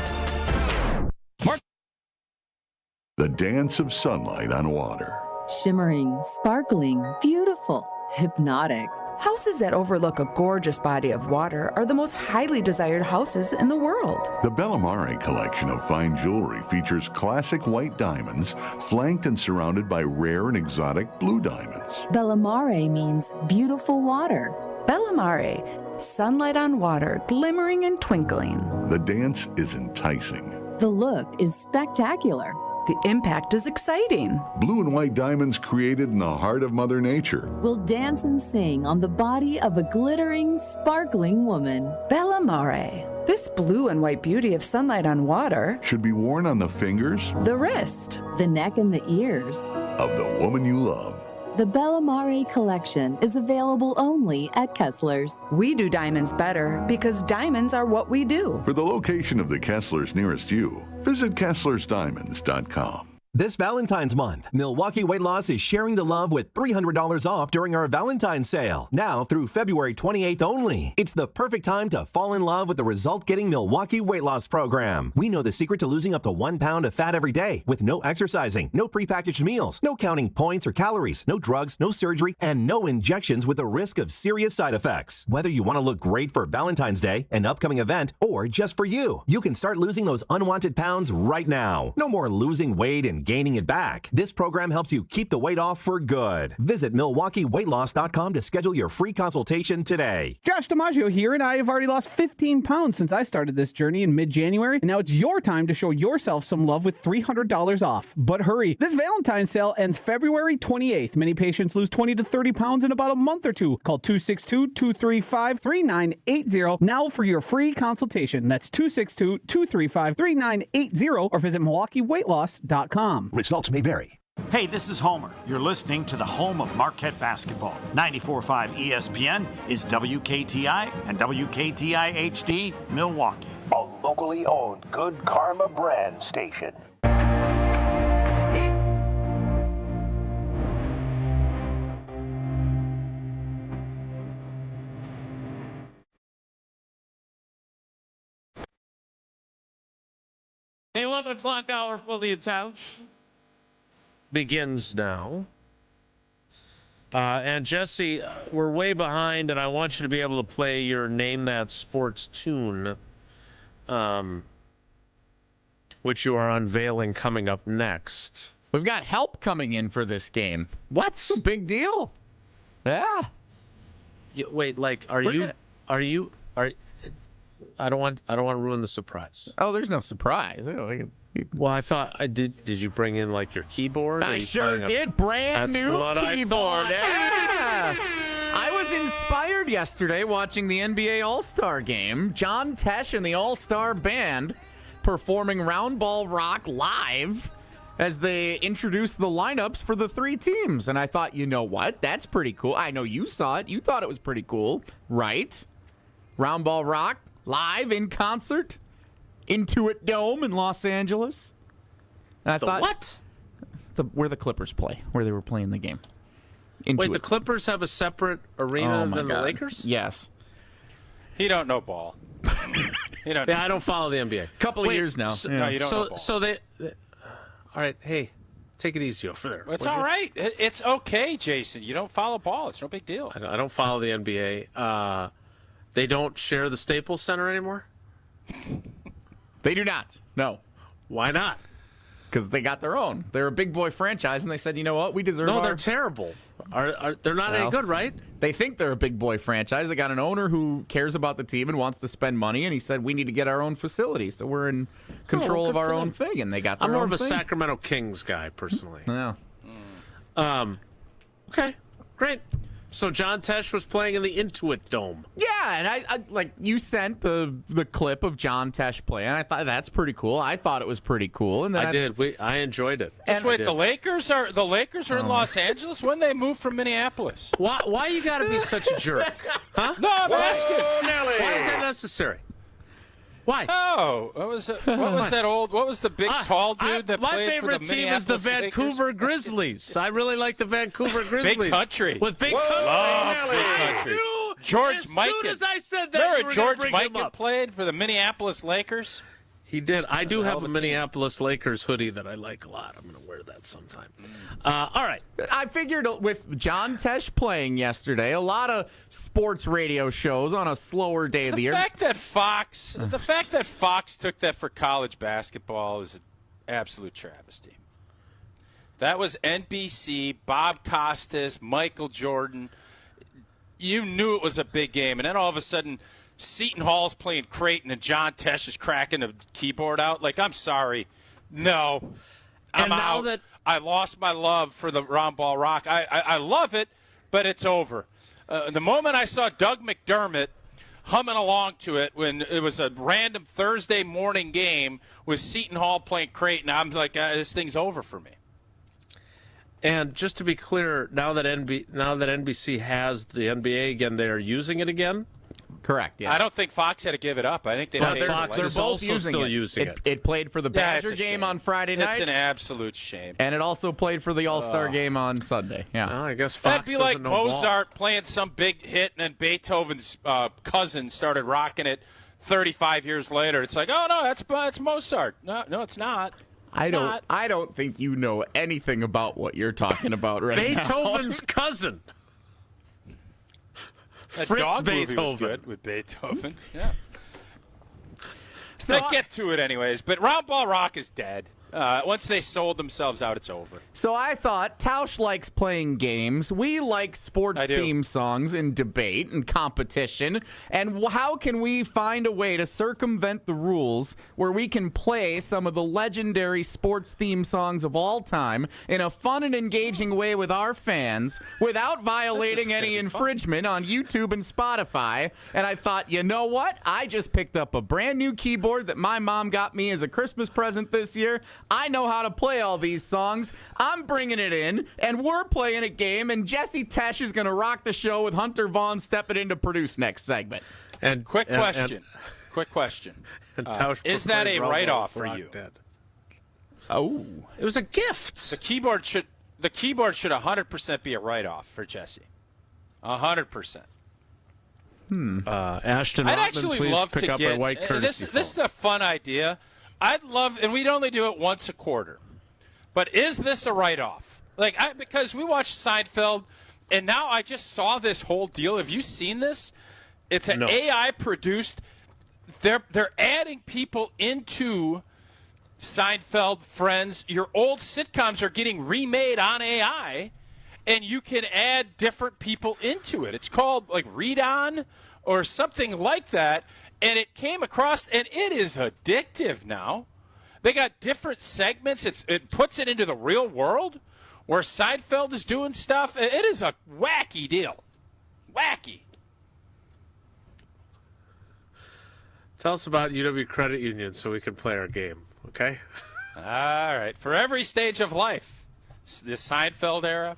The dance of sunlight on water. Shimmering, sparkling, beautiful, hypnotic. Houses that overlook a gorgeous body of water are the most highly desired houses in the world. The Bellamare collection of fine jewelry features classic white diamonds, flanked and surrounded by rare and exotic blue diamonds. Bellamare means beautiful water. Bellamare, sunlight on water, glimmering and twinkling. The dance is enticing. The look is spectacular. The impact is exciting. Blue and white diamonds created in the heart of Mother Nature will dance and sing on the body of a glittering, sparkling woman. Bellamare. This blue and white beauty of sunlight on water should be worn on the fingers, the wrist, the neck, and the ears of the woman you love. The Bellamare collection is available only at Kessler's. We do diamonds better because diamonds are what we do. For the location of the Kessler's nearest you, visit KesslersDiamonds.com. This Valentine's month, Milwaukee Weight Loss is sharing the love with $300 off during our Valentine's sale. Now through February 28th only. It's the perfect time to fall in love with the result-getting Milwaukee Weight Loss program. We know the secret to losing up to 1 pound of fat every day with no exercising, no prepackaged meals, no counting points or calories, no drugs, no surgery, and no injections with the risk of serious side effects. Whether you want to look great for Valentine's Day, an upcoming event, or just for you, you can start losing those unwanted pounds right now. No more losing weight and gaining it back. This program helps you keep the weight off for good. Visit MilwaukeeWeightLoss.com to schedule your free consultation today. Josh DiMaggio here, and I have already lost 15 pounds since I started this journey in mid-January, and now it's your time to show yourself some love with $300 off. But hurry, this Valentine's sale ends February 28th. Many patients lose 20 to 30 pounds in about a month or two. Call 262-235-3980 now for your free consultation. That's 262-235-3980 or visit MilwaukeeWeightLoss.com. Results may vary. Hey, this is Homer. You're listening to the home of Marquette basketball. 94.5 ESPN is WKTI and WKTI HD Milwaukee. a locally owned Good Karma brand station. The 11 o'clock hour for the Tausch begins now. And Jesse, we're way behind, and I want you to be able to play your Name That Sports tune, which you are unveiling coming up next. We've got help coming in for this game. What's a big deal? Yeah. Wait, like, are you? I don't want to ruin the surprise. Oh, there's no surprise. Well, I thought did you bring in like your keyboard? I sure did. Brand new keyboard. Yeah. I was inspired yesterday watching the NBA All-Star game. John Tesh and the All-Star Band performing Round Ball Rock live as they introduced the lineups for the three teams. And I thought, you know what? That's pretty cool. I know you saw it. You thought it was pretty cool, right? Round Ball Rock live in concert, Intuit Dome in Los Angeles. And I thought, what? Where the Clippers play, where they were playing the game. Wait, the Clippers have a separate arena than the Lakers? Yes. He don't know ball. I don't follow the NBA. Couple of years now. No, you don't know ball. So they all right, hey, take it easy over there. It's all right. It's okay, Jason. You don't follow ball. It's no big deal. I don't follow the NBA. They don't share the Staples Center anymore? They do not. No. Why not? Because they got their own. They're a big boy franchise, and they said, you know what? We deserve No, they're terrible. They're not any good, right? They think they're a big boy franchise. They got an owner who cares about the team and wants to spend money, and he said, we need to get our own facility, so we're in control of our own thing, and they got their own I'm more of a thing. Sacramento Kings guy, personally. Yeah. Okay, great. So John Tesh was playing in the Intuit Dome. Yeah, and I like you sent the clip of John Tesh playing. I thought that's pretty cool. I thought it was pretty cool, and then I did. I enjoyed it. Just wait, the Lakers are in Los Angeles. When they moved from Minneapolis? Why you got to be such a jerk? Huh? No, I'm asking. Why is that necessary? Why? Oh, what was the big tall dude that played for the Minneapolis Lakers? My favorite team is the Vancouver Grizzlies. I really like the Vancouver Grizzlies. Big country. With big country. Love big country. George Mikan. As soon as I said that, remember George Mikan played for the Minneapolis Lakers? He did. I do have a Minneapolis Lakers hoodie that I like a lot. I'm going to wear that sometime. All right. I figured with John Tesh playing yesterday, a lot of sports radio shows on a slower day of the year. The fact that Fox took that for college basketball is an absolute travesty. That was NBC, Bob Costas, Michael Jordan. You knew it was a big game, and then all of a sudden Seton Hall's playing Creighton and John Tesh is cracking a keyboard out. Like, I'm sorry. No. I'm out. I lost my love for the Round Ball Rock. I love it, but it's over. The moment I saw Doug McDermott humming along to it when it was a random Thursday morning game with Seton Hall playing Creighton, I'm like, this thing's over for me. And just to be clear, now that NBC has the NBA again, they are using it again? Correct, yes. I don't think Fox had to give it up. I think Fox they're is both also still using it. It played for the Badger game on Friday night. It's an absolute shame. And it also played for the All-Star game on Sunday. Yeah. Well, I guess Fox That'd be like doesn't know Mozart ball. playing some big hit, and then Beethoven's cousin started rocking it 35 years later. It's like, oh, no, that's Mozart. No, it's not. I don't think you know anything about what you're talking about right now. Beethoven's cousin. That Fritz dog Beethoven. movie was good with Beethoven. Yeah. So I get to it anyways, but Round Ball Rock is dead. Once they sold themselves out, it's over. So I thought Tausch likes playing games. We like sports theme songs and debate and competition. And how can we find a way to circumvent the rules where we can play some of the legendary sports theme songs of all time in a fun and engaging way with our fans without violating any infringement on YouTube and Spotify? And I thought, you know what? I just picked up a brand new keyboard that my mom got me as a Christmas present this year. I know how to play all these songs. I'm bringing it in, and we're playing a game, and Jesse Tesh is going to rock the show with Hunter Vaughn stepping in to produce next segment. And quick question. quick question. Tausch Is that a proclaimed write-off Rumble for you? dead. Oh. It was a gift. The keyboard should 100% be a write-off for Jesse. 100%. Ashton I'd Ottman, actually please love pick to up get our white courtesy this is a fun idea. I'd love, and we'd only do it once a quarter. But is this a write-off? Because we watched Seinfeld, and now I just saw this whole deal. Have you seen this? It's an AI produced. They're adding people into Seinfeld, Friends. Your old sitcoms are getting remade on AI, and you can add different people into it. It's called Read On or something like that, and it came across, and it is addictive now. They got different segments. It puts it into the real world where Seinfeld is doing stuff. It is a wacky deal. Wacky. Tell us about UW Credit Union so we can play our game, okay? All right. For every stage of life, the Seinfeld era,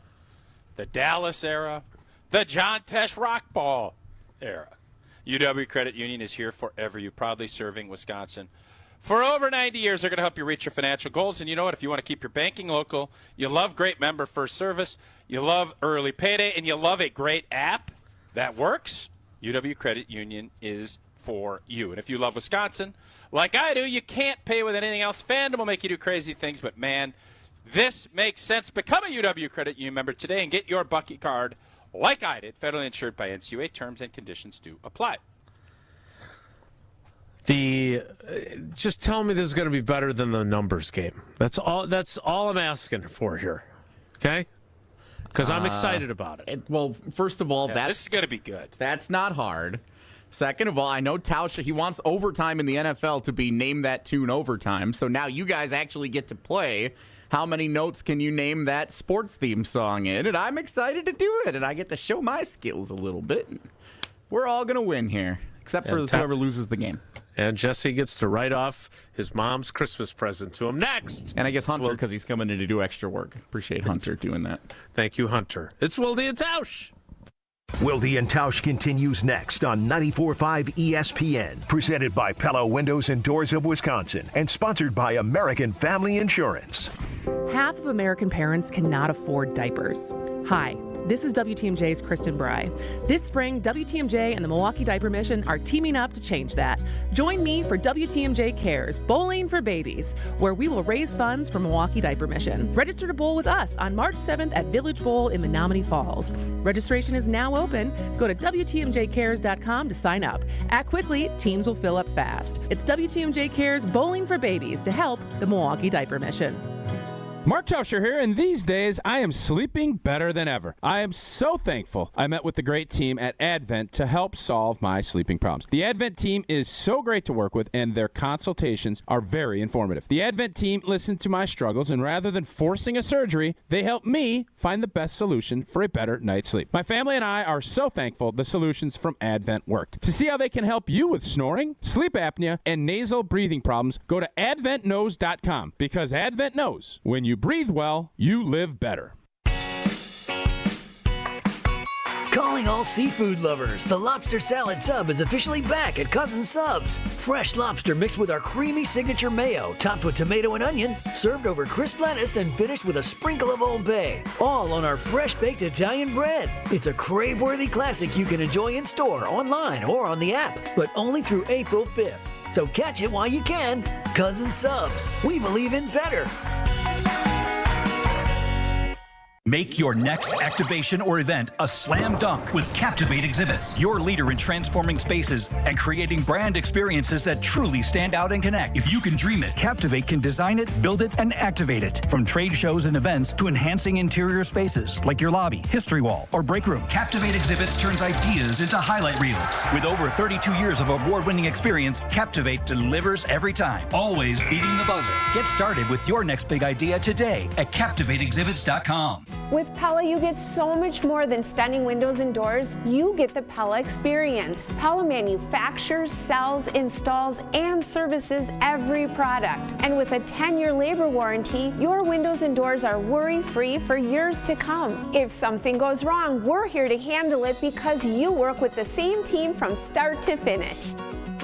the Dallas era, the John Tesh Rockball era, UW Credit Union is here forever. You proudly serving Wisconsin. For over 90 years, they're going to help you reach your financial goals. And you know what? If you want to keep your banking local, you love great member first service, you love early payday, and you love a great app that works, UW Credit Union is for you. And if you love Wisconsin, like I do, you can't pay with anything else. Fandom will make you do crazy things, but man, this makes sense. Become a UW Credit Union member today and get your Bucky card like I did, federally insured by NCUA. Terms and conditions do apply. Just tell me this is going to be better than the numbers game. That's all I'm asking for here. Okay? Because I'm excited about it. Well, first of all, this is going to be good. That's not hard. Second of all, I know Tausch, he wants overtime in the NFL to be Name That Tune Overtime. So now you guys actually get to play. How many notes can you name that sports theme song in? And I'm excited to do it. And I get to show my skills a little bit. We're all going to win here, except for whoever loses the game. And Jesse gets to write off his mom's Christmas present to him next. And I guess Hunter, because he's coming in to do extra work. Appreciate Hunter doing that. Thank you, Hunter. It's Wilde Tausch. Wilde and Tausch continues next on 94.5 ESPN. Presented by Pella Windows and Doors of Wisconsin and sponsored by American Family Insurance. Half of American parents cannot afford diapers. Hi, this is WTMJ's Kristen Bry. This spring, WTMJ and the Milwaukee Diaper Mission are teaming up to change that. Join me for WTMJ Cares Bowling for Babies, where we will raise funds for Milwaukee Diaper Mission. Register to bowl with us on March 7th at Village Bowl in Menominee Falls. Registration is now open. Go to WTMJCares.com to sign up. Act quickly, teams will fill up fast. It's WTMJ Cares Bowling for Babies to help the Milwaukee Diaper Mission. Mark Tauscher here, and these days I am sleeping better than ever. I am so thankful I met with the great team at Advent to help solve my sleeping problems. The Advent team is so great to work with, and their consultations are very informative. The Advent team listened to my struggles, and rather than forcing a surgery, they helped me find the best solution for a better night's sleep. My family and I are so thankful the solutions from Advent worked. To see how they can help you with snoring, sleep apnea, and nasal breathing problems, go to adventknows.com, because Advent knows when you breathe well, you live better. Calling all seafood lovers, the Lobster Salad Sub is officially back at Cousin Subs. Fresh lobster mixed with our creamy signature mayo, topped with tomato and onion, served over crisp lettuce, and finished with a sprinkle of Old Bay. All on our fresh-baked Italian bread. It's a crave-worthy classic you can enjoy in store, online, or on the app, but only through April 5th. So catch it while you can. Cousin Subs. We believe in better. Make your next activation or event a slam dunk with Captivate Exhibits, your leader in transforming spaces and creating brand experiences that truly stand out and connect. If you can dream it, Captivate can design it, build it, and activate it. From trade shows and events to enhancing interior spaces like your lobby, history wall, or break room, Captivate Exhibits turns ideas into highlight reels. With over 32 years of award-winning experience, Captivate delivers every time, always beating the buzzer. Get started with your next big idea today at CaptivateExhibits.com. With Pella, you get so much more than stunning windows and doors. You get the Pella experience. Pella manufactures, sells, installs, and services every product. And with a 10-year labor warranty, your windows and doors are worry-free for years to come. If something goes wrong, we're here to handle it because you work with the same team from start to finish.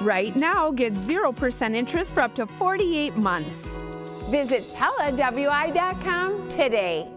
Right now, get 0% interest for up to 48 months. Visit PellaWI.com today.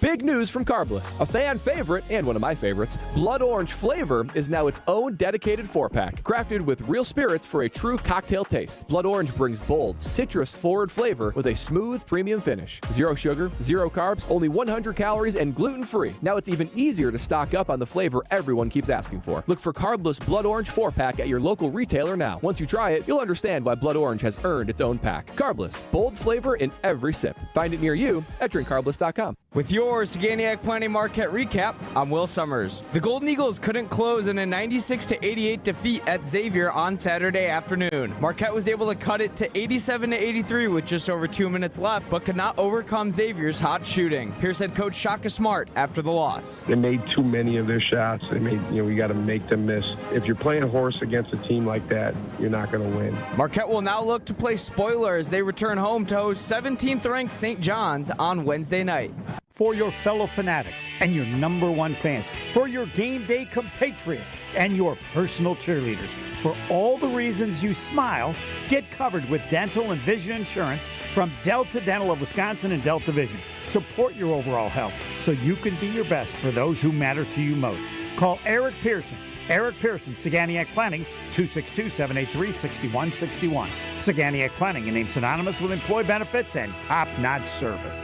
Big news from Carbless, a fan favorite and one of my favorites. Blood Orange flavor is now its own dedicated 4-pack, crafted with real spirits for a true cocktail taste. Blood Orange brings bold, citrus-forward flavor with a smooth, premium finish. 0 sugar, 0 carbs, only 100 calories, and gluten-free. Now it's even easier to stock up on the flavor everyone keeps asking for. Look for Carbless Blood Orange 4-pack at your local retailer now. Once you try it, you'll understand why Blood Orange has earned its own pack. Carbless, bold flavor in every sip. Find it near you at drinkcarbless.com. With your Saganiac Planning Marquette recap, I'm Will Summers. The Golden Eagles couldn't close in a 96-88 defeat at Xavier on Saturday afternoon. Marquette was able to cut it to 87-83 with just over 2 minutes left, but could not overcome Xavier's hot shooting. Here's head coach Shaka Smart after the loss. They made too many of their shots. We got to make them miss. If you're playing horse against a team like that, you're not going to win. Marquette will now look to play spoiler as they return home to host 17th-ranked St. John's on Wednesday night. For your fellow fanatics and your number one fans, for your game day compatriots and your personal cheerleaders, for all the reasons you smile, get covered with dental and vision insurance from Delta Dental of Wisconsin and Delta Vision. Support your overall health so you can be your best for those who matter to you most. Call Eric Pearson. Eric Pearson, Saganiac Planning, 262-783-6161. Saganiac Planning, a name synonymous with employee benefits and top-notch service.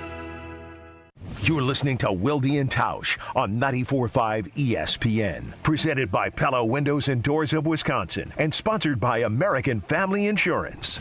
You're listening to Wilde Tausch on 94.5 ESPN. Presented by Pella Windows and Doors of Wisconsin and sponsored by American Family Insurance.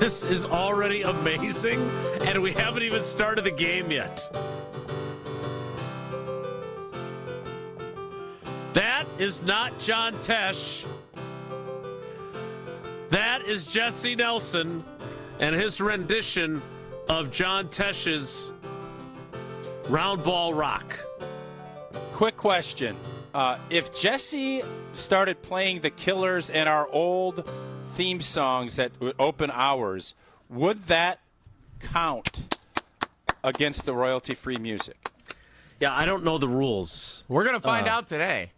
This is already amazing, and we haven't even started the game yet. That is not John Tesh. That is Jesse Nelson and his rendition of John Tesh's Round Ball Rock. Quick question. If Jesse started playing the Killers and our old theme songs that would open hours, would that count against the royalty-free music? Yeah, I don't know the rules. We're going to find out today.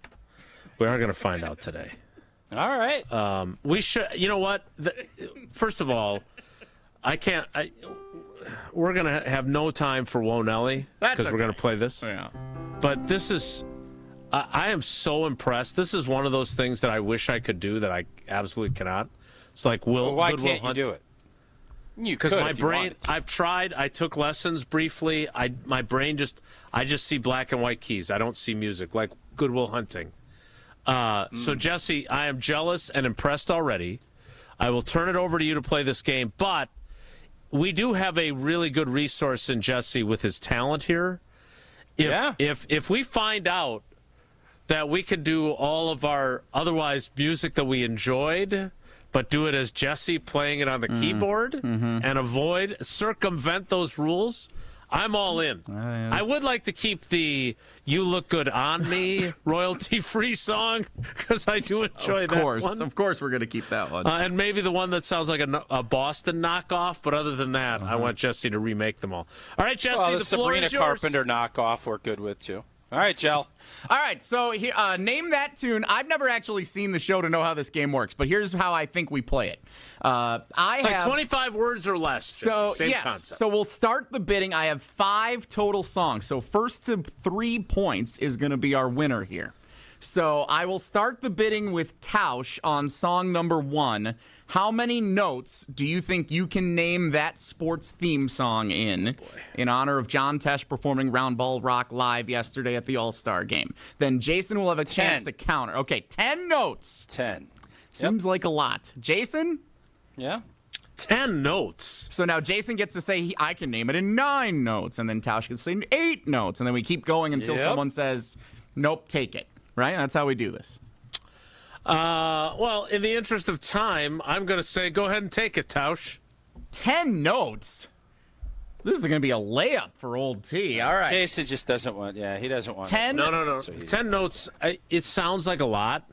We are going to find out today. All right. We should, you know what? First of all, we're going to have no time for Whoa Nelly because we're going to play this. Yeah. But this is, I am so impressed. This is one of those things that I wish I could do that I absolutely cannot. It's like why can't you do it? You could, because my brain. I've tried. I took lessons briefly. My brain I just see black and white keys. I don't see music like Good Will Hunting. So Jesse, I am jealous and impressed already. I will turn it over to you to play this game, but we do have a really good resource in Jesse with his talent here. If we find out that we could do all of our otherwise music that we enjoyed, but do it as Jesse playing it on the keyboard and circumvent those rules, I'm all in. I would like to keep the You Look Good on Me royalty-free song because I do enjoy that one. Of course we're going to keep that one. And maybe the one that sounds like a Boston knockoff, but other than that, I want Jesse to remake them all. All right, Jesse, the floor Sabrina is yours. Carpenter knockoff we're good with, too. All right, Jell. All right, so here, name that tune. I've never actually seen the show to know how this game works, but here's how I think we play it. It's like 25 words or less. So same yes, concept. So we'll start the bidding. I have 5 total songs. So first to 3 points is going to be our winner here. So I will start the bidding with Tausch on song number 1. How many notes do you think you can name that sports theme song in honor of John Tesh performing Round Ball Rock live yesterday at the All-Star game? Then Jason will have a chance to counter. Okay, 10 notes. 10. Seems like a lot. Jason? Yeah. 10 notes. So now Jason gets to say I can name it in 9 notes, and then Tausch can say 8 notes, and then we keep going until someone says, nope, take it. Right? That's how we do this. Well, in the interest of time, I'm going to say go ahead and take it, Tausch. 10 notes. This is going to be a layup for old T. All right. Jason just doesn't want. Yeah, he doesn't want. 10. No. 10 notes. It sounds like a lot,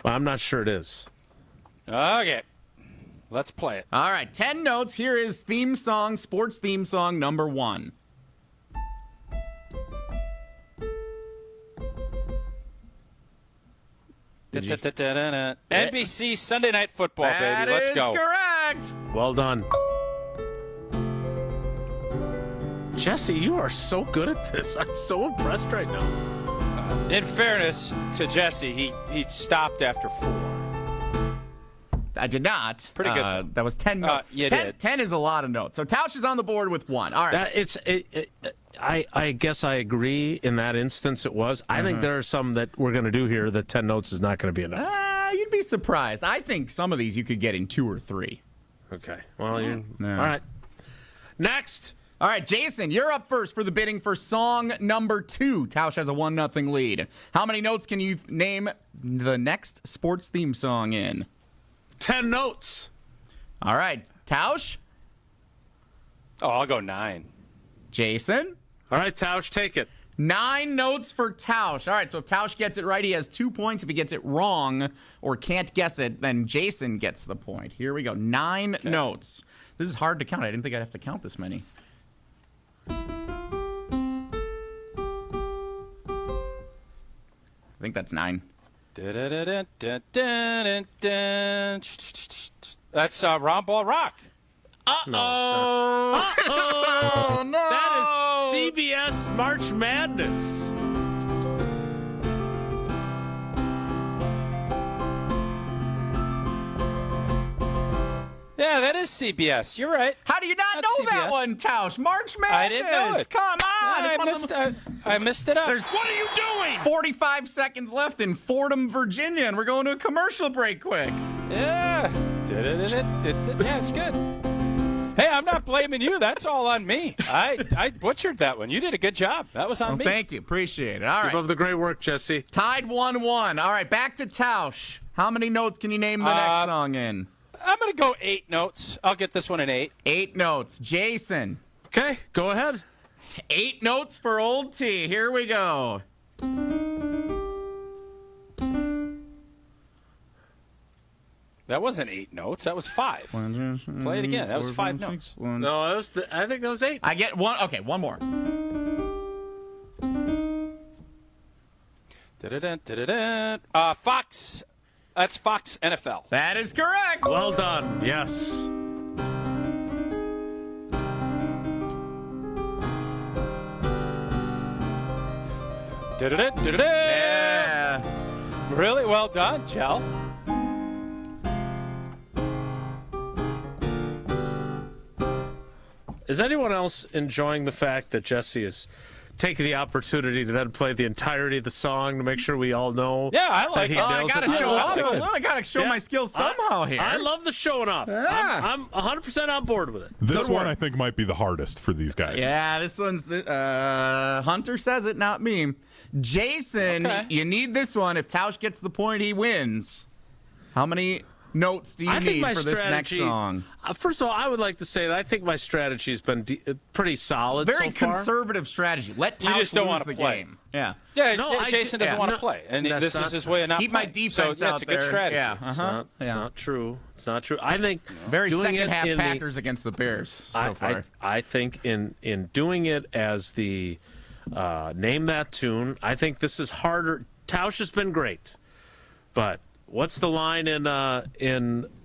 but I'm not sure it is. Okay. Let's play it. All right, 10 notes. Here is theme song, sports theme song number 1. NBC Sunday Night Football, baby. Let's go. That is correct. Well done. Jesse, you are so good at this. I'm so impressed right now. In fairness to Jesse, he stopped after 4. I did not. Pretty good. That was 10 notes. You 10, did. 10 is a lot of notes. So Tausch is on the board with 1. All right. I guess I agree in that instance it was. I think there are some that we're going to do here that 10 notes is not going to be enough. You'd be surprised. I think some of these you could get in 2 or 3. Okay. Well, all right. Next. All right, Jason, you're up first for the bidding for song number 2. Tausch has a 1-0 lead. How many notes can you name the next sports theme song in? 10 notes. All right, Tausch? Oh, I'll go 9. Jason? All right, Tausch, take it. 9 notes for Tausch. All right, so if Tausch gets it right, he has 2 points. If he gets it wrong or can't guess it, then Jason gets the point. Here we go. 9 notes. This is hard to count. I didn't think I'd have to count this many. I think that's 9. That's Round Ball Rock. Uh-oh. Uh-oh. No. That is CBS March Madness. Yeah, that is CBS. You're right. How do you not know CBS. that one, Tausch? March Madness. I didn't know it. Come on. I missed it up. What are you doing? 45 seconds left in Fordham, Virginia, and we're going to a commercial break quick. Yeah. Yeah, it's good. Hey, I'm not blaming you. That's all on me. I butchered that one. You did a good job. That was on me. Thank you. Appreciate it. All right. Keep up the great work, Jesse. Tied 1-1. All right, back to Tausch. How many notes can you name the next song in? I'm going to go 8 notes. I'll get this one in 8. 8 notes. Jason. Okay, go ahead. 8 notes for old T. Here we go. That wasn't 8 notes. That was 5. Play it again. That was 5 notes. No, I think that was 8. I get one. Okay, one more. Fox. That's Fox NFL. That is correct. Well done. Yes. Yeah. Really well done, Chell. Is anyone else enjoying the fact that Jesse is taking the opportunity to then play the entirety of the song to make sure we all know? Yeah, I like it. I got to show off a little. I got to show my skills somehow here. I love the showing off. Yeah. I'm 100% on board with it. This one I think might be the hardest for these guys. Yeah, this one's Hunter says it, not me. Jason, you need this one. If Tausch gets the point, he wins. How many notes do you need for this next song? First of all, I would like to say that I think my strategy has been pretty solid Very so far. conservative strategy. Let Tausch You just don't lose want the to play. game. Yeah. Yeah, No, Jason doesn't want to play, and this is his way of not Keep playing. my defense so, yeah, out it's a good there. strategy. Yeah. It's not true. It's not true. I think Very doing second it half in Packers against the Bears so far. I think in doing it as the name that tune, I think this is harder. Tausch has been great, but what's the line in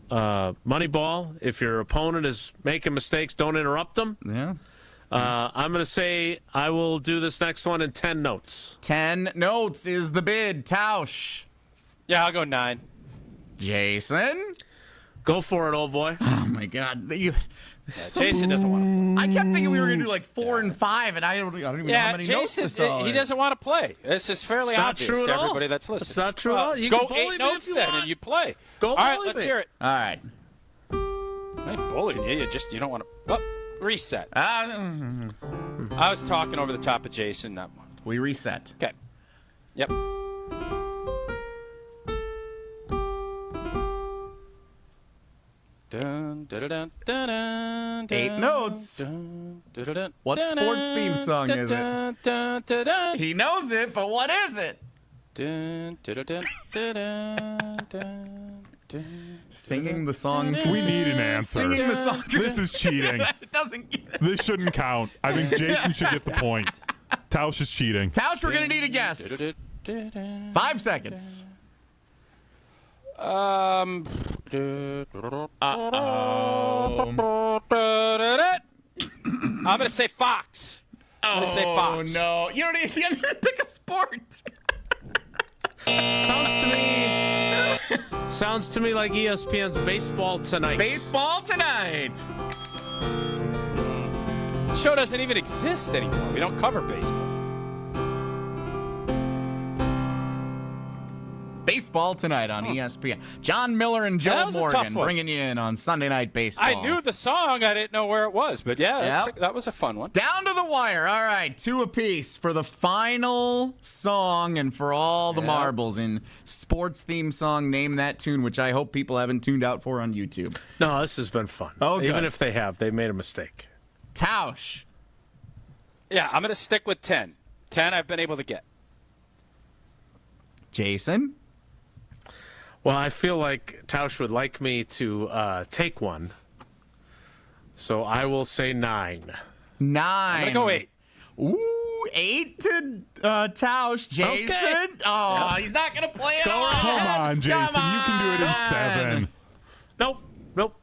Moneyball? If your opponent is making mistakes, don't interrupt them. Yeah. I'm going to say I will do this next one in 10 notes. 10 notes is the bid. Tausch. Yeah, I'll go 9. Jason. Go for it, old boy. Oh, my God. Jason doesn't want to play. I kept thinking we were going to do like 4 and 5, and I don't even know how many notes this Jason, he doesn't want to play. This is fairly obvious to everybody that's listening. It's not true at all. You go can bully 8 me notes if you then, want. and you play. Go all right, bully let's me. hear it. All right. I ain't bullying you. You don't want to. Oh, reset. I was talking over the top of Jason. We reset. Okay. Yep. Dun, dun, 8 notes. What sports theme song is it? He knows it, but what is it? Singing the song. We need an answer. Singing the song. This is cheating. It doesn't get it. This shouldn't count. I think Jason should get the point. Tausch is cheating. Tausch, we're going to need a guess. 5 seconds. I'm going to say Fox. I'm going to say Fox. No. You don't even pick a sport. Sounds to me like ESPN's Baseball Tonight. Baseball Tonight. The show doesn't even exist anymore. We don't cover baseball. Baseball Tonight on ESPN. John Miller and Joe Morgan bringing you in on Sunday Night Baseball. I knew the song. I didn't know where it was. But yeah, that was a fun one. Down to the wire. All right, 2 apiece for the final song and for all the marbles in sports theme song. Name that tune, which I hope people haven't tuned out for on YouTube. No, this has been fun. Oh, good. Even if they have, they made a mistake. Tausch. Yeah, I'm going to stick with 10. 10 I've been able to get. Jason? Well, I feel like Tausch would like me to take one. So I will say 9. 9. I'm going to go 8. Ooh, 8 to Tausch. Jason? Okay. Oh, he's not going to play it all. Come on, Jason. You can do it in 7. Nope.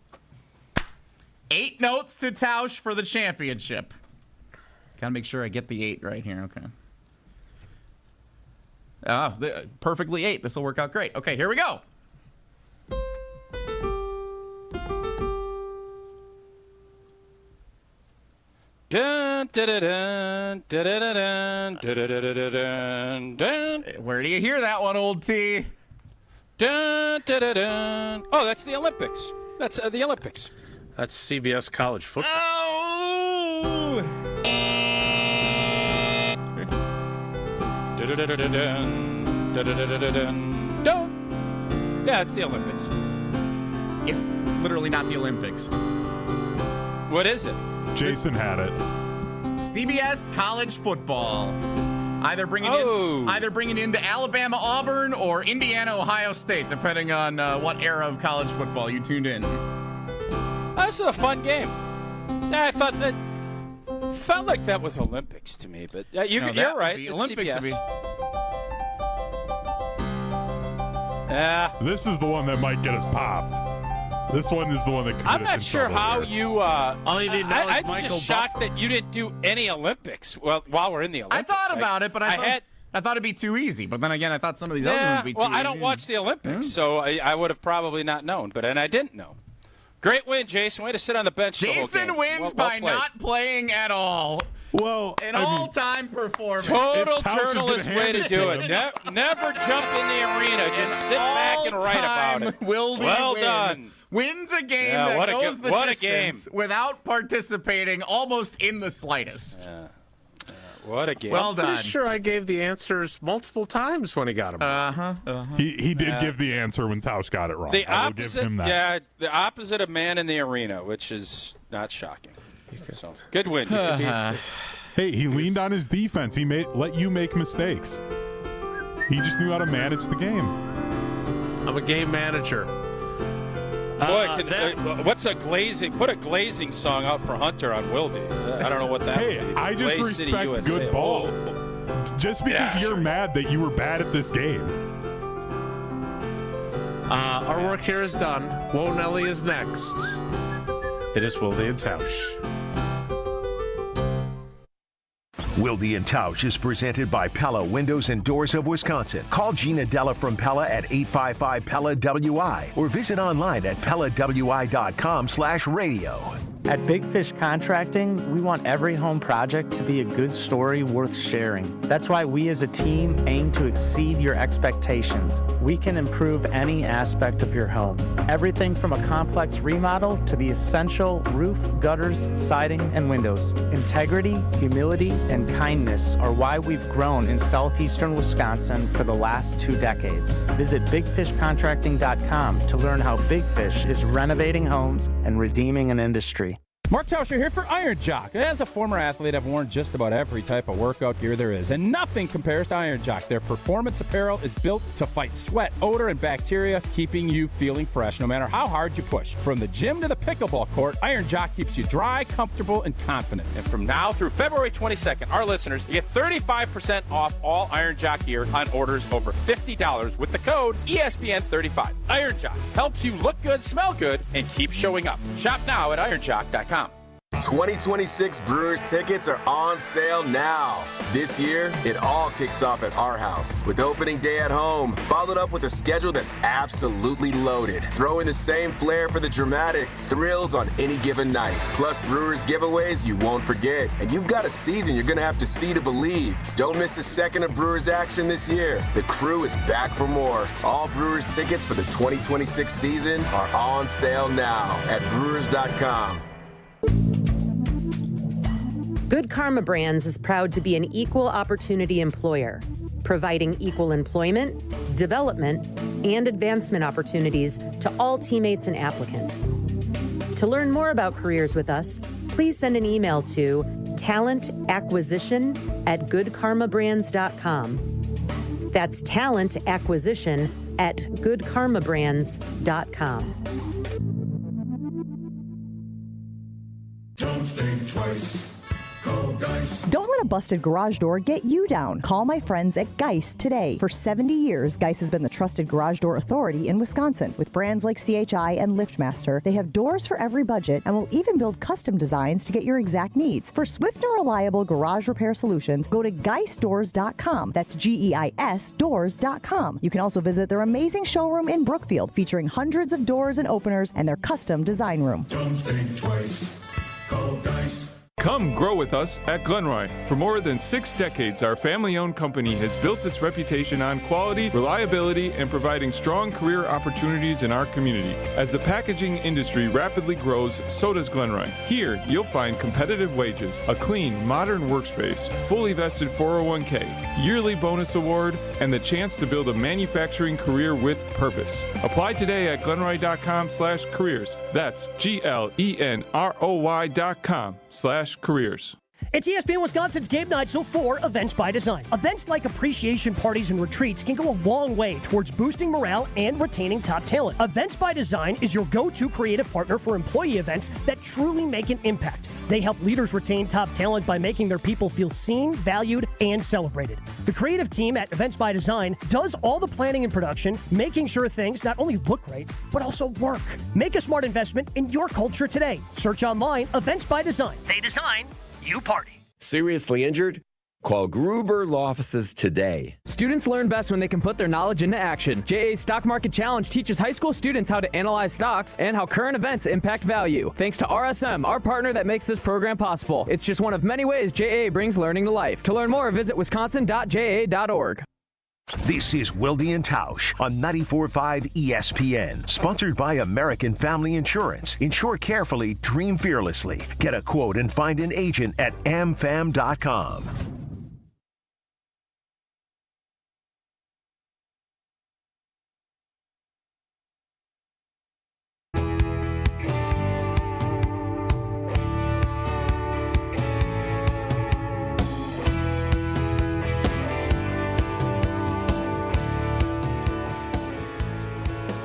8 notes to Tausch for the championship. Got to make sure I get the 8 right here. Okay. Perfectly 8. This will work out great. Okay, here we go. Dun, dun, dun, dun, dun, dun, dun, dun. Where do you hear that one, old T? Dun, dun, dun, dun. Oh, that's the Olympics. That's the Olympics. That's CBS college football. Oh! Yeah, it's the Olympics. It's literally not the Olympics. What is it? Jason had it. CBS college football. Either bringing into Alabama, Auburn, or Indiana, Ohio State, depending on what era of college football you tuned in. That's a fun game. Yeah, I thought that felt like that was Olympics to me, but you're right. It's Olympics CBS. This is the one that might get us popped. This one is the one that could I'm get us not in sure trouble how here. you. All you need to know is I'm Michael just shocked that you didn't do any Olympics while we're in the Olympics. I thought about it, but I thought it'd be too easy. But then again, I thought some of these other ones would be too easy. Well, I don't watch the Olympics, so I would have probably not known. And I didn't know. Great win, Jason. Way to sit on the bench. Jason wins by not playing at all. Well, an all-time performance. Total journalist way to do it. Never jump in the arena. Just sit back and write about it. Well done. Wins a game that goes the distance without participating almost in the slightest. What a game. Well done. I'm pretty sure I gave the answers multiple times when he got them. He did give the answer when Tausch got it wrong. I will give him that. Yeah, the opposite of man in the arena, which is not shocking. So, good win. Hey, he leaned on his defense. He let you make mistakes. He just knew how to manage the game. I'm a game manager. What's a glazing? Put a glazing song out for Hunter on Wilde. I don't know what that would be. I just respect good ball. Just because you're mad that you were bad at this game. Our work here is done. Whoa, Nelly is next. It is Wilde and Tausch. Wilde and Tausch is presented by Pella Windows and Doors of Wisconsin. Call Gina Della from Pella at 855-PELLA-WI or visit online at PellaWI.com/radio. At Big Fish Contracting, we want every home project to be a good story worth sharing. That's why we as a team aim to exceed your expectations. We can improve any aspect of your home. Everything from a complex remodel to the essential roof, gutters, siding, and windows. Integrity, humility, and kindness are why we've grown in southeastern Wisconsin for the last 2 decades. Visit bigfishcontracting.com to learn how Big Fish is renovating homes and redeeming an industry. Mark Tauscher here for Iron Jock. As a former athlete, I've worn just about every type of workout gear there is, and nothing compares to Iron Jock. Their performance apparel is built to fight sweat, odor, and bacteria, keeping you feeling fresh no matter how hard you push. From the gym to the pickleball court, Iron Jock keeps you dry, comfortable, and confident. And from now through February 22nd, our listeners get 35% off all Iron Jock gear on orders over $50 with the code ESPN35. Iron Jock helps you look good, smell good, and keep showing up. Shop now at ironjock.com. 2026 Brewers tickets are on sale now. This year, it all kicks off at our house with opening day at home, followed up with a schedule that's absolutely loaded. Throw in the same flair for the dramatic thrills on any given night. Plus Brewers giveaways you won't forget. And you've got a season you're going to have to see to believe. Don't miss a second of Brewers action this year. The crew is back for more. All Brewers tickets for the 2026 season are on sale now at brewers.com. Good Karma Brands is proud to be an equal opportunity employer, providing equal employment, development, and advancement opportunities to all teammates and applicants. To learn more about careers with us, please send an email to talentacquisition@goodkarmabrands.com. That's talentacquisition@goodkarmabrands.com. Don't think twice. Call Geist. Don't let a busted garage door get you down. Call my friends at Geist today. For 70 years, Geist has been the trusted garage door authority in Wisconsin. With brands like CHI and LiftMaster, they have doors for every budget and will even build custom designs to get your exact needs. For swift and reliable garage repair solutions, go to geistdoors.com. That's GEIS doors.com. You can also visit their amazing showroom in Brookfield, featuring hundreds of doors and openers and their custom design room. Don't think twice. Call Geist. Come grow with us at Glenroy. For more than 6 decades, our family-owned company has built its reputation on quality, reliability, and providing strong career opportunities in our community. As the packaging industry rapidly grows, so does Glenroy. Here, you'll find competitive wages, a clean, modern workspace, fully vested 401k, yearly bonus award, and the chance to build a manufacturing career with purpose. Apply today at glenroy.com/careers. That's GLENROY.com/careers. It's ESPN Wisconsin's Game Night, so for Events by Design. Events like appreciation parties and retreats can go a long way towards boosting morale and retaining top talent. Events by Design is your go-to creative partner for employee events that truly make an impact. They help leaders retain top talent by making their people feel seen, valued, and celebrated. The creative team at Events by Design does all the planning and production, making sure things not only look great, but also work. Make a smart investment in your culture today. Search online, Events by Design. They design, you party. Seriously injured? Call Gruber Law Offices today. Students learn best when they can put their knowledge into action. JA's Stock Market Challenge teaches high school students how to analyze stocks and how current events impact value. Thanks to RSM, our partner that makes this program possible. It's just one of many ways JA brings learning to life. To learn more, visit wisconsin.ja.org. This is Wilde Tausch on 94.5 ESPN. Sponsored by American Family Insurance. Insure carefully, dream fearlessly. Get a quote and find an agent at amfam.com.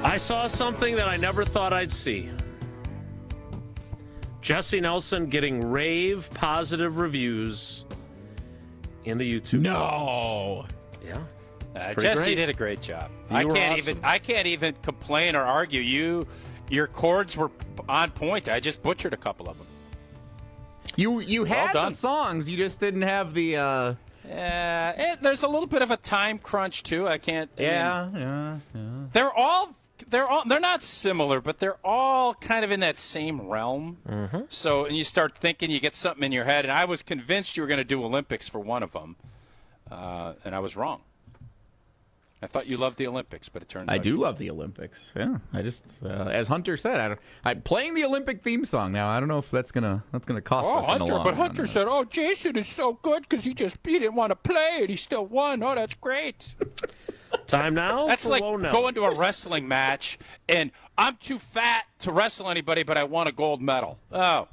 I saw something that I never thought I'd see. Jesse Nelson getting rave positive reviews in the YouTube. No. Yeah. Jesse did a great job. I can't even complain or argue. Your chords were on point. I just butchered a couple of them. You had the songs, you just didn't have the there's a little bit of a time crunch too. I can't. Yeah. They're all they're not similar, but they're all kind of in that same realm. Mm-hmm. So, and you start thinking, you get something in your head, and I was convinced you were going to do Olympics for one of them, and I was wrong. I thought you loved the Olympics, but it turns out I do love the Olympics. Yeah, I just, as Hunter said, I'm playing the Olympic theme song now. I don't know if that's gonna cost us in the long run. Hunter said, "Oh, Jason is so good because he didn't want to play and he still won. Oh, that's great." Time now. That's like going to a wrestling match and I'm too fat to wrestle anybody, but I won a gold medal. Oh,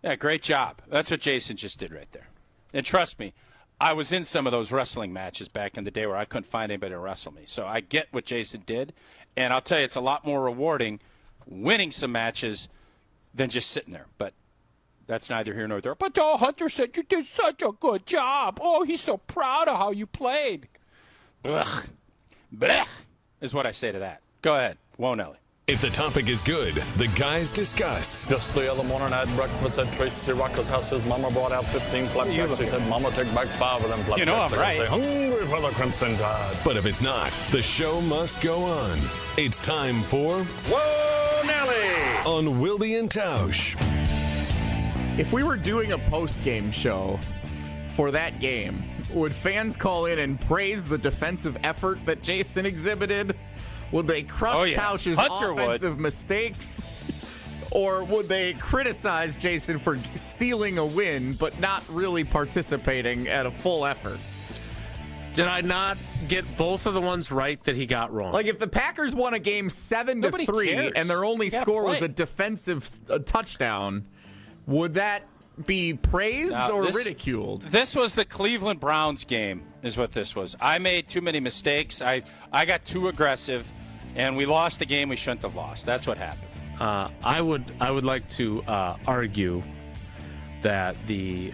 yeah, great job. That's what Jason just did right there. And trust me, I was in some of those wrestling matches back in the day where I couldn't find anybody to wrestle me. So I get what Jason did, and I'll tell you, it's a lot more rewarding winning some matches than just sitting there. But that's neither here nor there. But Hunter said you did such a good job. Oh, he's so proud of how you played. Blech. Blech is what I say to that. Go ahead. Won't Ellie. If the topic is good, the guys discuss. Just the other morning I had breakfast at Tracy Rocker's house. His mama brought out 15 flapjacks. He said, "Mama, take back 5 of them flapjacks." You know I'm right. Say, hungry for the Crimson Tide. But if it's not, the show must go on. It's time for Whoa, Nelly! On Wilde Tausch. If we were doing a post-game show for that game, would fans call in and praise the defensive effort that Jason exhibited? Would they crush Tausch's offensive mistakes? Or would they criticize Jason for stealing a win but not really participating at a full effort? Did I not get both of the ones right that he got wrong? Like if the Packers won a game 7-3 and their only score was a defensive touchdown, would that be praised or ridiculed? This was the Cleveland Browns game is what this was. I made too many mistakes. I got too aggressive, and we lost the game we shouldn't have lost. That's what happened. I would like to argue that the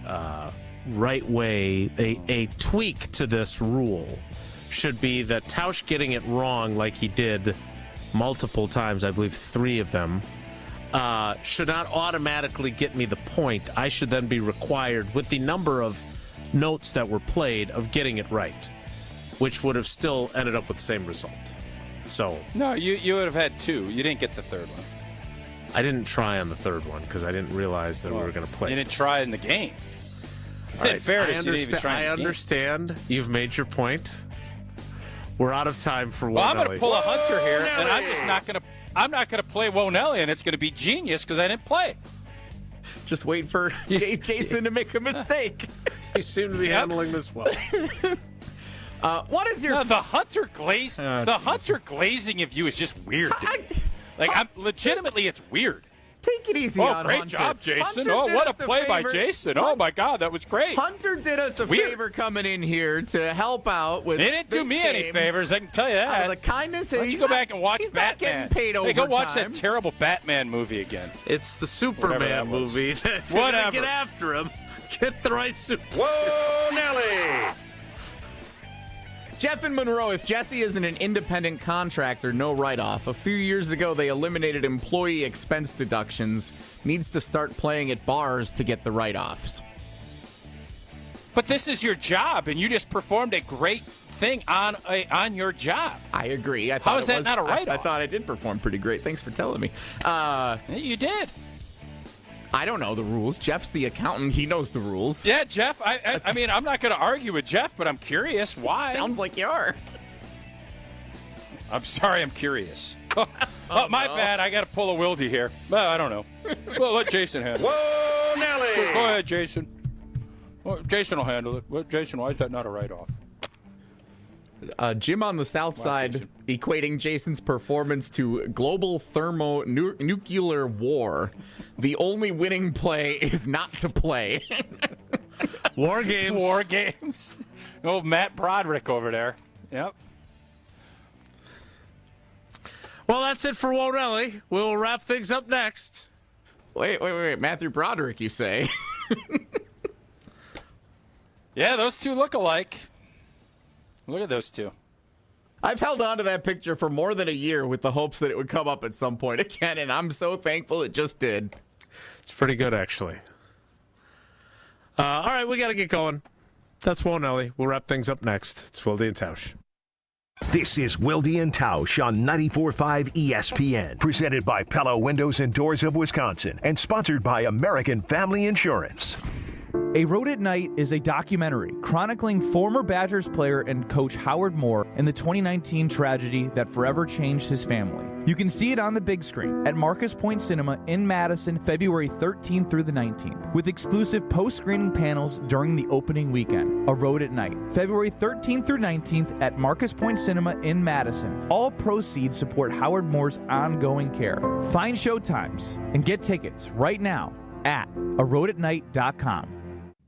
right way, a tweak to this rule should be that Tausch getting it wrong like he did multiple times, I believe 3 of them, should not automatically get me the point. I should then be required, with the number of notes that were played, of getting it right, which would have still ended up with the same result. So no, you would have had 2. You didn't get the 3rd one. I didn't try on the 3rd one because I didn't realize that we were going to play. You didn't try in the game. All right, I understand. You've made your point. We're out of time for Well, Wonelli. I'm going to pull a Hunter here, and I'm just not going to. I'm not going to play Wonelli, and it's going to be genius because I didn't play. Just wait for Jason to make a mistake. You seem to be handling this well. What is your the Hunter glaze? The Hunter glazing of you is just weird. I'm legitimately, it's weird. Take it easy on great Hunter. job, Jason. Hunter What a play by Jason. Oh, my God, that was great. Hunter did us a favor coming in here to help out with They didn't do me any favors, I can tell you that. Out of the kindness, Why don't you go back and watch he's Batman? Not getting paid Hey, go watch overtime. that terrible Batman movie again. It's the Superman movie. Whatever. Get after him. Get the right suit. Whoa, Nelly! Jeff and Monroe, if Jesse isn't an independent contractor, no write-off. A few years ago, they eliminated employee expense deductions. Needs to start playing at bars to get the write-offs. But this is your job, and you just performed a great thing on your job. I agree. How is that not a write-off? I thought I did perform pretty great. Thanks for telling me. You did. I don't know the rules. Jeff's the accountant. He knows the rules. Yeah, Jeff. I mean, I'm not going to argue with Jeff, but I'm curious why. Sounds like you are. I'm sorry, I'm curious. My bad. I got to pull a Wilde here. Well, I don't know. Well, let Jason handle it. Whoa, Nelly! Go ahead, Jason. Well, Jason will handle it. Well, Jason, why is that not a write-off? Jim on the south side equating Jason's performance to global thermonuclear war. The only winning play is not to play. War games. War games. Oh, Matt Broderick over there. Yep. Well, that's it for Wonelli. We'll wrap things up next. Wait. Matthew Broderick, you say? Yeah, those two look alike. Look at those two. I've held on to that picture for more than a year with the hopes that it would come up at some point again, and I'm so thankful it just did. It's pretty good, actually. All right, we got to get going. That's Wonelli. We'll wrap things up next. It's Wilde and Tausch. This is Wilde Tausch on 94.5 ESPN, presented by Pella Windows and Doors of Wisconsin, and sponsored by American Family Insurance. A Road at Night is a documentary chronicling former Badgers player and coach Howard Moore and the 2019 tragedy that forever changed his family. You can see it on the big screen at Marcus Point Cinema in Madison, February 13th through the 19th, with exclusive post-screening panels during the opening weekend. A Road at Night, February 13th through 19th at Marcus Point Cinema in Madison. All proceeds support Howard Moore's ongoing care. Find showtimes and get tickets right now at aroadatnight.com.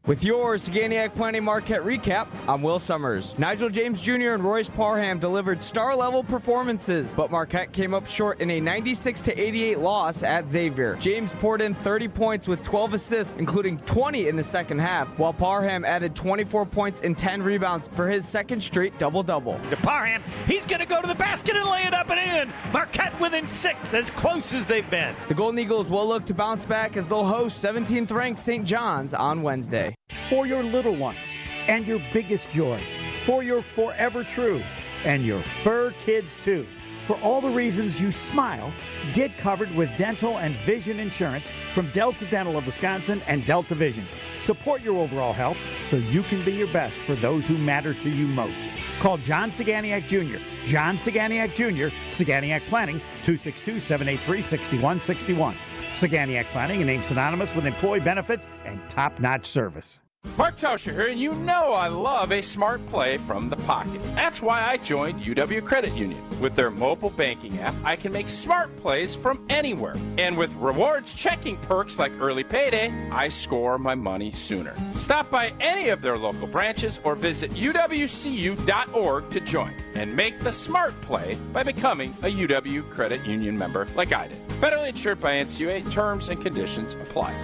With your Saganiac Planning Marquette recap, I'm Will Summers. Nigel James Jr. and Royce Parham delivered star-level performances, but Marquette came up short in a 96-88 loss at Xavier. James poured in 30 points with 12 assists, including 20 in the second half, while Parham added 24 points and 10 rebounds for his second straight double-double. To Parham, he's going to go to the basket and lay it up and in. Marquette within 6, as close as they've been. The Golden Eagles will look to bounce back as they'll host 17th-ranked St. John's on Wednesday. For your little ones and your biggest joys, for your forever true and your fur kids too. For all the reasons you smile, get covered with dental and vision insurance from Delta Dental of Wisconsin and Delta Vision. Support your overall health so you can be your best for those who matter to you most. Call John Saganiac Jr. John Saganiac Jr., Saganiac Planning, 262-783-6161. Saganiac Planning, a name synonymous with employee benefits and top-notch service. Mark Tauscher here, and you know I love a smart play from the pocket. That's why I joined UW Credit Union. With their mobile banking app, I can make smart plays from anywhere. And with rewards checking perks like early payday, I score my money sooner. Stop by any of their local branches or visit uwcu.org to join and make the smart play by becoming a UW Credit Union member like I did. Federally insured by NCUA. Terms and conditions apply.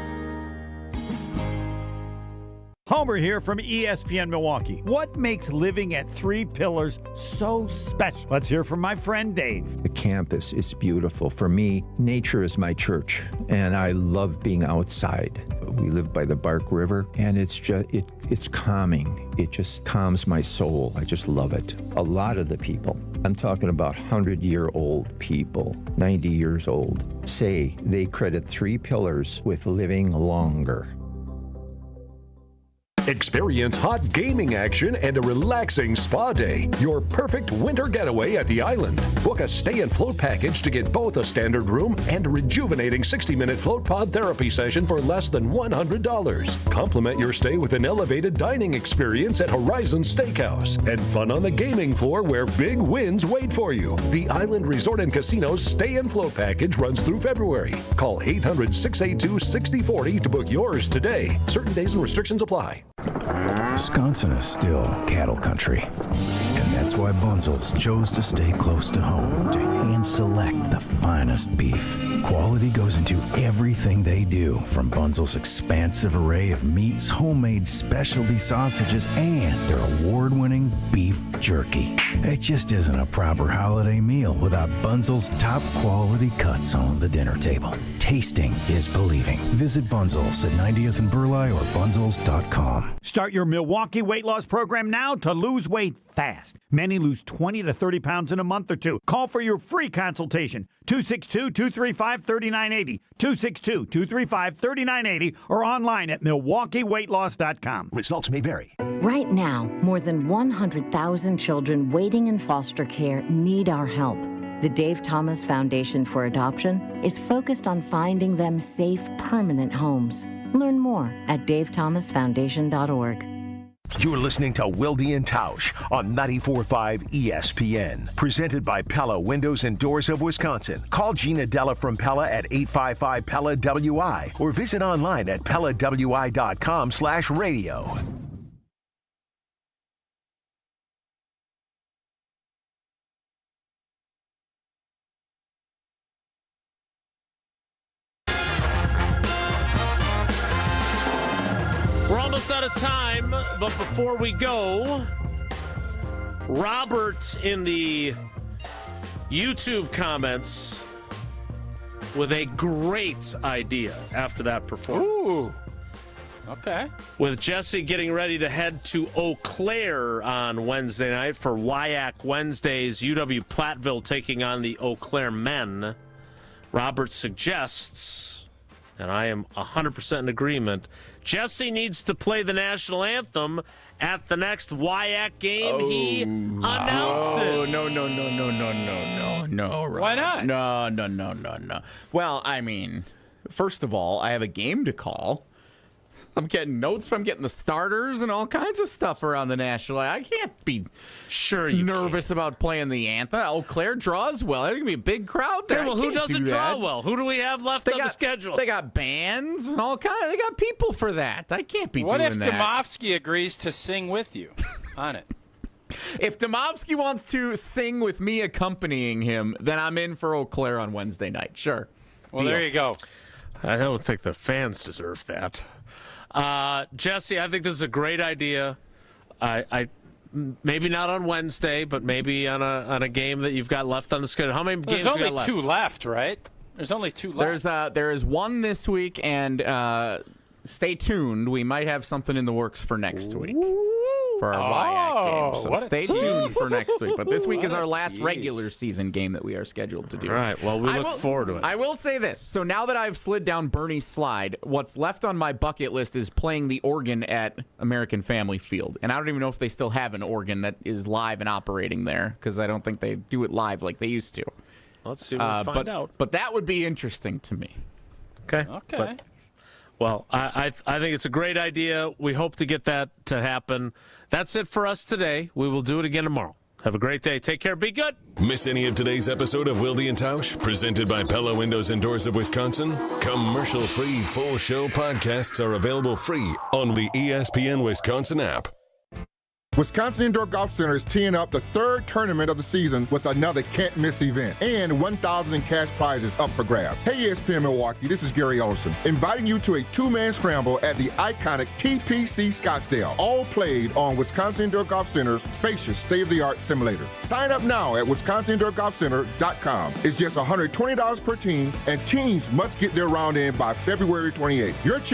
Homer here from ESPN Milwaukee. What makes living at Three Pillars so special? Let's hear from my friend Dave. The campus is beautiful. For me, nature is my church, and I love being outside. We live by the Bark River, and it's calming. It just calms my soul. I just love it. A lot of the people, I'm talking about 100-year-old people, 90 years old, say they credit Three Pillars with living longer. Experience hot gaming action and a relaxing spa day. Your perfect winter getaway at the island. Book a stay and float package to get both a standard room and a rejuvenating 60-minute float pod therapy session for less than $100. Complement your stay with an elevated dining experience at Horizon Steakhouse and fun on the gaming floor where big wins wait for you. The Island Resort and Casino's stay and float package runs through February. Call 800-682-6040 to book yours today. Certain days and restrictions apply. Wisconsin is still cattle country, and that's why Bunzel's chose to stay close to home to hand select the finest beef. Quality goes into everything they do, from Bunzel's expansive array of meats, homemade specialty sausages, and their award-winning beef jerky. It just isn't a proper holiday meal without Bunzel's top quality cuts on the dinner table. Tasting is believing. Visit Bunzel's at 90th and Burleigh or bunzels.com. Start your Milwaukee weight loss program now to lose weight fast. Many lose 20 to 30 pounds in a month or two. Call for your free consultation. 262-235-3980. 262-235-3980 or online at MilwaukeeWeightLoss.com. Results may vary. Right now, more than 100,000 children waiting in foster care need our help. The Dave Thomas Foundation for Adoption is focused on finding them safe, permanent homes. Learn more at davethomasfoundation.org. You're listening to Wilde Tausch on 94.5 ESPN. Presented by Pella Windows and Doors of Wisconsin. Call Gina Della from Pella at 855-PELLA-WI or visit online at PellaWI.com/radio. We're almost out of time, but before we go, Robert in the YouTube comments with a great idea after that performance. Ooh. Okay. With Jesse getting ready to head to Eau Claire on Wednesday night for WIAC Wednesdays, UW Platteville taking on the Eau Claire men. Robert suggests, and I am 100% in agreement, Jesse needs to play the national anthem at the next WIAC game he announces. No. Why not? No. Well, I mean, first of all, I have a game to call. I'm getting notes, I'm getting the starters and all kinds of stuff around the national. I can't be nervous about playing the anthem. Eau Claire draws well. There's going to be a big crowd there. Okay, well, who doesn't draw well? Who do we have left on the schedule? They got bands and all kinds. They got people for that. I can't be doing that. What if Demovsky agrees to sing with you on it? If Demovsky wants to sing with me accompanying him, then I'm in for Eau Claire on Wednesday night. Sure. Well, there you go. I don't think the fans deserve that. Jesse, I think this is a great idea. I maybe not on Wednesday, but maybe on a game that you've got left on the schedule. How many games There's you got left? only 2 left, right? There's only 2 left. There is one this week, and stay tuned. We might have something in the works for next week. For our WIAC game. So stay tuned for next week. But this week is our last regular season game that we are scheduled to do. All right. Well, we look forward to it. I will say this. So now that I've slid down Bernie's slide, what's left on my bucket list is playing the organ at American Family Field. And I don't even know if they still have an organ that is live and operating there, because I don't think they do it live like they used to. Let's see what we find out. But that would be interesting to me. Okay. Well, I think it's a great idea. We hope to get that to happen. That's it for us today. We will do it again tomorrow. Have a great day. Take care. Be good. Miss any of today's episode of Wilde and Tausch, presented by Pella Windows and Doors of Wisconsin? Commercial-free full show podcasts are available free on the ESPN Wisconsin app. Wisconsin Indoor Golf Center is teeing up the 3rd tournament of the season with another can't-miss event and $1,000 in cash prizes up for grabs. Hey, ESPN Milwaukee, this is Gary Olson, inviting you to a 2-man scramble at the iconic TPC Scottsdale, all played on Wisconsin Indoor Golf Center's spacious state-of-the-art simulator. Sign up now at wisconsinindoorgolfcenter.com. It's just $120 per team, and teams must get their round in by February 28th. Your chance